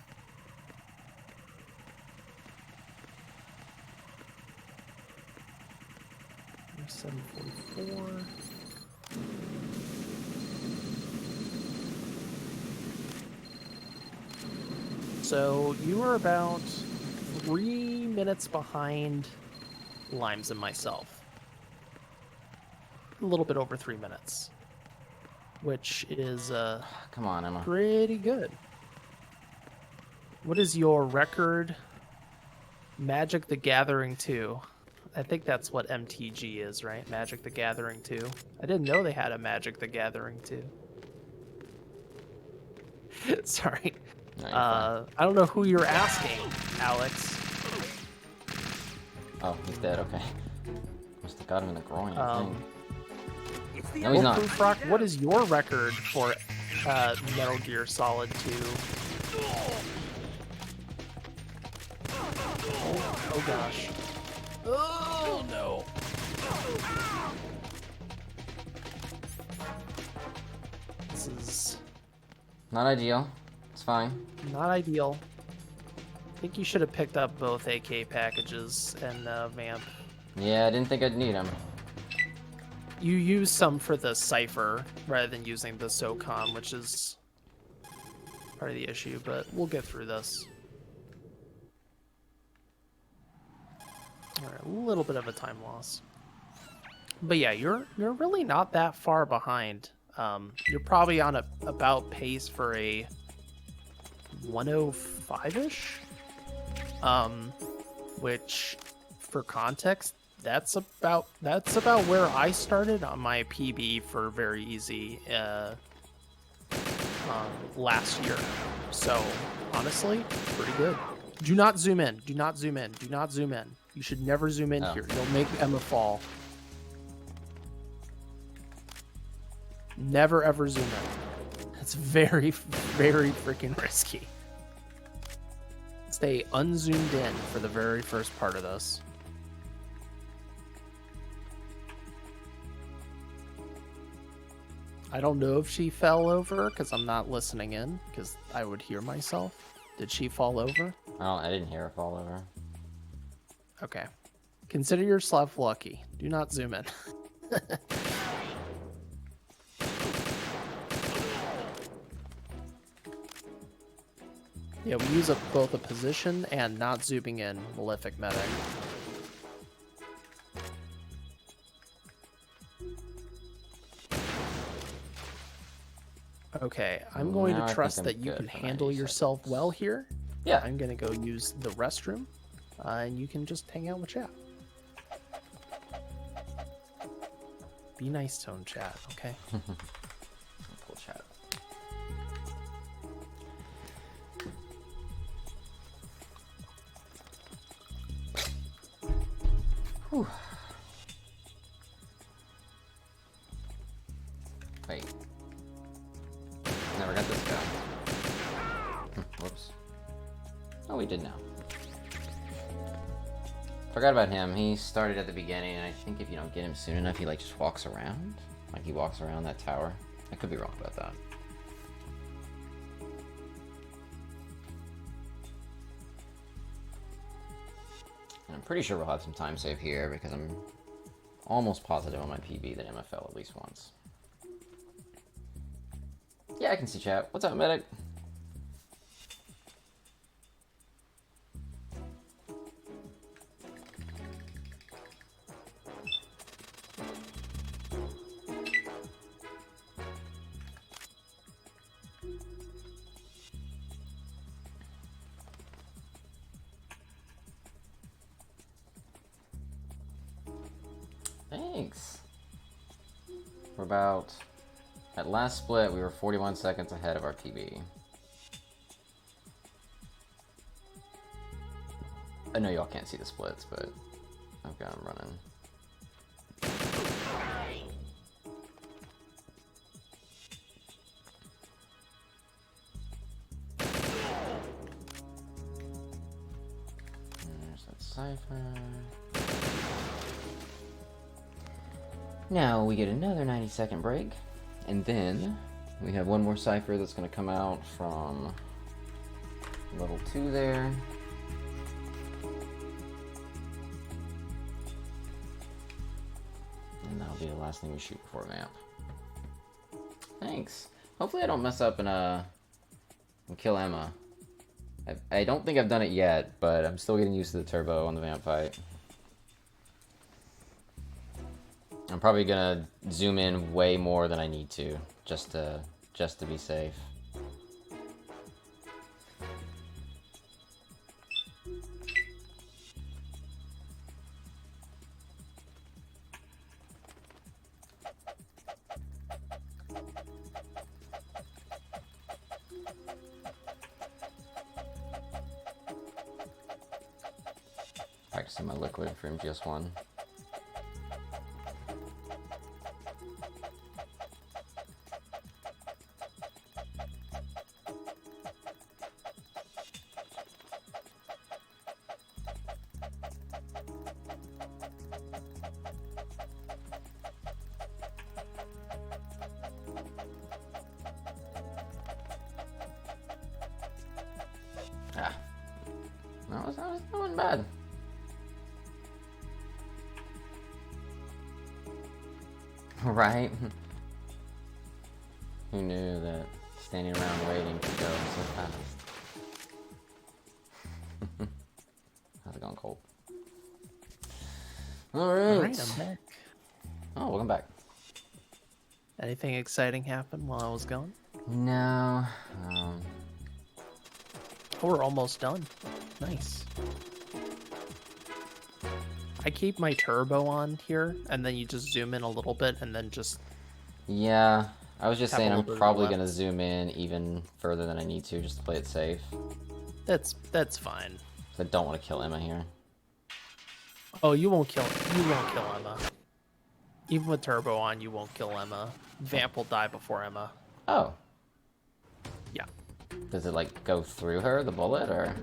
744. So you are about 3 minutes behind Limes and myself. A little bit over 3 minutes, which is Come on, Emma. pretty good. What is your record? Magic the Gathering 2. I think that's what MTG is, right? Magic the Gathering 2. I didn't know they had a Magic the Gathering 2. Sorry. No, you're fine. I don't know who you're asking, Alex. Oh, he's dead. Okay. Must have got him in the groin. I think. No, Well, he's not. Prufr0ck, what is your record for Metal Gear Solid 2? Oh gosh. Oh no. This is Not ideal. It's fine. not ideal. I think you should have picked up both AK packages and Vamp. Yeah, I didn't think I'd need him. You use some for the Cypher rather than using the SOCOM, which is part of the issue, but we'll get through this. Alright, a little bit of a time loss. But yeah, you're really not that far behind. You're probably on about pace for a 105-ish. Which, for context, that's about where I started on my PB for very easy last year. So honestly, pretty good. Do not zoom in. Do not zoom in. Do not zoom in. You should never zoom in here. You'll make Emma fall. Never ever zoom in. It's very, very freaking risky. Stay unzoomed in for the very first part of this. I don't know if she fell over because I'm not listening in because I would hear myself. Did she fall over? I didn't hear her fall over. Okay. Consider yourself lucky. Do not zoom in. Yeah, we use both a position and not zooming in Malefic Medic. Okay, I'm going Now I to think trust I'm that you good can for handle 90 yourself seconds. well here. Yeah. I'm going to go use the restroom, and you can just hang out with chat. Be nice to him, chat, okay? Pull chat. Whew. Wait. Never got this guy. Whoops. Oh, we did now. Forgot about him. He started at the beginning, and I think if you don't get him soon enough, he like just walks around. Like he walks around that tower. I could be wrong about that. And I'm pretty sure we'll have some time save here because I'm almost positive on my PB that Emma fell at least once. Yeah, I can see chat. What's up, medic? Thanks. We're about... At last split, we were 41 seconds ahead of our PB. I know y'all can't see the splits, but I've got them running. There's that cipher. Now we get another 90-second break, and then we have one more cipher that's going to come out from level 2 there. That'll be the last thing we shoot before vamp. Thanks. Hopefully I don't mess up and kill Emma. I don't think I've done it yet, but I'm still getting used to the turbo on the vamp fight. I'm probably gonna zoom in way more than I need to, just to be safe. Practicing my liquid for MGS1. Ah, that wasn't bad. Right? Who knew that standing around waiting could go so fast? How's it going, Cole? Alright, I'm back. Oh, welcome back. Anything exciting happened while I was gone? No. Oh, we're almost done. Nice. I keep my turbo on here, and then you just zoom in a little bit, and then just... Yeah, I was just have a saying I'm little bit probably left. going to zoom in even further than I need to, just to play it safe. That's fine. 'Cause I don't want to kill Emma here. Oh, you won't kill Emma. Even with turbo on, you won't kill Emma. Vamp will die before Emma. Oh. Yeah. Does it, like, go through her, the bullet, or...?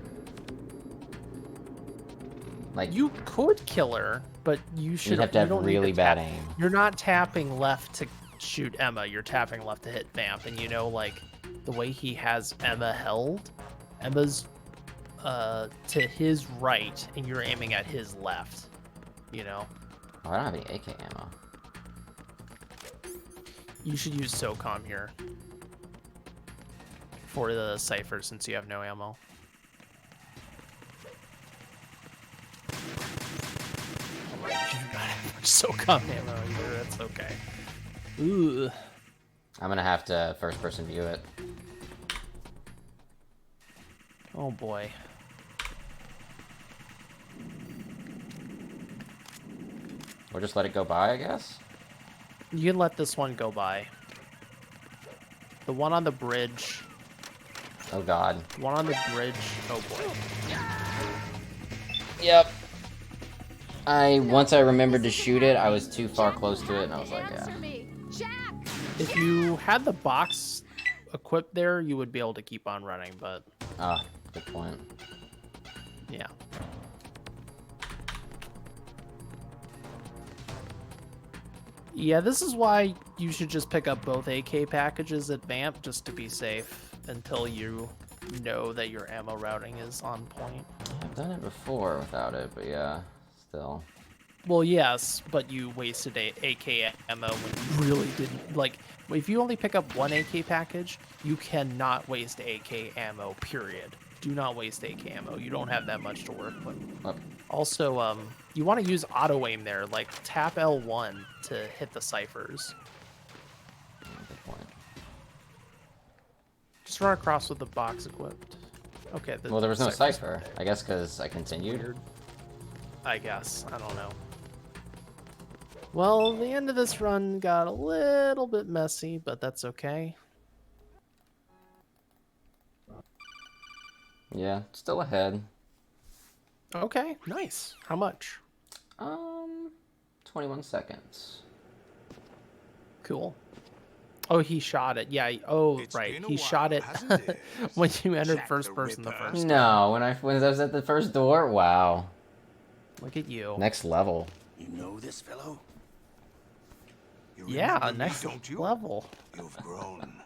Like, You could kill her, but you should. you'd have to have you don't need really to bad tap. aim. You're not tapping left to shoot Emma. You're tapping left to hit Vamp, and you know, like the way he has Emma held, Emma's to his right, and you're aiming at his left. You know. Oh, I don't have any AK ammo. You should use SOCOM here for the cipher since you have no ammo. You do not have much SOCOM ammo either. That's okay. Ooh. I'm gonna have to first-person view it. Oh boy. Or just let it go by, I guess? You can let this one go by. The one on the bridge. Oh god. One on the bridge. Oh boy. Yep. Once I remembered to shoot it, I was too far close to it, and I was like, yeah. Answer me, Jack. If you had the box equipped there, you would be able to keep on running, but Ah, good point. yeah. Yeah, this is why you should just pick up both AK packages at Vamp just to be safe until you know that your ammo routing is on point. I've done it before without it, but yeah, still. Well, yes, but you wasted AK ammo when you really didn't. Like, if you only pick up one AK package, you cannot waste AK ammo, period. Do not waste AK ammo. You don't have that much to work with. Oh. Also, you want to use auto aim there. Like, tap L1 to hit the ciphers. Good point. Just run across with the box equipped. Okay. Well, there was no cipher's cipher. there. I guess because I continued. I guess. I don't know. Well, the end of this run got a little bit messy, but that's okay. Yeah, still ahead. Okay, nice. How much? 21 seconds. Cool. Oh, he shot it. Yeah. Oh, It's right. been a He while, shot it hasn't it? when you entered Jack first the person the Ripper. first. No, when I was at the first door, wow. Look at you. Next level. You know this fellow? You Yeah, remember me, next don't you? level. You've grown.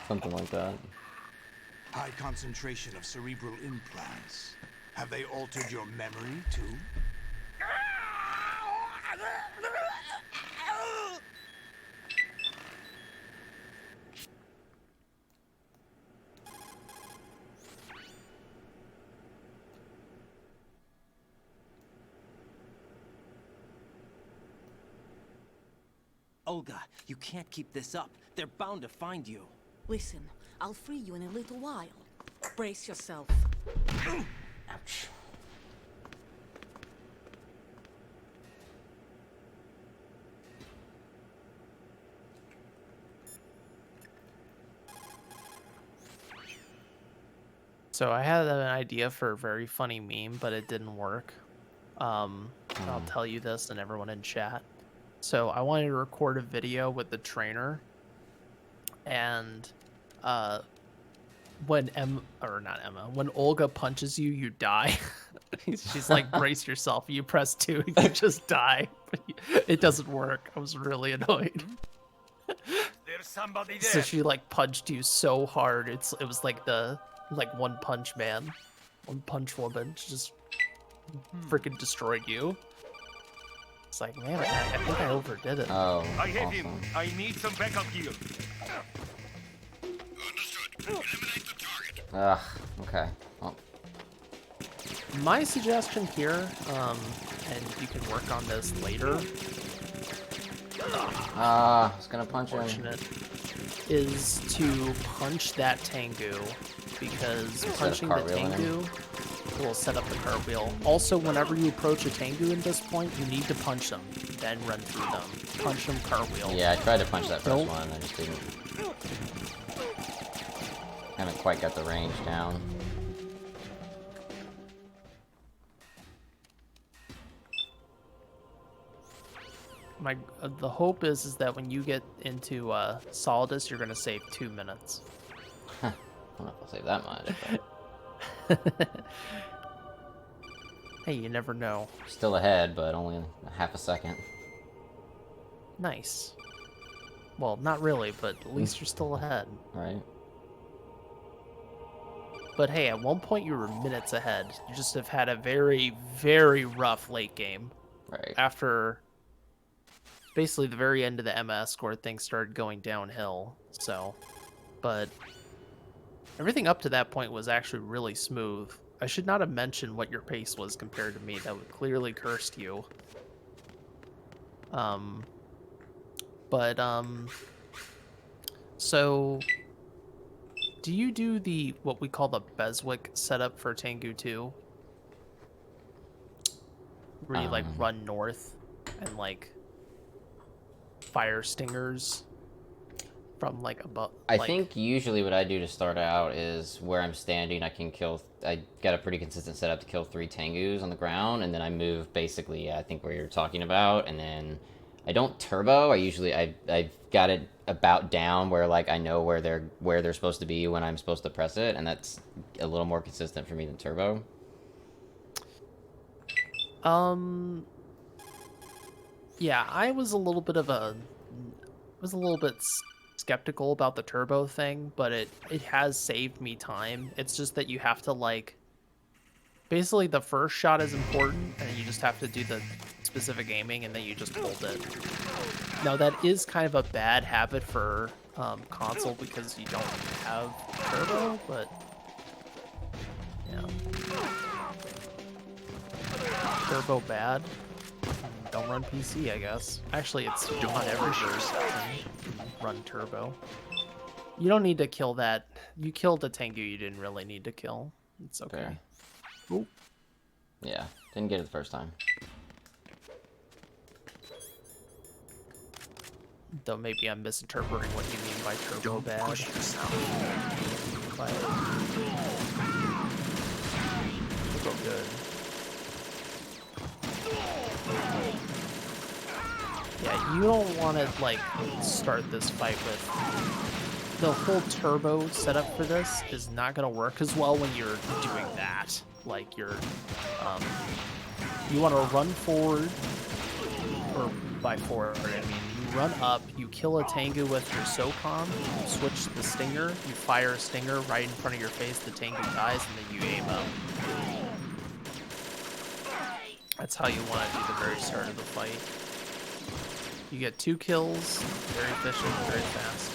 Something like that. High concentration of cerebral implants. Have they altered your memory too? Olga, you can't keep this up. They're bound to find you. Listen, I'll free you in a little while. Brace yourself. Ouch. So I had an idea for a very funny meme, but it didn't work. I'll tell you this and everyone in chat. So I wanted to record a video with the trainer, and when when Olga punches you, you die. She's like, brace yourself. You press 2, you just die. It doesn't work. I was really annoyed. There's somebody there. So she like punched you so hard. It was like One Punch Man, One Punch Woman. She just freaking destroyed you. It's like, man, I think I overdid it. Oh, I have awesome. him. I need some backup gear. Ugh, okay. Well, My suggestion here, and you can work on this later, I was gonna punch him. fortunate, is to punch that Tengu, because punching the cartwheel in him. Tengu will set up the cartwheel. Also, whenever you approach a Tengu at this point, you need to punch them, then run through them. Punch them, cartwheel. Yeah, I tried to punch that first Nope. one, I just didn't. Haven't quite got the range down. The hope is that when you get into Solidus, you're gonna save 2 minutes. I'm not gonna save that much, but Hey, you never know. still ahead, but only a half a second. Nice. Well, not really, but at least you're still ahead. Right? But hey, at one point you were minutes ahead. You just have had a very, very rough late game. Right. After basically the very end of the MS score, things started going downhill. So, but everything up to that point was actually really smooth. I should not have mentioned what your pace was compared to me. That would clearly cursed you. So do you do the what we call the Prufr0ck setup for Tengu 2? Where you like run north and like fire stingers from like above. I think usually what I do to start out is where I'm standing, I got a pretty consistent setup to kill 3 Tengus on the ground, and then I move basically, yeah, I think where you're talking about, and then I don't turbo. I've got it about down where like I know where they're supposed to be when I'm supposed to press it, and that's a little more consistent for me than turbo. Yeah, I was a little bit skeptical about the turbo thing, but it has saved me time. It's just that you have to like basically the first shot is important, and you just have to do the specific aiming, and then you just hold it. Now that is kind of a bad habit for console because you don't have turbo, but yeah, turbo bad. Don't run PC, I guess. Actually, it's on every version. Run turbo. You don't need to kill that. You killed a Tengu you didn't really need to kill. It's okay. Fair. Ooh. Yeah, didn't get it the first time. Though maybe I'm misinterpreting what you mean by turbo bad. But turbo good. Yeah, you don't want to like start this fight with the whole turbo setup for this is not going to work as well when you're doing that. Like you're, you want to run forward, or by forward, I mean, you run up, you kill a Tengu with your SOCOM, you switch to the Stinger, you fire a Stinger right in front of your face, the Tengu dies, and then you aim up. That's how you want to do the very start of the fight. You get 2 kills, very efficient, very fast.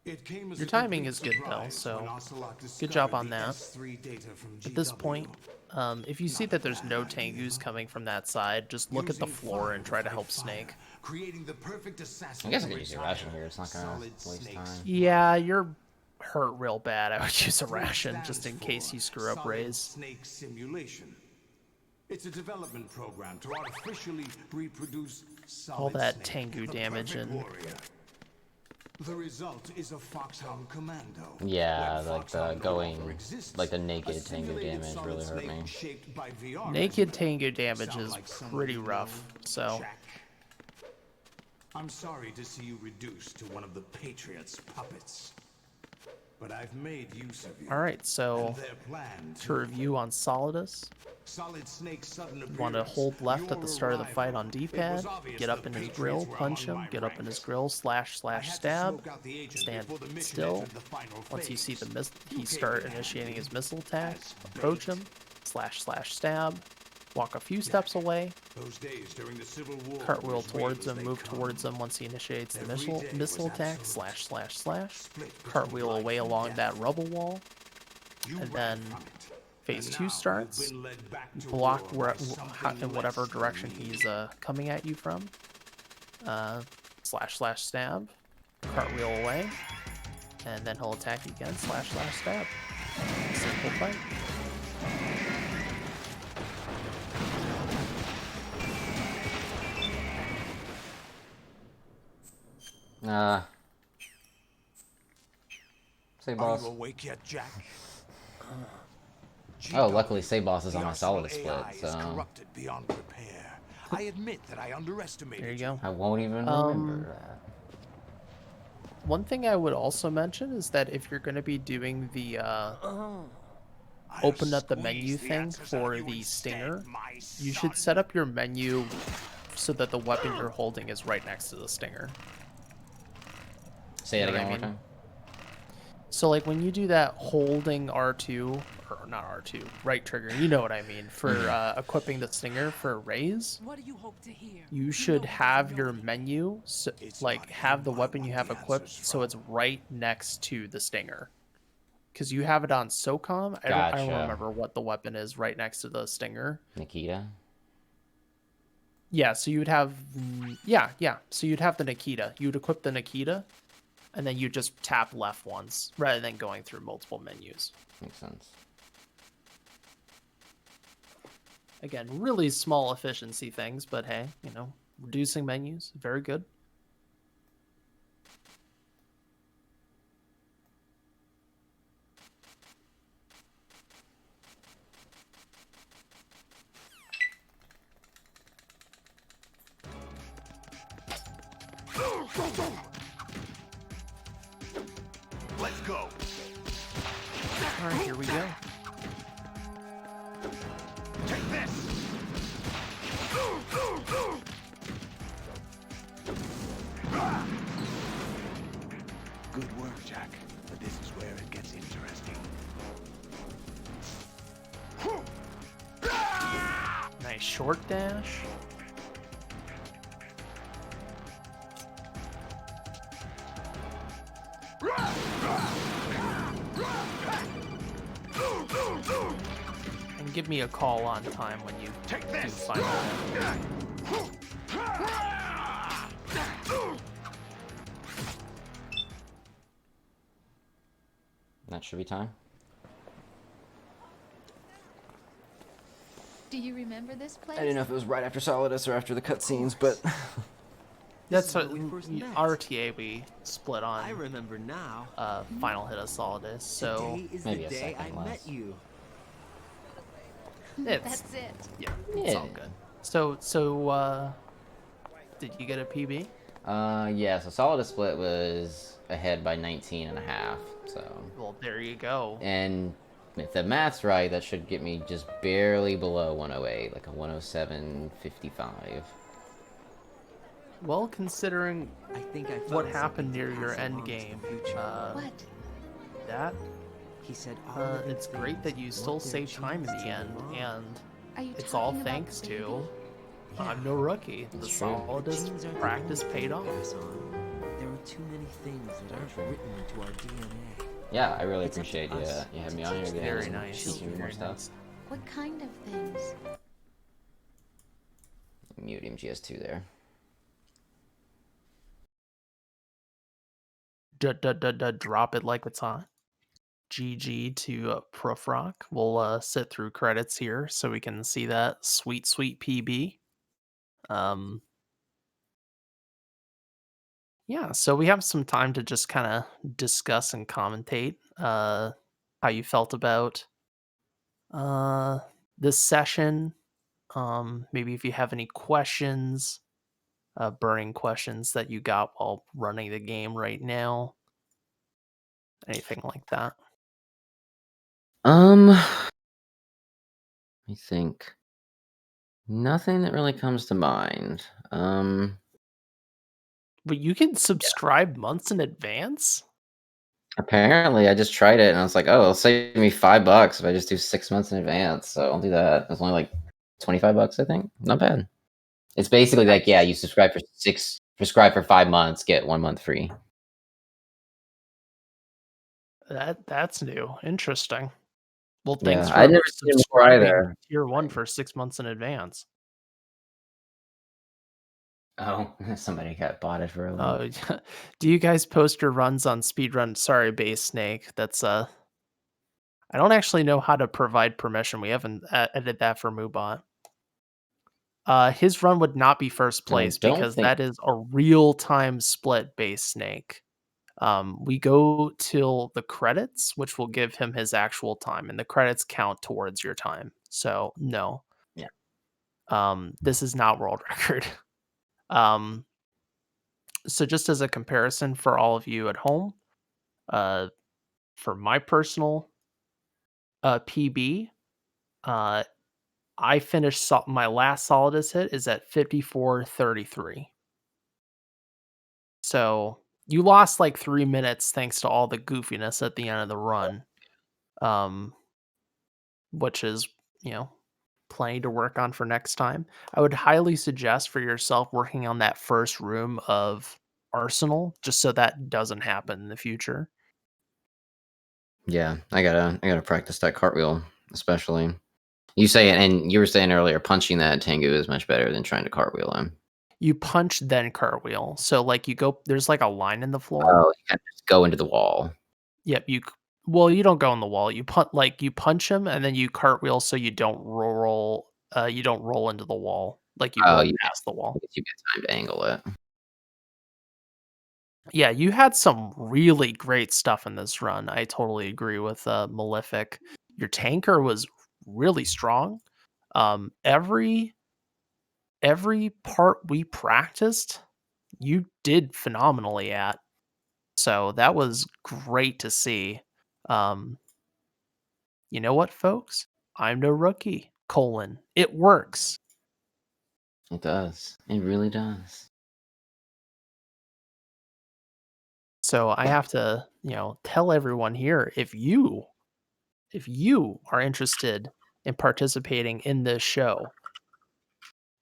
Your timing is good though, so good job on that. At this point, if you see that there's no Tengus coming from that side, just look at the floor and try to help Snake. I guess I could use a ration here. It's not gonna waste time. Yeah, you're hurt real bad. I would use a ration just in case you screw up Rays. Snake simulation. It's a development program to artificially reproduce All solid that snake, Tengu the damage perfect and warrior. The result is a foxhound commando. Yeah, When like the foxhound no going, longer exists, like the a naked Tengu simulated damage solid really hurt snake me. shaped by VR naked measurement. Tengu damage Sound is like someone pretty you know, rough, so Jack? I'm sorry to see you reduced to one of the Patriots' puppets. But I've made use of you. alright, so and their plan to review on Solidus, Solid Snake's sudden you want to appearance, hold left at your the start of the fight arrival. on It D-pad, was obvious get up the in his Patriots grill, were punch among him, my get up in his ranks. grill, slash I had to stab, smoke out the agent stand before the mission still. entered the final Once you see phase. the You he came start in initiating handy his missile attack, as approach bait. him, slash stab, walk a few steps away, Those days during the Civil War cartwheel was towards real as him, they move come. towards him once he initiates the Every missile day missile was attack, absolute. slash, Split between cartwheel life away and along death. that rubble wall, You and ran then from it. phase And 2 now starts, you've been led back to block war where, by something in whatever less than direction me. he's coming at you from, slash stab, cartwheel away, and then he'll attack again, slash stab. Simple fight. Say Are boss. you awake yet, Jack? Oh, luckily say boss is The on my arsenal solid split, AI is so corrupted beyond repair. I admit that I underestimated There you go. I won't even remember that. One thing I would also mention is that if you're going to be doing the open up the menu thing for the stinger, you should set up your menu so that the weapon you're holding is right next to the stinger. Say You that know again what one I more mean? time. So like when you do that holding R2, or not R2, right trigger, you know what I mean, for equipping the stinger for raise, What do you hope to hear? you should have your menu, so, like have the weapon you have equipped so it's right next to the stinger. Because you have it on SOCOM. I don't Gotcha. remember what the weapon is right next to the stinger. Nikita. Yeah, so you'd have, yeah. So you'd have the Nikita. You'd equip the Nikita, and then you just tap left once rather than going through multiple menus. Makes sense. Again, really small efficiency things, but hey, you know, reducing menus, very good. Let's go. All right, here we go. Take this. Good work, Jack. But this is where it gets interesting. Nice short dash. And give me a call on time when you do find that. That should be time. Do you remember this place? I didn't know if it was right after Solidus or after the cutscenes, but That's This is where we first met. RTA we split I on remember now. final hit of Solidus, so Today is maybe the a day I second less. met you. it's That's it. yeah, it's all Yeah. good. Did you get a PB? yeah, so Solidus split was ahead by 19 and a half, so. Well, there you go. And if the math's right, that should get me just barely below 108, like a 107.55. Well, considering I think I what found happened something to near your pass end along to the game, future. What? that He said all living it's great that you things still want their saved time in chance the to end, belong. and Are you it's all talking about thanks the to baby? I'm no rookie. The It's true. Solidus Genes are the practice only paid thing off. to pass on. There are too many things that aren't written into our DNA. Yeah, I really It's up to appreciate you. us You had to me on here teach them Very today to and our nice. teaching me children. more Very stuff. nice. What kind of things? Mute him GS2 there. Drop it like it's hot. GG to Prufr0ck. We'll sit through credits here so we can see that sweet, sweet PB. Yeah, so we have some time to just kind of discuss and commentate how you felt about uh, this session. Maybe if you have any questions, burning questions that you got while running the game right now, anything like that. Let me think. Nothing that really comes to mind. But you can subscribe months in advance? Apparently, I just tried it and I was like, oh, it'll save me $5 if I just do 6 months in advance. So I'll do that. It's only like $25, I think. Not bad. It's basically like, yeah, you subscribe for 5 months, get 1 month free. That's new. Interesting. Well, Yeah, thanks I'd for never seen it before subscribing either. tier 1 for 6 months in advance. Oh, somebody got bought it for a link. Do you guys post your runs on speedrun? Sorry, Base Snake. That's I don't actually know how to provide permission. We haven't edited that for Moobot. His run would not be first I place don't because think. that is a real-time split, Base Snake. We go till the credits, which will give him his actual time, and the credits count towards your time. So no. Yeah. This is not world record. Um, so just as a comparison for all of you at home, uh, for my personal PB, uh, I finished my last Solidus hit is at 54:33. So you lost like 3 minutes thanks to all the goofiness at the end of the run, um, which is, you know, plenty to work on for next time. I would highly suggest for yourself working on that first room of Arsenal, just so that doesn't happen in the future. Yeah, I gotta practice that cartwheel, especially. You say it, and you were saying earlier, punching that Tengu is much better than trying to cartwheel him. You punch then cartwheel. So like you go, there's like a line in the floor. Oh, you can't just go into the wall. Yep. Well, you don't go on the wall. You punch him and then you cartwheel so you don't roll. You don't roll into the wall. Like you Oh, roll yeah, past the I wall. guess you get time to angle it. Yeah, you had some really great stuff in this run. I totally agree with Malefic. Your tanker was really strong. Every part we practiced, you did phenomenally at. So that was great to see. Um, you know what, folks? I'm no rookie. It works. It does. It really does. So I have to, tell everyone here if you are interested in participating in this show,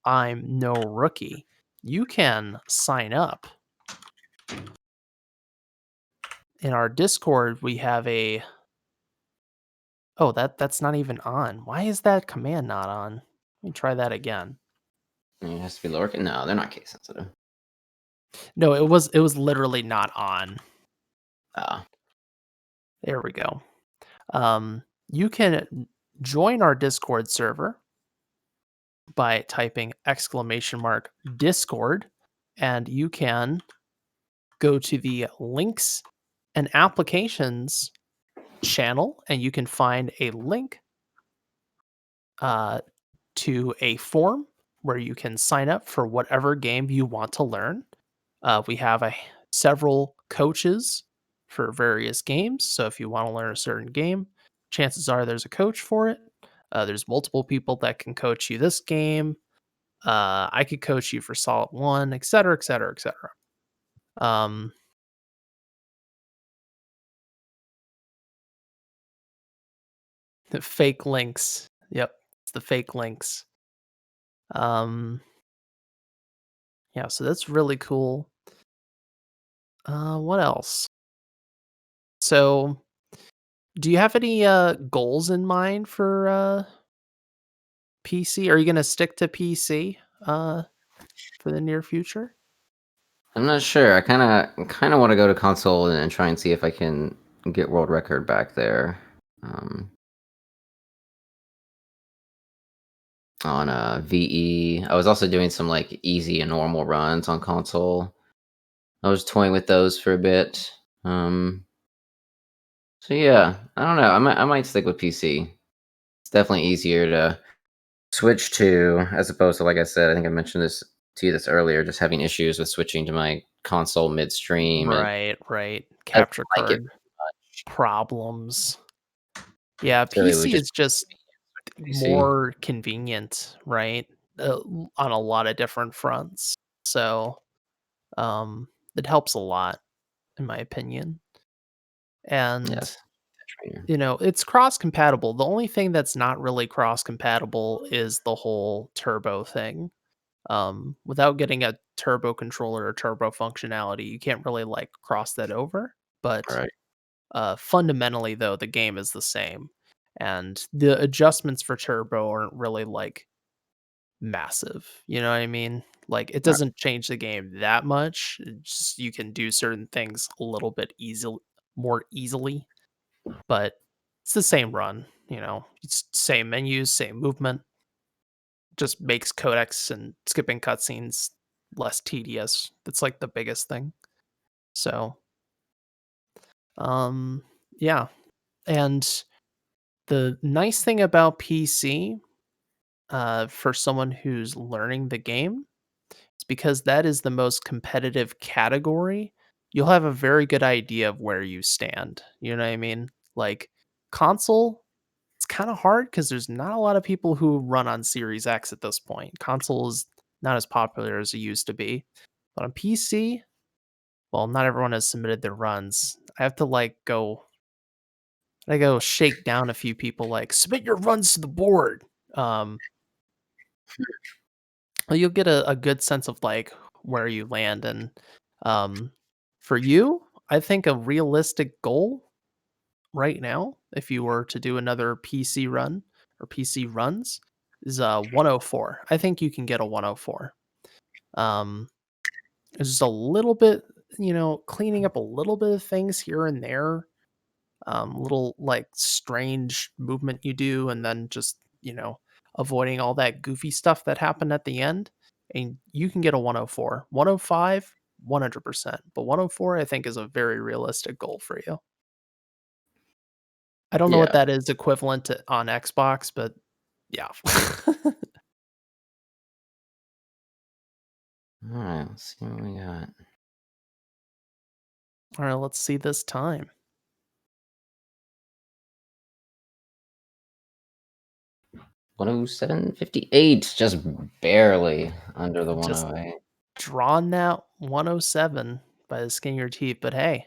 I'm no rookie. You can sign up. In our Discord, we have a Oh, that's not even on. Why is that command not on? Let me try that again. It has to be lower. No, they're not case sensitive. No, it was literally not on. Ah, There we go. You can join our Discord server by typing !Discord, and you can go to the links and applications channel, and you can find a link to a form where you can sign up for whatever game you want to learn. We have several coaches for various games. So if you want to learn a certain game, chances are there's a coach for it. There's multiple people that can coach you this game. I could coach you for Solid 1, et cetera, et cetera, et cetera. The fake links. Yep, it's the fake links. Yeah, so that's really cool. What else? So, do you have any goals in mind for PC? Are you gonna stick to PC for the near future? I'm not sure. I kind of want to go to console and try and see if I can get world record back there. Um, on VE. I was also doing some like easy and normal runs on console. I was toying with those for a bit. Um, so yeah, I don't know. I might stick with PC. It's definitely easier to switch to as opposed to, like I said, I think I mentioned this to you this earlier, just having issues with switching to my console midstream, and Right, right. I don't Capture like it card much. problems. Yeah, So it would PC just is just PC. more convenient, right? On a lot of different fronts. So, um, it helps a lot, in my opinion. And Yes, trainer. it's cross compatible. The only thing that's not really cross compatible is the whole turbo thing. Without getting a turbo controller or turbo functionality, you can't really like cross that over. All But right. fundamentally, though, the game is the same, and the adjustments for turbo aren't really like massive. You know what I mean? Like it All right. doesn't change the game that much. It's just you can do certain things a little bit more easily, but it's the same run. It's same menus, same movement. Just makes codecs and skipping cutscenes less tedious. That's like the biggest thing. So, um, yeah. And the nice thing about PC, for someone who's learning the game, is because that is the most competitive category. You'll have a very good idea of where you stand. You know what I mean? Like console, it's kind of hard because there's not a lot of people who run on Series X at this point. Console is not as popular as it used to be. But on PC, well, not everyone has submitted their runs. I go shake down a few people like submit your runs to the board. Um, well, you'll get a good sense of like where you land. And um, for you, I think a realistic goal right now, if you were to do another PC run or PC runs, is 104. I think you can get a 104. Um, it's just a little bit, cleaning up a little bit of things here and there, little like strange movement you do, and then just avoiding all that goofy stuff that happened at the end, and you can get a 104. 105, 100%, but 104 I think is a very realistic goal for you. I don't know what Yeah. that is equivalent to on Xbox, but yeah. All right. Let's see what we got. All right, let's see this time. 107.58, just barely under the Just 108. drawn that 107 by the skin of your teeth, but hey,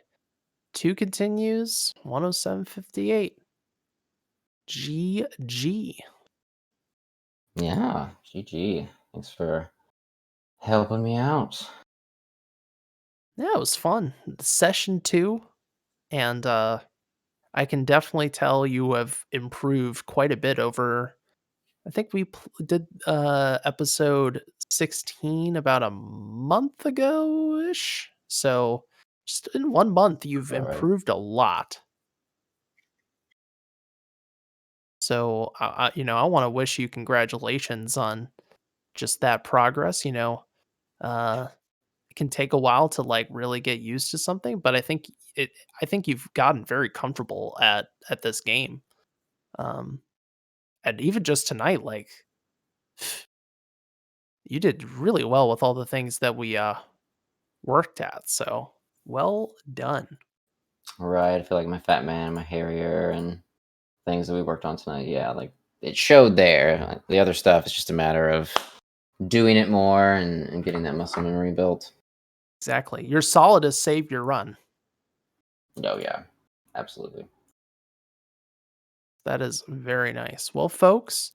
two continues, 107.58. GG. Yeah, GG. Thanks for helping me out. Yeah, it was fun. Session 2, and I can definitely tell you have improved quite a bit over. I think we did episode 16 about a month ago ish. So just in 1 month, you've All right. improved a lot. So I want to wish you congratulations on just that progress. It can take a while to like really get used to something, but I think you've gotten very comfortable at this game. Um, and even just tonight, like you did really well with all the things that we worked at. So well done. All right. I feel like my fat man, my Harrier, and things that we worked on tonight. Yeah, like it showed there. The other stuff is just a matter of doing it more and getting that muscle memory built. Exactly. You're solid as save your run. Oh, yeah. Absolutely. That is very nice. Well, folks,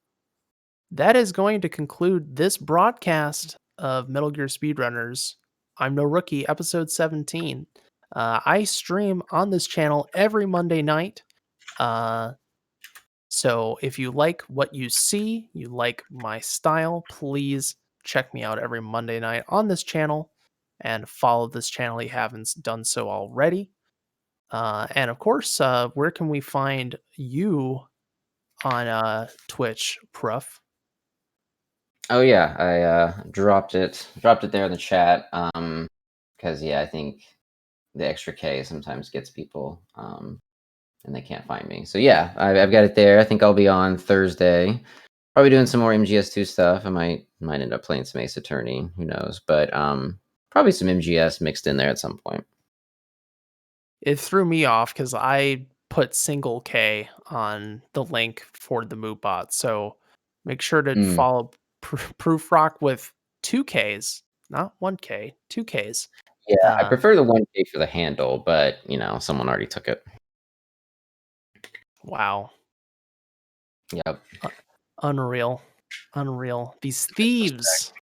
that is going to conclude this broadcast of Metal Gear Speedrunners. I'm No Rookie, episode 17. I stream on this channel every Monday night. So if you like what you see, you like my style, please check me out every Monday night on this channel and follow this channel if you haven't done so already. And of course, where can we find you on Twitch, Pruf? Oh yeah, I dropped it there in the chat. Because yeah, I think the extra K sometimes gets people, and they can't find me. So yeah, I've got it there. I think I'll be on Thursday. Probably doing some more MGS2 stuff. I might end up playing some Ace Attorney. Who knows? But probably some MGS mixed in there at some point. It threw me off because I put single K on the link for the Moobot. So make sure to Mm. follow Prufr0ck with 2Ks, not 1K, 2Ks. Yeah, I prefer the 1K for the handle, but you know, someone already took it. Wow. Yep. Unreal. These thieves.